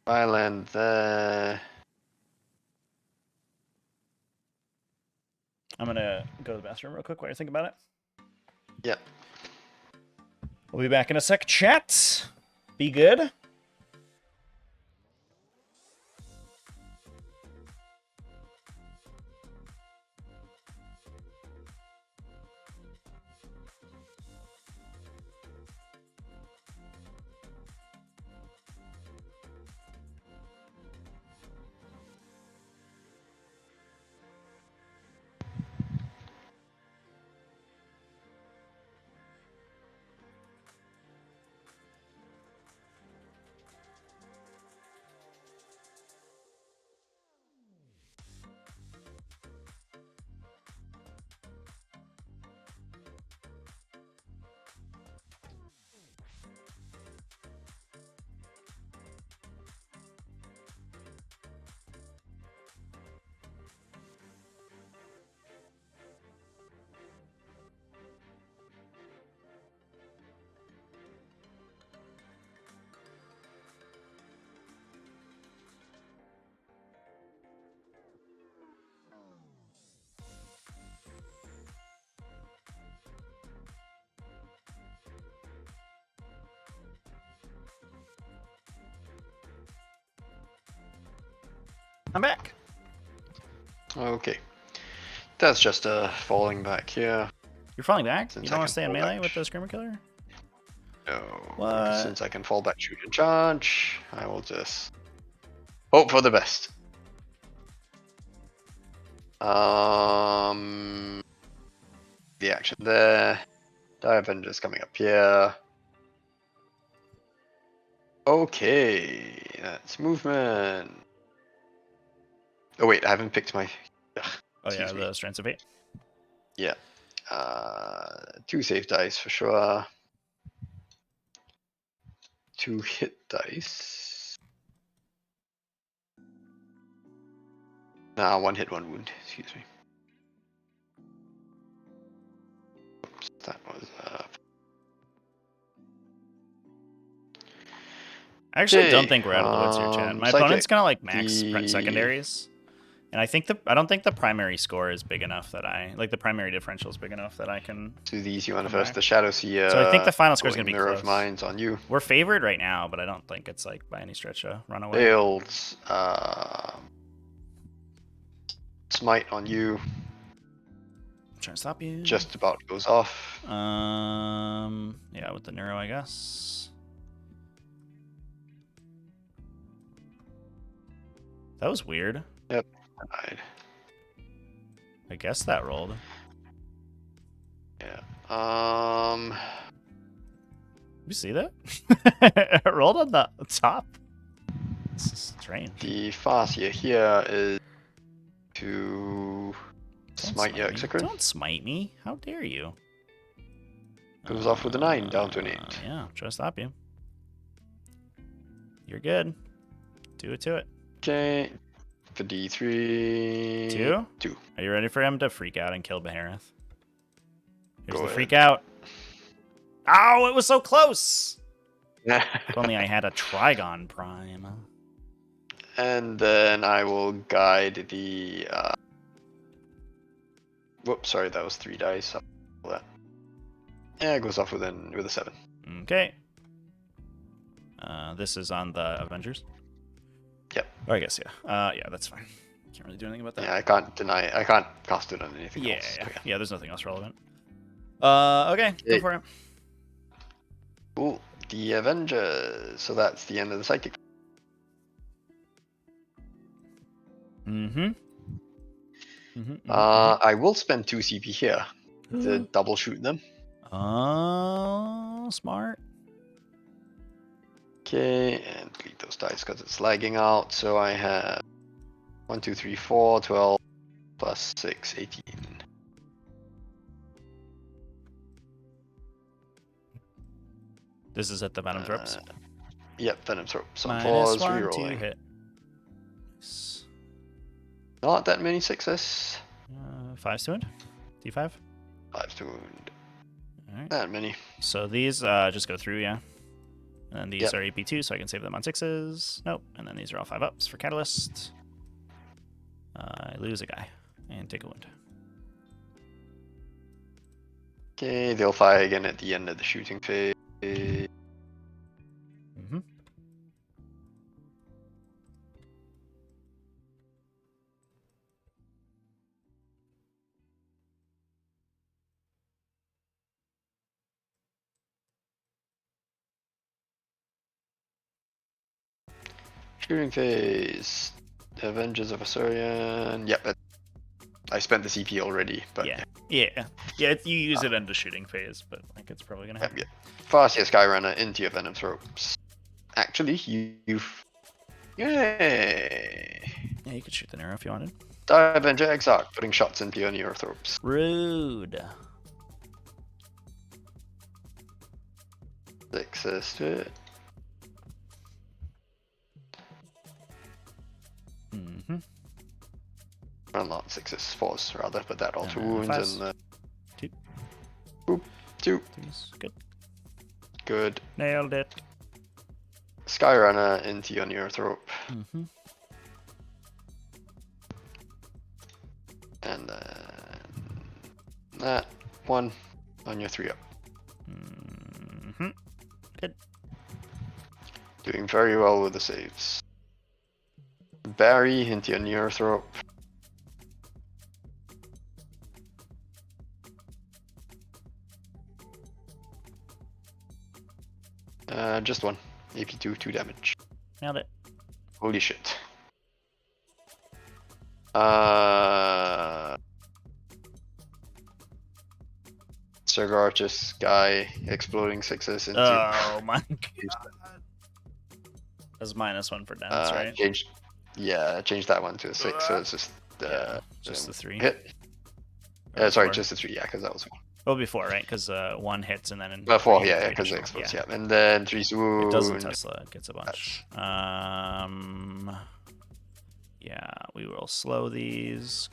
A: I land there.
B: I'm gonna go to the bathroom real quick while you think about it.
A: Yeah.
B: We'll be back in a sec. Chat. Be good. I'm back.
A: Okay. That's just falling back here.
B: You're falling back?
A: Since
B: You
A: I
B: don't want
A: can
B: to stay in
A: fall
B: melee
A: back.
B: with the Screamer Killer?
A: No.
B: What?
A: Since I can fall back, shoot, and charge, I will just hope for the best. The action there. Die Avengers coming up here. Okay, that's movement. Oh wait, I haven't picked my. Ugh,
B: Oh yeah,
A: excuse me.
B: the Strands of Fate.
A: Yeah. 2 save dice for sure. 2 hit dice. Nah, 1 hit, 1 wound. Excuse me. Oops, that was.
B: I actually don't
A: Okay,
B: think we're out of the woods here, chat. My
A: psychic.
B: opponent's gonna like max
A: The-
B: secondaries, and I don't think the primary score is big enough that the primary differential is big enough that I can.
A: Do these you want to
B: Come
A: first?
B: back.
A: The Shadow Seer.
B: So I think the final score is
A: going
B: gonna be
A: Mirror
B: close.
A: of Minds on you.
B: We're favored right now, but I don't think it's like by any stretch a runaway.
A: Failed. Smite on you.
B: I'm trying to stop you.
A: Just about goes off.
B: Yeah, with the neuro, I guess. That was weird.
A: Yep. Denied.
B: I guess that rolled.
A: Yeah.
B: You see that? It rolled on the top. This is strange.
A: The Fascia here is to
B: Don't
A: smite your
B: me.
A: Execute.
B: Don't smite me. How dare you?
A: Goes off with a 9, down to an 8.
B: Yeah, try to stop you. You're good. Do it to it.
A: Okay. For D3.
B: 2?
A: 2.
B: Are you ready for him to freak out and kill Behareth? Here's
A: Go
B: the
A: ahead.
B: freak out. Ow, it was so close! If only I had a Trigon Prime.
A: And then I will guide the. Whoops, sorry, that was 3 dice. I'll roll that. Yeah, it goes off with a 7.
B: Okay. This is on the Avengers.
A: Yep.
B: Oh, I guess, yeah. Yeah, that's fine. Can't really do anything about that.
A: Yeah, I can't deny it. I can't cast it on anything
B: Yeah,
A: else.
B: yeah, there's nothing else relevant. Okay, go
A: Okay.
B: for it.
A: Cool. The Avengers. So that's the end of the psychic.
B: Mm-hmm.
A: I will spend 2 CP here to double shoot them.
B: Oh, smart.
A: Okay, and delete those dice because it's lagging out. So I have 1, 2, 3, 4, 12 plus 6, 18.
B: This is at the Venom Throps.
A: Yep, Venom Throps on
B: -1
A: 4s,
B: to
A: rerolling.
B: hit.
A: Not that many 6s.
B: 5 to wound. D5.
A: 5 to wound.
B: Alright.
A: That many.
B: So these just go through, yeah. And then these
A: Yep.
B: are AP2, so I can save them on 6s. Nope. And then these are all 5-ups for Catalyst. I lose a guy and take a wound.
A: Okay, they'll fire again at the end of the shooting phase.
B: Mm-hmm.
A: Shooting phase. Avengers of Asurian. Yep, I spent the CP already, but
B: Yeah. Yeah. Yeah, you use it into shooting phase, but like it's probably gonna
A: Yep,
B: happen.
A: yep. Farsia Skyrunner into your Venom Throps. Actually, you've. Yay!
B: Yeah, you could shoot the Nero if you wanted.
A: Die Avenger Exarch, putting shots into your Neurothropes.
B: Rude.
A: 6s to it.
B: Mm-hmm.
A: Well, not 6s, 4s rather, but that all 2
B: Uh,
A: wounds
B: 5s.
A: and the.
B: 2.
A: Boop, 2.
B: Threes. Good.
A: Good.
B: Nailed it.
A: Skyrunner into your Neurothrope.
B: Mm-hmm.
A: And then. That 1 on your 3-up.
B: Mm-hmm.
A: Doing very well with the saves. Barry into your Neurothrope. Just one. AP2, 2 damage.
B: Nailed it.
A: Holy shit. Sargarchus guy exploding sixes into
B: Oh my god. That's -1 for dents, right?
A: change that one to a 6, so it's just
B: just the 3.
A: hit.
B: Or
A: Sorry,
B: 4.
A: just a 3, yeah, because that was 1.
B: Well, before, right? Because 1 hits and then
A: 4,
B: three
A: yeah, because it
B: additional.
A: explodes, yeah. And then 3's wound.
B: It doesn't Tesla, it gets a bunch. Yeah, we will slow these.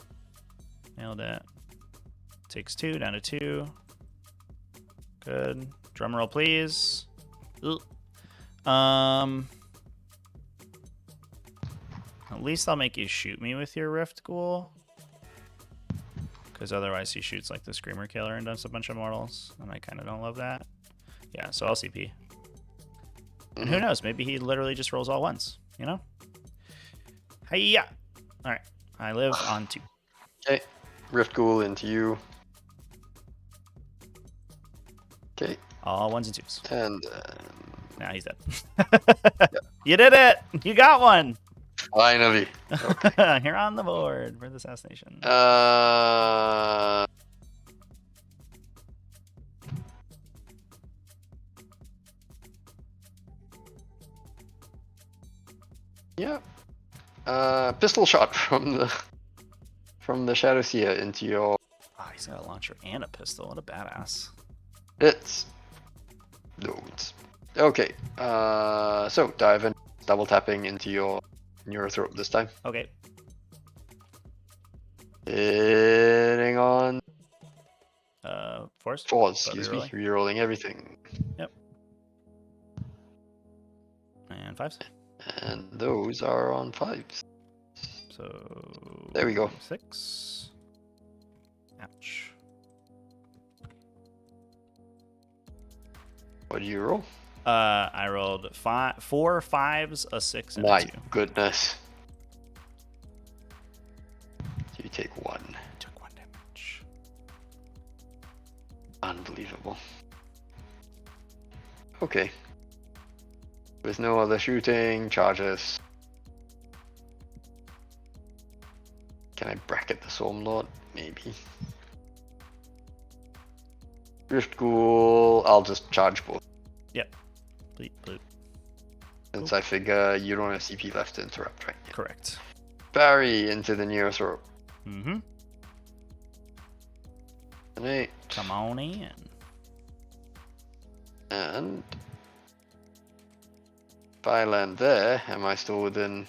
B: Nailed it. Takes 2, down to 2. Good. Drum roll, please. Ugh. At least I'll make you shoot me with your Rift Ghoul. Because otherwise he shoots like the Screamer Killer and does a bunch of mortals. And I kind of don't love that. Yeah, so I'll CP. And who knows? Maybe he literally just rolls all ones, you know? Hiya! Alright, I live on 2.
A: Okay, Rift Ghoul into you. Okay.
B: All 1s and 2s.
A: And
B: Now he's dead. You did it! You got one!
A: finally. Okay.
B: You're on the board for the assassination.
A: Yeah. Pistol shot from the Shadow Seer into your.
B: Oh, he's got a launcher and a pistol. What a badass.
A: It's loads. Okay. So dive in, double tapping into your Neurothrope this time.
B: Okay.
A: Hitting on
B: Force?
A: 4s,
B: So
A: excuse me.
B: rerolling?
A: Rerolling everything.
B: Yep. And 5s.
A: And those are on 5s.
B: So
A: There we go.
B: 6. Ouch.
A: What did you roll?
B: I rolled 4 5s, a 6, and
A: My
B: a 2.
A: goodness. You take 1.
B: I took 1 damage.
A: Unbelievable. Okay. With no other shooting, charges. Can I bracket the Stormlord? Maybe. Rift Ghoul, I'll just charge both.
B: Yep. Bleep, bloop.
A: Since I figure you don't have CP left to interrupt, right? Yeah.
B: Correct.
A: Barry into the Neurothrope.
B: Mm-hmm.
A: An 8.
B: Come on in.
A: And if I land there, am I still within?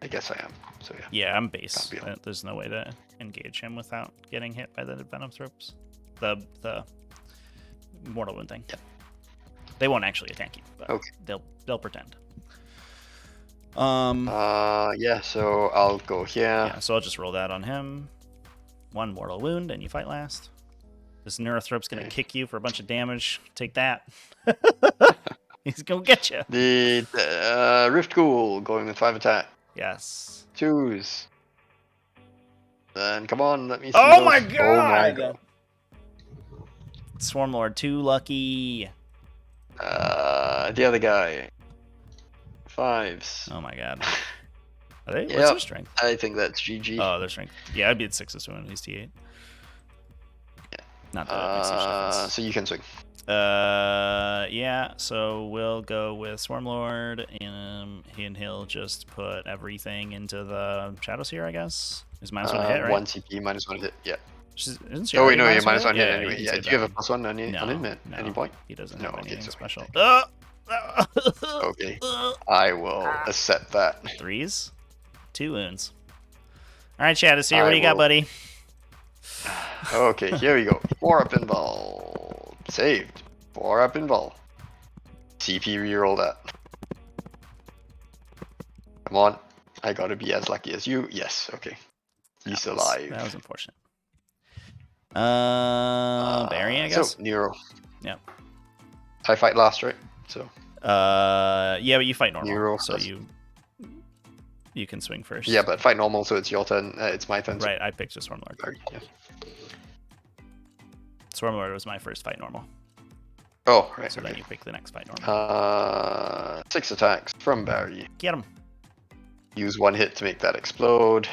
A: I guess I am. So yeah.
B: Yeah, I'm base.
A: Can't be on.
B: There's no way to engage him without getting hit by the Venom Thropes. The Mortal Wound thing.
A: Yeah.
B: They won't actually attack you, but
A: Okay.
B: they'll pretend.
A: Yeah, so I'll go here.
B: Yeah, so I'll just roll that on him. 1 Mortal Wound, and you fight last. This Neurothrope's gonna kick you for a bunch of damage. Take that. He's gonna get you.
A: The Rift Ghoul going with 5 attack.
B: Yes.
A: 2s. Then come on, let me see.
B: Oh
A: those.
B: my
A: Oh my
B: god!
A: god.
B: Swarmlord, too lucky.
A: The other guy. 5s.
B: Oh my god. Are they? What's
A: Yep.
B: their strength?
A: I think that's GG.
B: Oh, their strength. Yeah, I'd be at 6s to win at least T8. Not that it makes such difference.
A: So you can swing.
B: Yeah, so we'll go with Swarmlord, and he'll just put everything into the Shadow Seer, I guess. Is -1 hit, right?
A: 1 CP, -1 hit, yeah.
B: Isn't she
A: Oh wait,
B: already
A: no, yeah,
B: -1
A: -1 hit anyway.
B: he
A: Yeah,
B: did
A: do you have a
B: that.
A: +1 on him
B: No,
A: at any point?
B: He doesn't
A: No,
B: have
A: okay,
B: anything
A: so
B: special.
A: Okay, I will accept that.
B: 3s? 2 wounds. Alright, Shadow Seer, what
A: I
B: do you got,
A: will.
B: buddy?
A: Okay, here we go. 4 up involved. Saved. 4 up involved. CP reroll that. Come on. I gotta be as lucky as you. Yes, okay. He's alive.
B: That was unfortunate. Barry, I guess?
A: So, Nero.
B: Yep.
A: I fight last, right? So.
B: Yeah, but you fight normal,
A: Neural
B: so
A: first.
B: you can swing first.
A: Yeah, but fight normal, so it's your turn. It's my turn.
B: Right, I picked a Swarmlord.
A: Sorry, yeah.
B: Swarmlord was my first fight normal.
A: Oh, right.
B: So
A: okay.
B: then you pick the next fight normal.
A: 6 attacks from Barry.
B: Get him.
A: Use 1 hit to make that explode.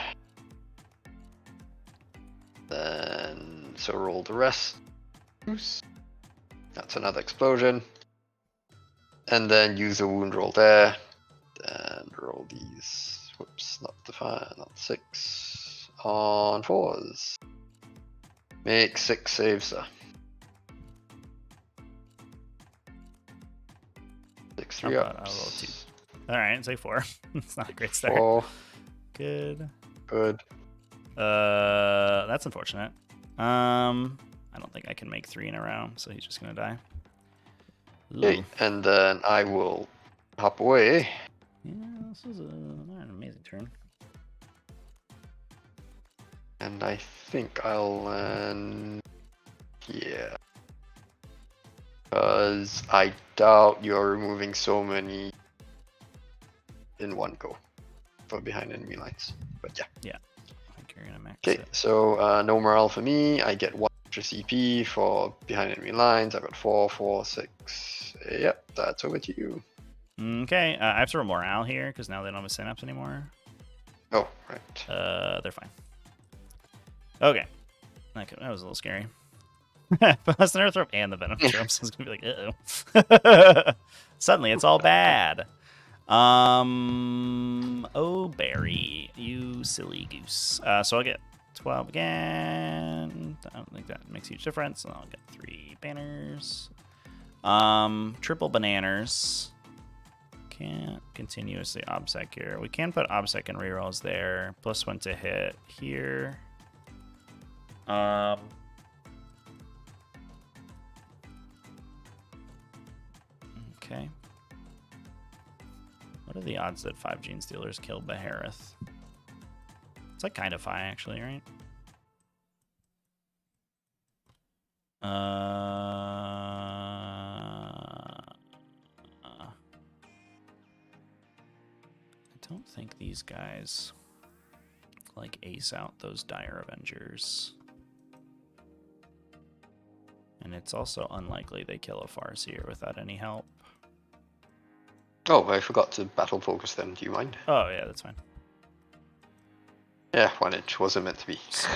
A: Then, so roll the rest. That's another explosion. And then use a wound roll there. And roll these. Whoops, not the 5, not the 6. On 4s. Make 6 saves, sir. 6 3
B: How about I'll roll
A: ups.
B: 2? Alright, say 4. It's not a great start.
A: 4.
B: Good.
A: Good.
B: That's unfortunate. I don't think I can make 3 in a row, so he's just gonna die.
A: Okay, and then I will hop away.
B: Yeah, this is not an amazing turn.
A: And I think I'll land here. Because I doubt you're removing so many in one go for behind enemy lines. But yeah.
B: I think you're gonna max
A: Okay,
B: it.
A: so no morale for me. I get 1 extra CP for behind enemy lines. I've got 4, 4, 6. Yep, that's over to you.
B: Okay, I have to roll morale here because now they don't have a synapse anymore.
A: Oh, right.
B: They're fine. Okay. That was a little scary. Plus the Earthrope and the Venom Tropes. So it's gonna be like, uh-oh. Suddenly it's all bad. Oh, Barry, you silly goose. So I'll get 12 again. I don't think that makes a huge difference. And I'll get 3 banners. Triple bananas. Can't continuously obsec here. We can put obsec and rerolls there. +1 to hit here. Okay. What are the odds that 5 Gene Stealers kill Behareth? It's like kind of high, actually, right? I don't think these guys like ace out those Dire Avengers. And it's also unlikely they kill a Farseer without any help.
A: Oh, I forgot to battle focus them. Do you mind?
B: Oh, yeah, that's fine.
A: Yeah, 1 inch wasn't meant to be.
B: So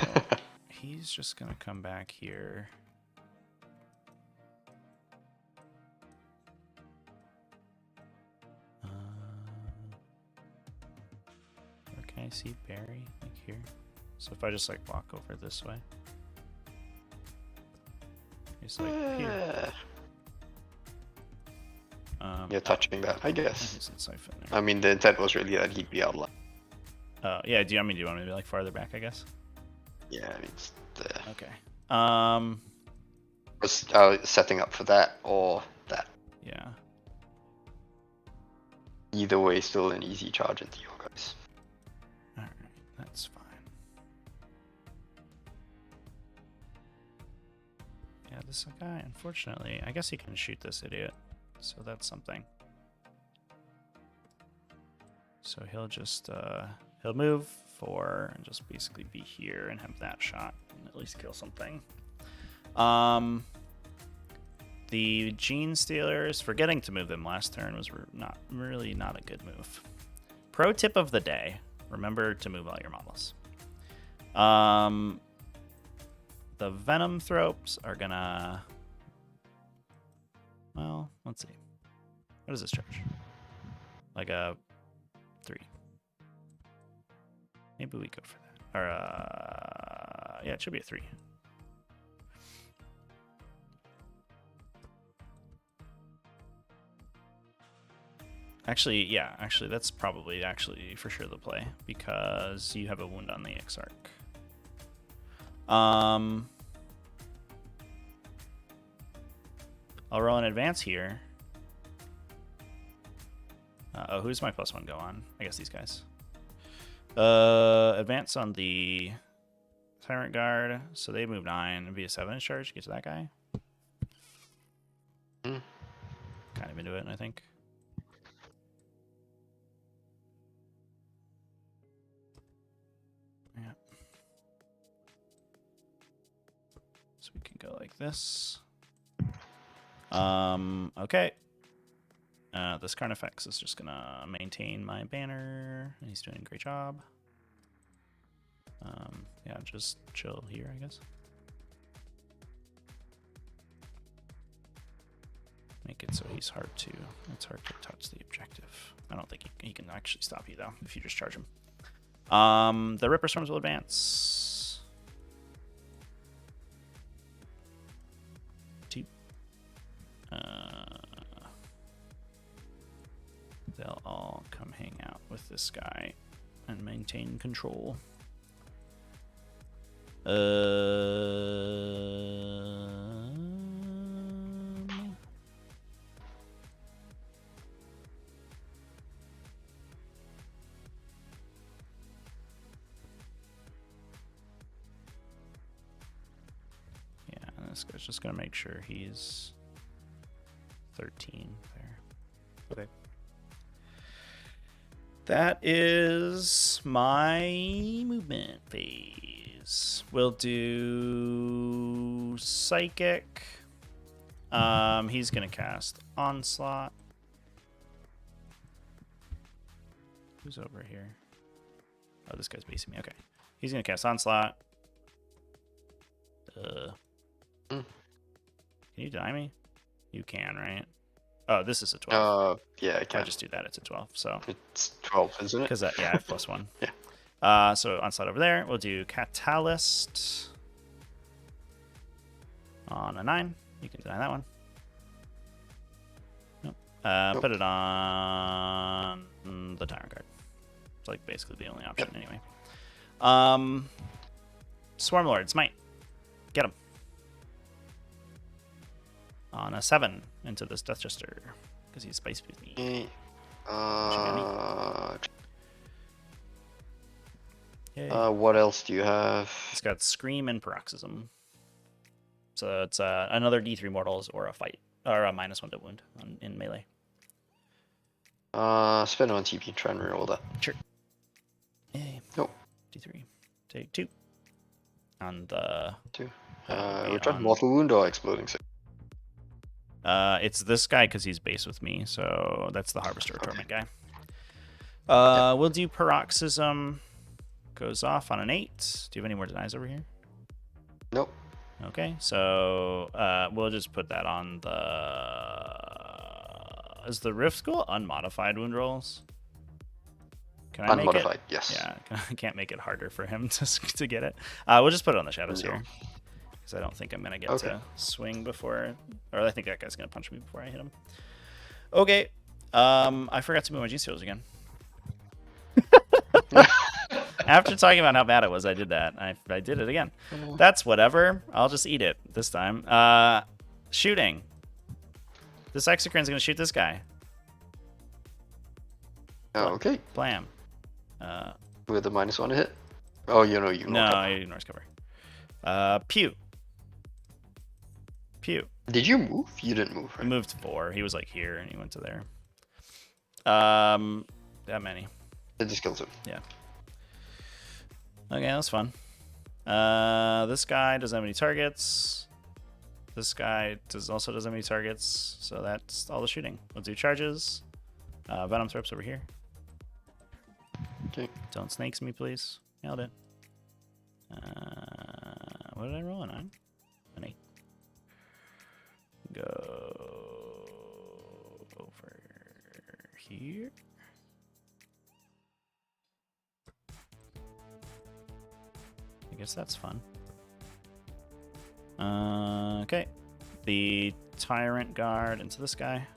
B: he's just going to come back here. Where can I see Barry? Like here. So if I just like walk over this way. He's like here.
A: You're touching that, I guess.
B: He's in Siphon there.
A: I mean, the intent was really that he'd be outlined.
B: Oh, yeah, do you want me to be like farther back, I guess?
A: Yeah, I mean, it's the...
B: Okay.
A: Was setting up for that or that.
B: Yeah.
A: Either way, still an easy charge into you guys.
B: Alright, that's fine. Yeah, this guy, unfortunately, I guess he can shoot this idiot. So that's something. So he'll just, he'll move 4 and just basically be here and have that shot and at least kill something. The Gene Stealers, forgetting to move them last turn was not a good move. Pro tip of the day, remember to move all your models. The Venom Thropes are gonna... Well, let's see. What does this charge? Like a 3. Maybe we go for that. Or, yeah, it should be a 3. Actually, yeah, that's probably for sure the play because you have a wound on the Exarch. I'll roll an advance here. Oh, who's my +1 go on? I guess these guys. Advance on the Tyrant Guard, so they move 9. It'd be a 7-inch charge to get to that guy. Kind of into it, I think. go like this. Okay. This Carnifex is just gonna maintain my banner. He's doing a great job. Yeah, just chill here, I guess. Make it so it's hard to touch the objective. I don't think he can actually stop you though if you just charge him. The Ripper Storms will advance. 2. They'll all come hang out with this guy and maintain control. This guy's just gonna make sure he's 13 there. Okay. That is my movement phase. We'll do Psychic. He's gonna cast Onslaught. Who's over here? Oh, this guy's basing me. Okay. He's gonna cast Onslaught. Can you deny me? You can, right? Oh, this is a 12.
A: Yeah, I can.
B: I just do that. It's a 12. So
A: It's 12, isn't it?
B: because yeah, I have +1.
A: Yeah.
B: So Onslaught over there. We'll do Catalyst on a 9. You can deny that one. Nope.
A: Nope.
B: Put it on the Tyrant card. It's like basically the only option anyway. Swarmlord, Smite. Get him. On a 7 into this Death Jester because he's spiced with me.
A: What else do you have?
B: It's got Scream and Paroxysm. So it's another D3 mortals or a fight or a -1 to wound in melee.
A: Spin on TP. Try and reroll that.
B: Sure. Yay.
A: Nope.
B: D3. Take 2. On the
A: 2. Which one? Mortal wound or exploding sick?
B: It's this guy because he's base with me, so that's the Harvester Torment guy. We'll do Paroxysm. Goes off on an 8. Do you have any more denies over here?
A: Nope.
B: Okay, so we'll just put that on the... Is the Rift School unmodified wound rolls? Can I make it?
A: Unmodified, yes.
B: Yeah, I can't make it harder for him to get it. We'll just put it on the Shadows here. Because I don't think I'm going to get to swing before... Or I think that guy's going to punch me before I hit him. Okay. I forgot to move my G-Steals again. After talking about how bad it was, I did that. I did it again. That's whatever. I'll just eat it this time. Shooting. This Exocrine's going to shoot this guy.
A: Okay.
B: Blam.
A: With a -1 to hit? Oh, you know, you
B: No, he ignores cover. Pew. Pew.
A: Did you move? You didn't move,
B: He
A: right?
B: moved 4. He was like here and he went to there. That many.
A: It just kills him.
B: Yeah. Okay, that's fun. This guy doesn't have any targets. This guy also doesn't have any targets. So that's all the shooting. We'll do charges. Venom Throps over here.
A: Okay.
B: Don't snakes me, please. Nailed it. What did I roll? A 9? An 8. Go over here. I guess that's fun. Okay. The Tyrant Guard into this guy.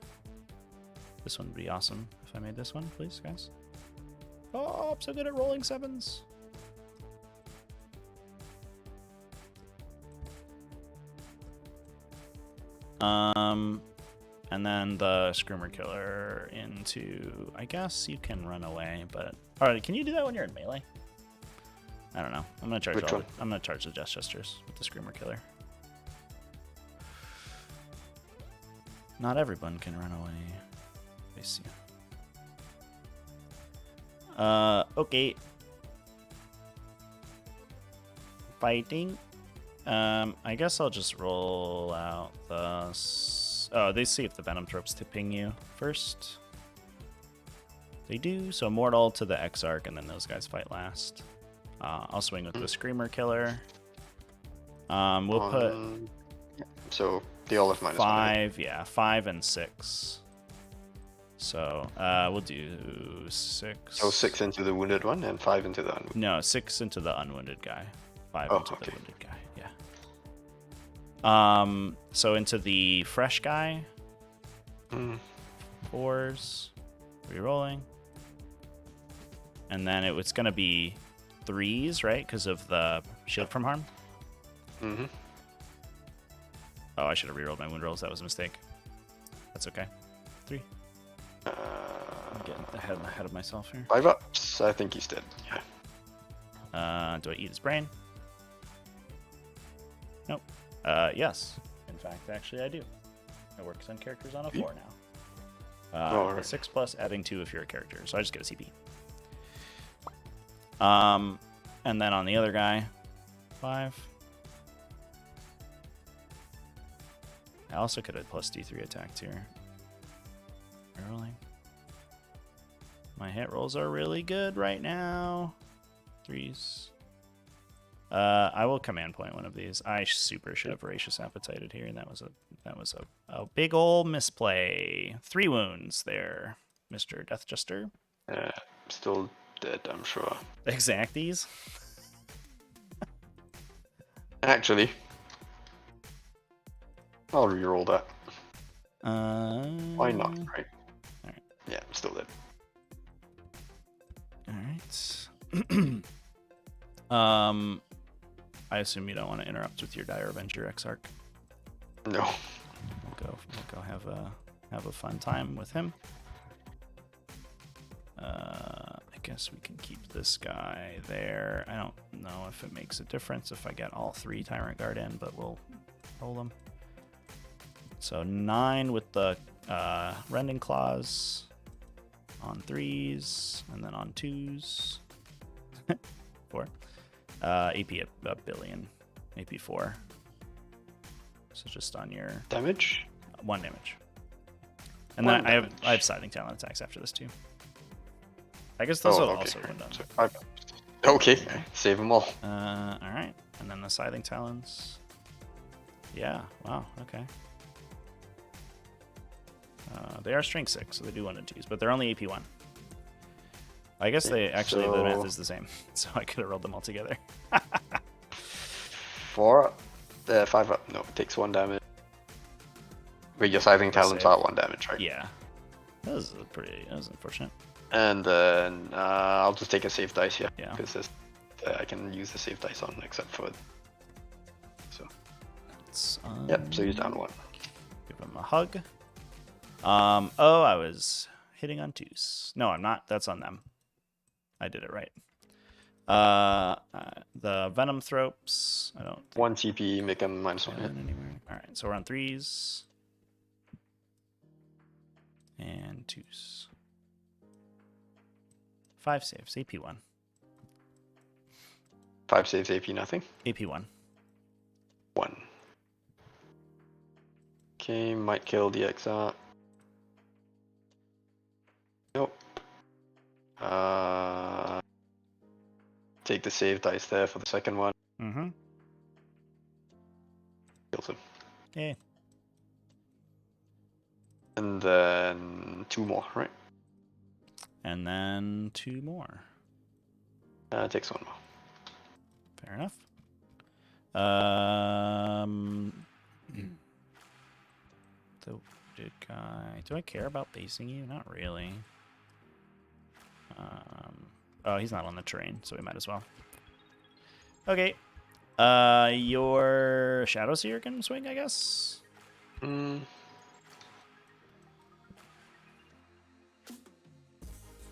B: This one would be awesome if I made this one, please, guys. Oh, I'm so good at rolling 7s. And then the Screamer Killer into... I guess you can run away, but... Alright, can you do that when you're in melee? I don't know. I'm gonna charge I'm gonna charge the Death Jesters with the Screamer Killer. Not everyone can run away. I see. Okay. Fighting. I guess I'll just roll out the... Oh, they see if the Venom Thrope's tipping you first. They do, so Mortal to the Exarch, and then those guys fight last. I'll swing with the Screamer Killer. We'll put...
A: So they all have -1.
B: 5, yeah, 5 and 6. So we'll do 6.
A: So 6 into the wounded one and 5 into the unwounded.
B: No, 6 into the unwounded guy. 5
A: Oh,
B: into
A: okay.
B: the wounded guy, yeah. So into the fresh guy. 4s. Rerolling. And then it's going to be 3s, right? Because of the shield from harm?
A: Mm-hmm.
B: Oh, I should have rerolled my wound rolls. That was a mistake. That's okay. 3. I'm getting ahead of myself here.
A: 5 ups. I think he's dead. Yeah.
B: Do I eat his brain? Nope. Yes. In fact, actually, I do. It works on characters on a 4 now.
A: Right.
B: 6 plus, adding 2 if you're a character. So I just get a CP. And then on the other guy, 5. I also could have plus D3 attacked here. Rolling. My hit rolls are really good right now. 3s. I will command point one of these. I super should have Voracious Appetited here, and that was a big old misplay. 3 wounds there, Mr. Death Juster.
A: Still dead, I'm sure.
B: Exacties.
A: Actually, I'll reroll that. Why not, right?
B: Alright.
A: Yeah, I'm still dead.
B: Alright. I assume you don't want to interrupt with your Dire Avenger Exarch.
A: No.
B: We'll go have a fun time with him. I guess we can keep this guy there. I don't know if it makes a difference if I get all 3 Tyrant Guard in, but we'll roll them. So 9 with the Rending Claws on 3s, and then on 2s. 4. AP a billion. AP 4. So just on your
A: Damage?
B: 1 damage. And
A: One
B: then I
A: damage.
B: have Scything Talon attacks after this too. I guess those will
A: okay.
B: also win them.
A: So 5 ups. Okay, save them all.
B: Alright. And then the Scything Talons. Yeah, wow, okay. They are strength 6, so they do 1 and 2s, but they're only AP 1. I guess the math is the same, so I could have rolled them all together.
A: 4 up. 5 up. No, it takes 1 damage. Wait, your Scything Talons
B: save.
A: are 1 damage, right?
B: Yeah. That was unfortunate.
A: And then I'll just take a save dice here.
B: Yeah.
A: Because I can use the save dice on except for... So, yep, so he's down 1.
B: Give him a hug. Oh, I was hitting on 2s. No, I'm not. That's on them. I did it right. The Venom Thropes. I don't think
A: 1 TP, make him -1 hit.
B: anywhere. All right, so we're on 3s and 2s. 5 saves. AP 1.
A: 5 saves, AP nothing.
B: AP 1.
A: 1. Okay, might kill the Exarch. Nope. Take the save dice there for the second one.
B: Mm-hmm.
A: Kills him.
B: Yeah.
A: And then 2 more, right?
B: And then 2 more.
A: Takes 1 more.
B: Fair enough. The wounded guy. Do I care about basing you? Not really. Oh, he's not on the terrain, so we might as well. Okay. Your Shadow Seer can swing, I guess.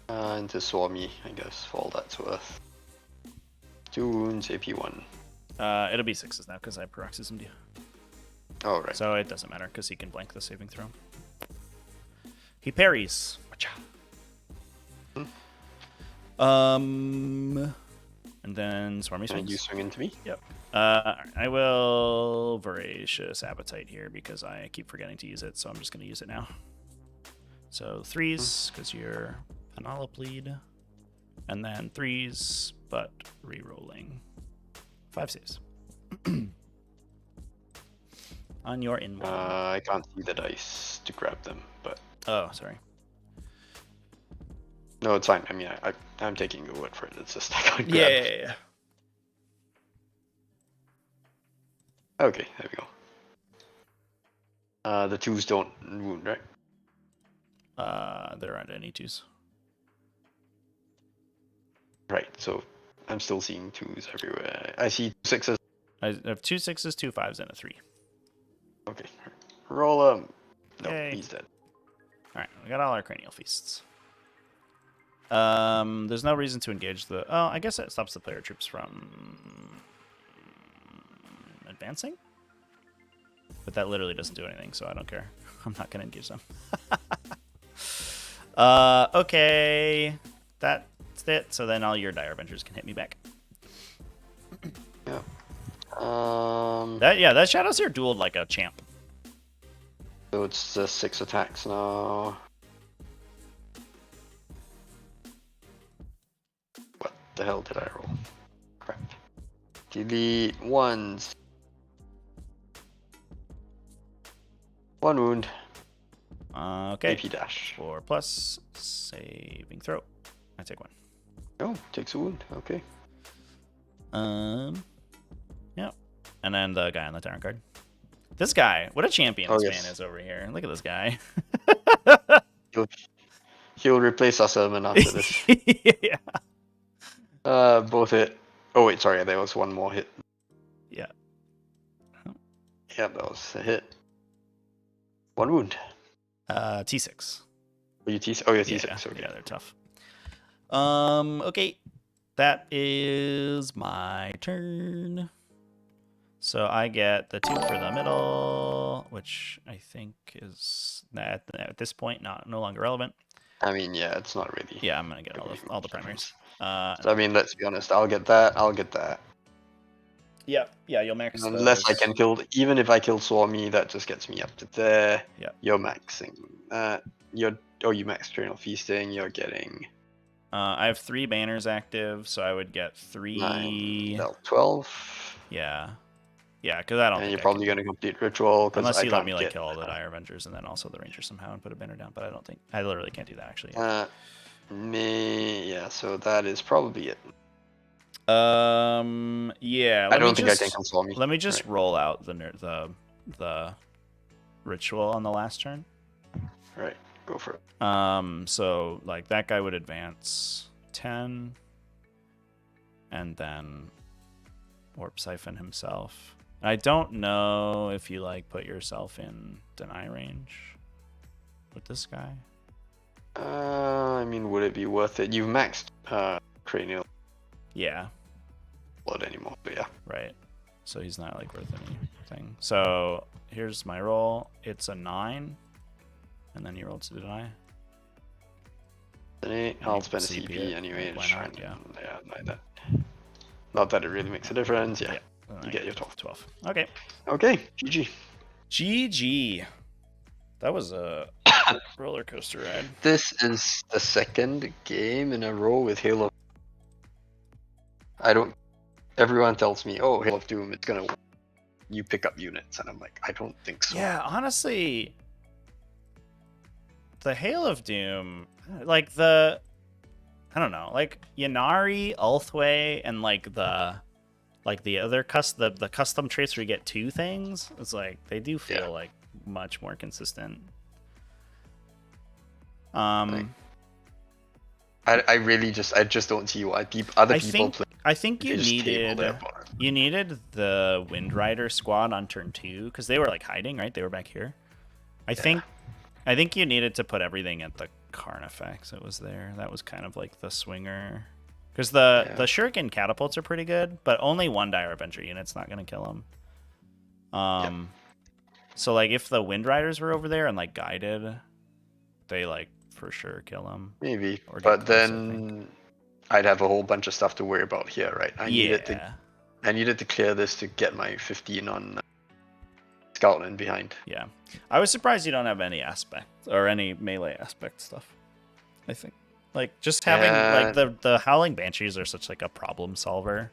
A: Into Swami, I guess, for all that's worth. 2 wounds, AP 1.
B: It'll be 6s now because I paroxysmed you.
A: Oh, right.
B: So it doesn't matter because he can blank the saving throw. He parries. And then Swarmy
A: And
B: swings.
A: you swing into me.
B: Yep. I will Voracious Appetite here because I keep forgetting to use it, so I'm just going to use it now. So 3s, because you're Panopleed. And then 3s, but re-rolling. 5 saves. On your in one.
A: I can't see the dice to grab them, but
B: Oh, sorry.
A: no, it's fine. I mean, I'm taking your word for it. It's just I can't grab.
B: Yeah.
A: Okay, there we go. The 2s don't wound, right?
B: There aren't any 2s.
A: Right. So I'm still seeing 2s everywhere. I see 6s.
B: I have 2 6s, 2 5s, and a 3.
A: Okay. Roll him. No,
B: Yay.
A: he's dead.
B: Alright, we got all our cranial feasts. There's no reason to engage the... Oh, I guess it stops the player troops from... advancing? But that literally doesn't do anything, so I don't care. I'm not going to engage them. Okay. That's it. So then all your Dire Avengers can hit me back.
A: Yeah.
B: That Shadows here dueled like a champ.
A: So it's 6 attacks now. What the hell did I roll? Crap. Delete 1s. 1 wound.
B: Okay.
A: AP dash.
B: 4+, saving throw. I take 1.
A: Oh, takes a wound. Okay.
B: Yeah. And then the guy on the Tyrant card. This guy, what a champion this
A: yes.
B: man is over here. Look at this guy.
A: He'll replace Asserman after this.
B: Yeah.
A: Both hit. Oh wait, sorry, there was one more hit.
B: Yeah.
A: Yeah, that was a hit. 1 wound.
B: T6.
A: Oh, you T6. Oh, yeah,
B: Yeah,
A: T6. Okay.
B: yeah, they're tough. Okay. That is my turn. So I get the 2 for the middle, which I think is at this point no longer relevant.
A: I mean, yeah, it's not really.
B: Yeah, I'm gonna get all the primaries.
A: So, I mean, let's be honest. I'll get that. I'll get that.
B: Yeah, you'll max
A: Unless I can kill. Even if I kill Swami, that just gets me up to there.
B: Yeah.
A: You're maxing that. You max Cranial Feasting. You're getting.
B: I have 3 banners active, so I would get 3.
A: 9, 12.
B: Yeah, because I don't.
A: And
B: think
A: you're
B: I
A: probably
B: can...
A: going to complete Ritual.
B: Unless you
A: I
B: let me
A: can't
B: like
A: get,
B: kill all the Dire Avengers and then also the Ranger somehow and put a banner down, but I don't think I literally can't do that actually.
A: Yeah, so that is probably it.
B: Yeah.
A: I don't think I can console me.
B: Let me just roll out the ritual on the last turn.
A: Right, go for it.
B: So like that guy would advance 10, and then Warp Siphon himself. I don't know if you like put yourself in deny range with this guy.
A: I mean, would it be worth it? You've maxed Cranial
B: Yeah.
A: Blood anymore, but yeah.
B: Right. So he's not like worth anything. So here's my roll. It's a 9, and then you roll to deny.
A: An 8. I'll spend a CP anyway.
B: Why not? Yeah.
A: Like that. Not that it really makes a difference. Yeah. You get your 12.
B: 12. Okay.
A: Okay, GG.
B: GG. That was a roller coaster ride.
A: This is the second game in a row with Halo. Everyone tells me, oh, Halo of Doom, it's gonna win. You pick up units, and I'm like, I don't think so.
B: Yeah, honestly, the Hail of Doom, like I don't know, like Yanari, Ulthway, and like the other the custom traits where you get 2 things. It's like they do feel like much more consistent.
A: I just don't see why other people play.
B: I think you needed the Wind Rider squad on turn 2 because they were like hiding, right? They were back here. I think you needed to put everything at the Carnifex. It was there. That was kind of like the swinger. Because the Shuriken catapults are pretty good, but only 1 Dire Avenger unit's not going to kill them. So like if the Wind Riders were over there and like guided, they like for sure kill them.
A: Maybe,
B: Or get
A: but
B: close,
A: then I'd have a whole bunch of stuff to worry about here, right? I needed to clear this to get my 15 on Scotland behind.
B: Yeah. I was surprised you don't have any aspect or any melee aspect stuff. I think. Like just having like the Howling Banshees are such like a problem solver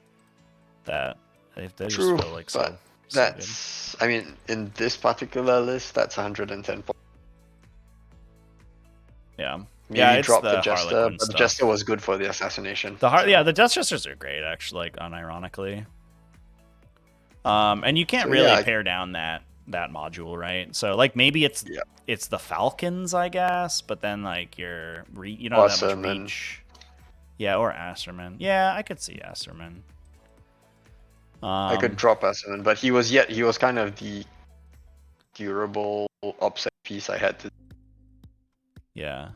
B: that they just
A: True,
B: feel like
A: but that's I mean, in this particular list, that's 110 points.
B: Yeah.
A: Maybe
B: yeah, it's
A: drop
B: the
A: the Jester,
B: Harlequin
A: but the
B: stuff.
A: Jester was good for the assassination.
B: Yeah, the Death Jesters are great, actually, like unironically. And you can't really pare down that module, right? So like maybe it's the Falcons, I guess, but then like you don't have that much reach. Yeah, or Asserman. Yeah, I could see Asserman.
A: I could drop Asserman, but he was kind of the durable upset piece I had to.
B: Yeah.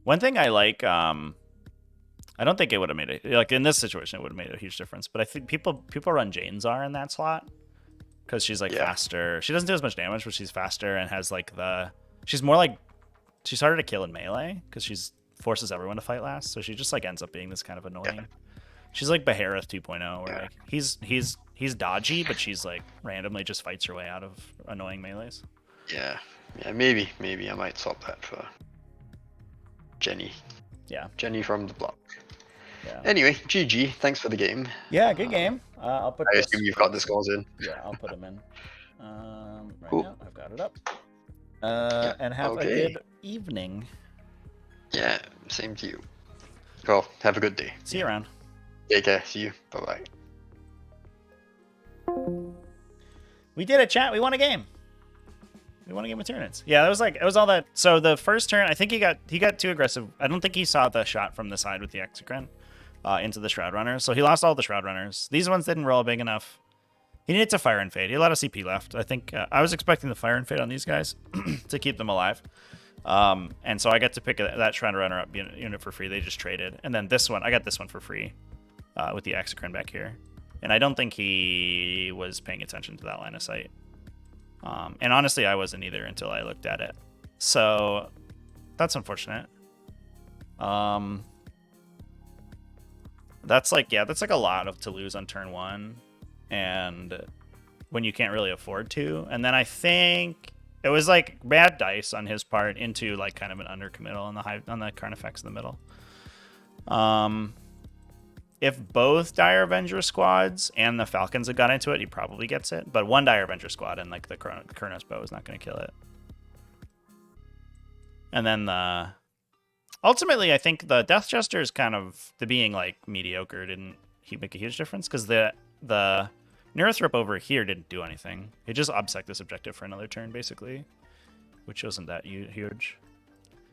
B: One thing I like, I don't think it would have made it like in this situation. It would have made a huge difference. But I think people run Janezar in that slot because she's like faster. She doesn't do as much damage, but she's faster and has like she's harder to kill in melee because she's forces everyone to fight last. So she just like ends up being this kind of annoying. Yeah. She's like Behareth 2.0, where like he's dodgy, but she's like randomly just fights her way out of annoying melees.
A: Yeah, maybe I might swap that for Jenny.
B: Yeah.
A: Jenny from the block. Yeah. Anyway, GG. Thanks for the game.
B: Yeah, good game. I'll put.
A: I assume you've got the scores in.
B: Yeah, I'll put them in. Now I've got it up. And have a good evening.
A: Yeah, same to you. Cool. Have a good day.
B: See you around.
A: Take care. See you. Bye bye.
B: We did it, chat. We won a game. We won a game of Tyranids. Yeah, it was all that. So the first turn, I think he got too aggressive. I don't think he saw the shot from the side with the Exocrine into the Shroud Runners. So he lost all the Shroud Runners. These ones didn't roll big enough. He needed to Fire and Fade. He had a lot of CP left. I think I was expecting the Fire and Fade on these guys to keep them alive. And so I got to pick that Shroud Runner up unit for free. They just traded. And then this one, I got this one for free with the Exocrine back here. And I don't think he was paying attention to that line of sight. And honestly, I wasn't either until I looked at it. So that's unfortunate. That's like a lot to lose on turn one. And when you can't really afford to. And then I think it was like bad dice on his part into like kind of an undercommittal on the Carnifex in the middle. If both Dire Avenger squads and the Falcons had got into it, he probably gets it. But one Dire Avenger squad and like the Kurnos bow is not going to kill it. And then ultimately, I think the Death Jester is kind of being like mediocre didn't make a huge difference because the Neurothrop over here didn't do anything. It just obsec this objective for another turn basically, which wasn't that huge.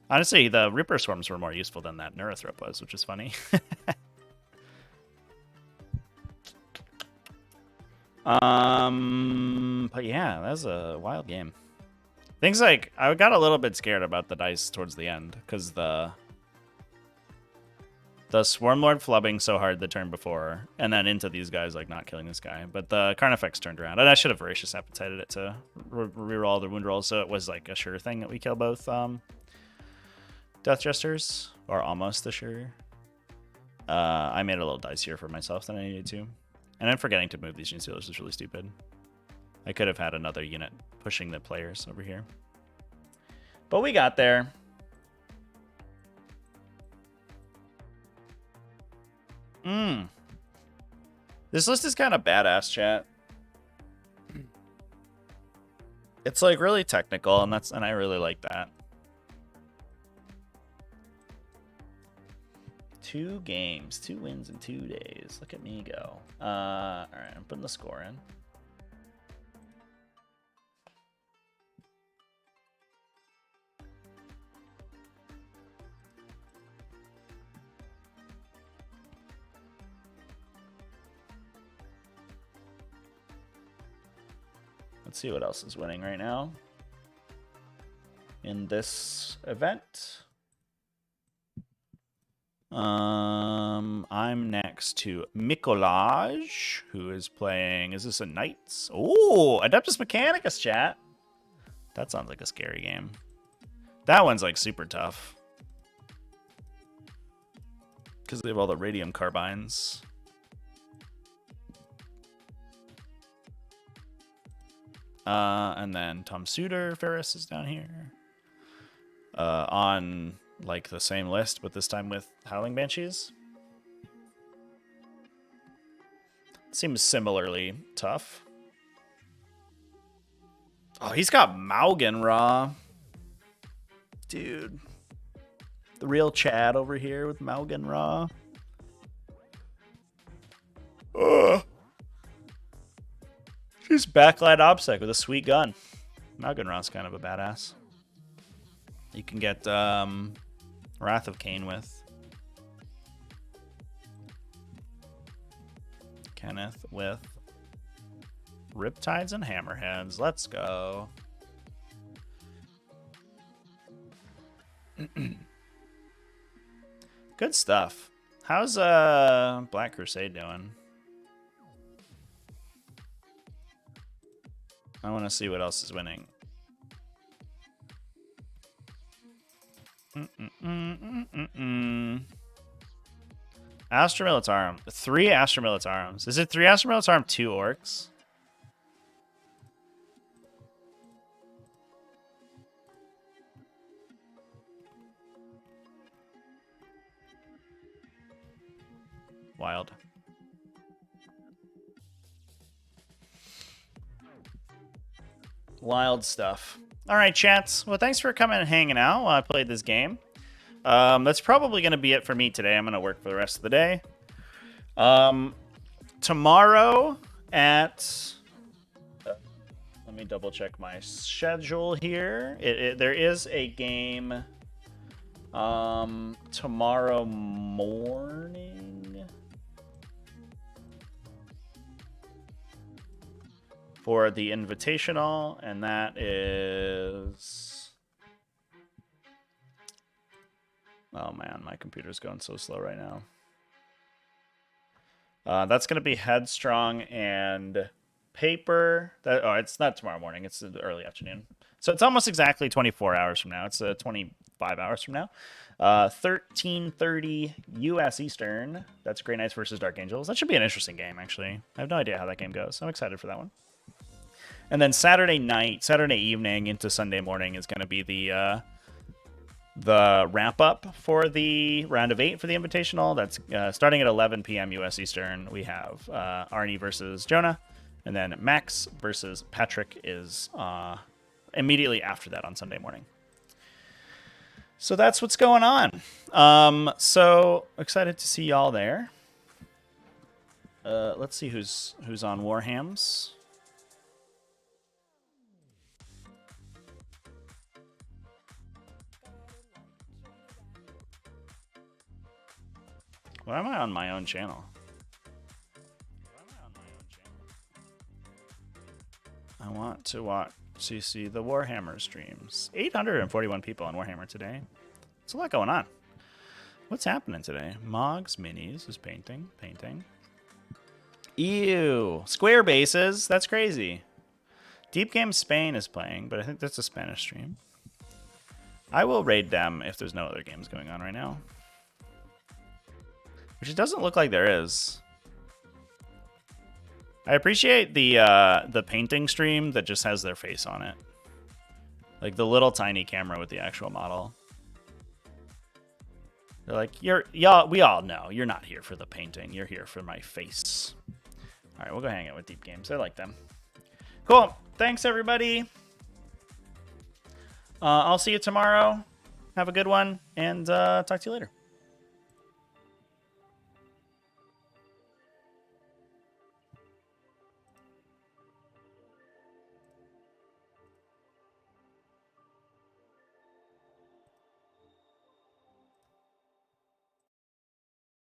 B: Honestly, the Reaper Swarms were more useful than that Neurothrop was, which is funny. But yeah, that was a wild game. Things like I got a little bit scared about the dice towards the end because the Swarmlord flubbing so hard the turn before, and then into these guys like not killing this guy. But the Carnifex turned around, and I should have Voracious Appetited it to reroll the wound rolls, so it was like a sure thing that we kill both Death Jesters, or almost a sure. I made it a little dicier for myself than I needed to. And I'm forgetting to move these Gene Stealers is really stupid. I could have had another unit pushing the players over here. But we got there. This list is kind of badass, chat. It's like really technical, and I really like that. 2 games, 2 wins in 2 days. Look at me go. All right, I'm putting the score in. Let's see what else is winning right now in this event. I'm next to Mikolaj, who is playing. Is this a Knights? Oh, Adeptus Mechanicus, chat. That sounds like a scary game. That one's like super tough. Because they have all the radium carbines. And then Tom Suter, Ferris is down here. On like the same list, but this time with Howling Banshees. Seems similarly tough. Oh, he's got Maugan Raw. Dude. The real Chad over here with Maugan Raw. Ugh. She's backlight OBSEC with a sweet gun. Maugan Raw's kind of a badass. You can get Wrath of Cain with. Kenneth with Riptides and Hammerheads. Let's go. Good stuff. How's Black Crusade doing? I want to see what else is winning. Astra Militarum. 3 Astra Militarums. Is it 3 Astra Militarum, 2 Orcs? Wild. Wild stuff. All right, chats. Well, thanks for coming and hanging out while I played this game. That's probably going to be it for me today. I'm going to work for the rest of the day. Tomorrow at... let me double check my schedule here. There is a game tomorrow morning for the Invitational, and that is... Oh man, my computer's going so slow right now. That's going to be Headstrong and Paper. It's not tomorrow morning. It's the early afternoon. So it's almost exactly 24 hours from now. It's 25 hours from now. 13:30 U.S. Eastern. That's Grey Knights versus Dark Angels. That should be an interesting game, actually. I have no idea how that game goes. I'm excited for that one. And then Saturday evening into Sunday morning is going to be the wrap up for the round of 8 for the Invitational. That's starting at 11 p.m. U.S. Eastern. We have Arnie versus Jonah, and then Max versus Patrick is immediately after that on Sunday morning. So that's what's going on. So excited to see y'all there. Let's see who's on Warhams. Why am I on my own channel? I want to see the Warhammer streams. 841 people on Warhammer today. There's a lot going on. What's happening today? Moggs Minis is painting. Ew. Square bases. That's crazy. Deep Game Spain is playing, but I think that's a Spanish stream. I will raid them if there's no other games going on right now. Which it doesn't look like there is. I appreciate the painting stream that just has their face on it. Like the little tiny camera with the actual model. They're like, y'all, we all know you're not here for the painting. You're here for my face. All right, we'll go hang out with Deep Games. I like them. Cool. Thanks, everybody. I'll see you tomorrow. Have a good one, and talk to you later.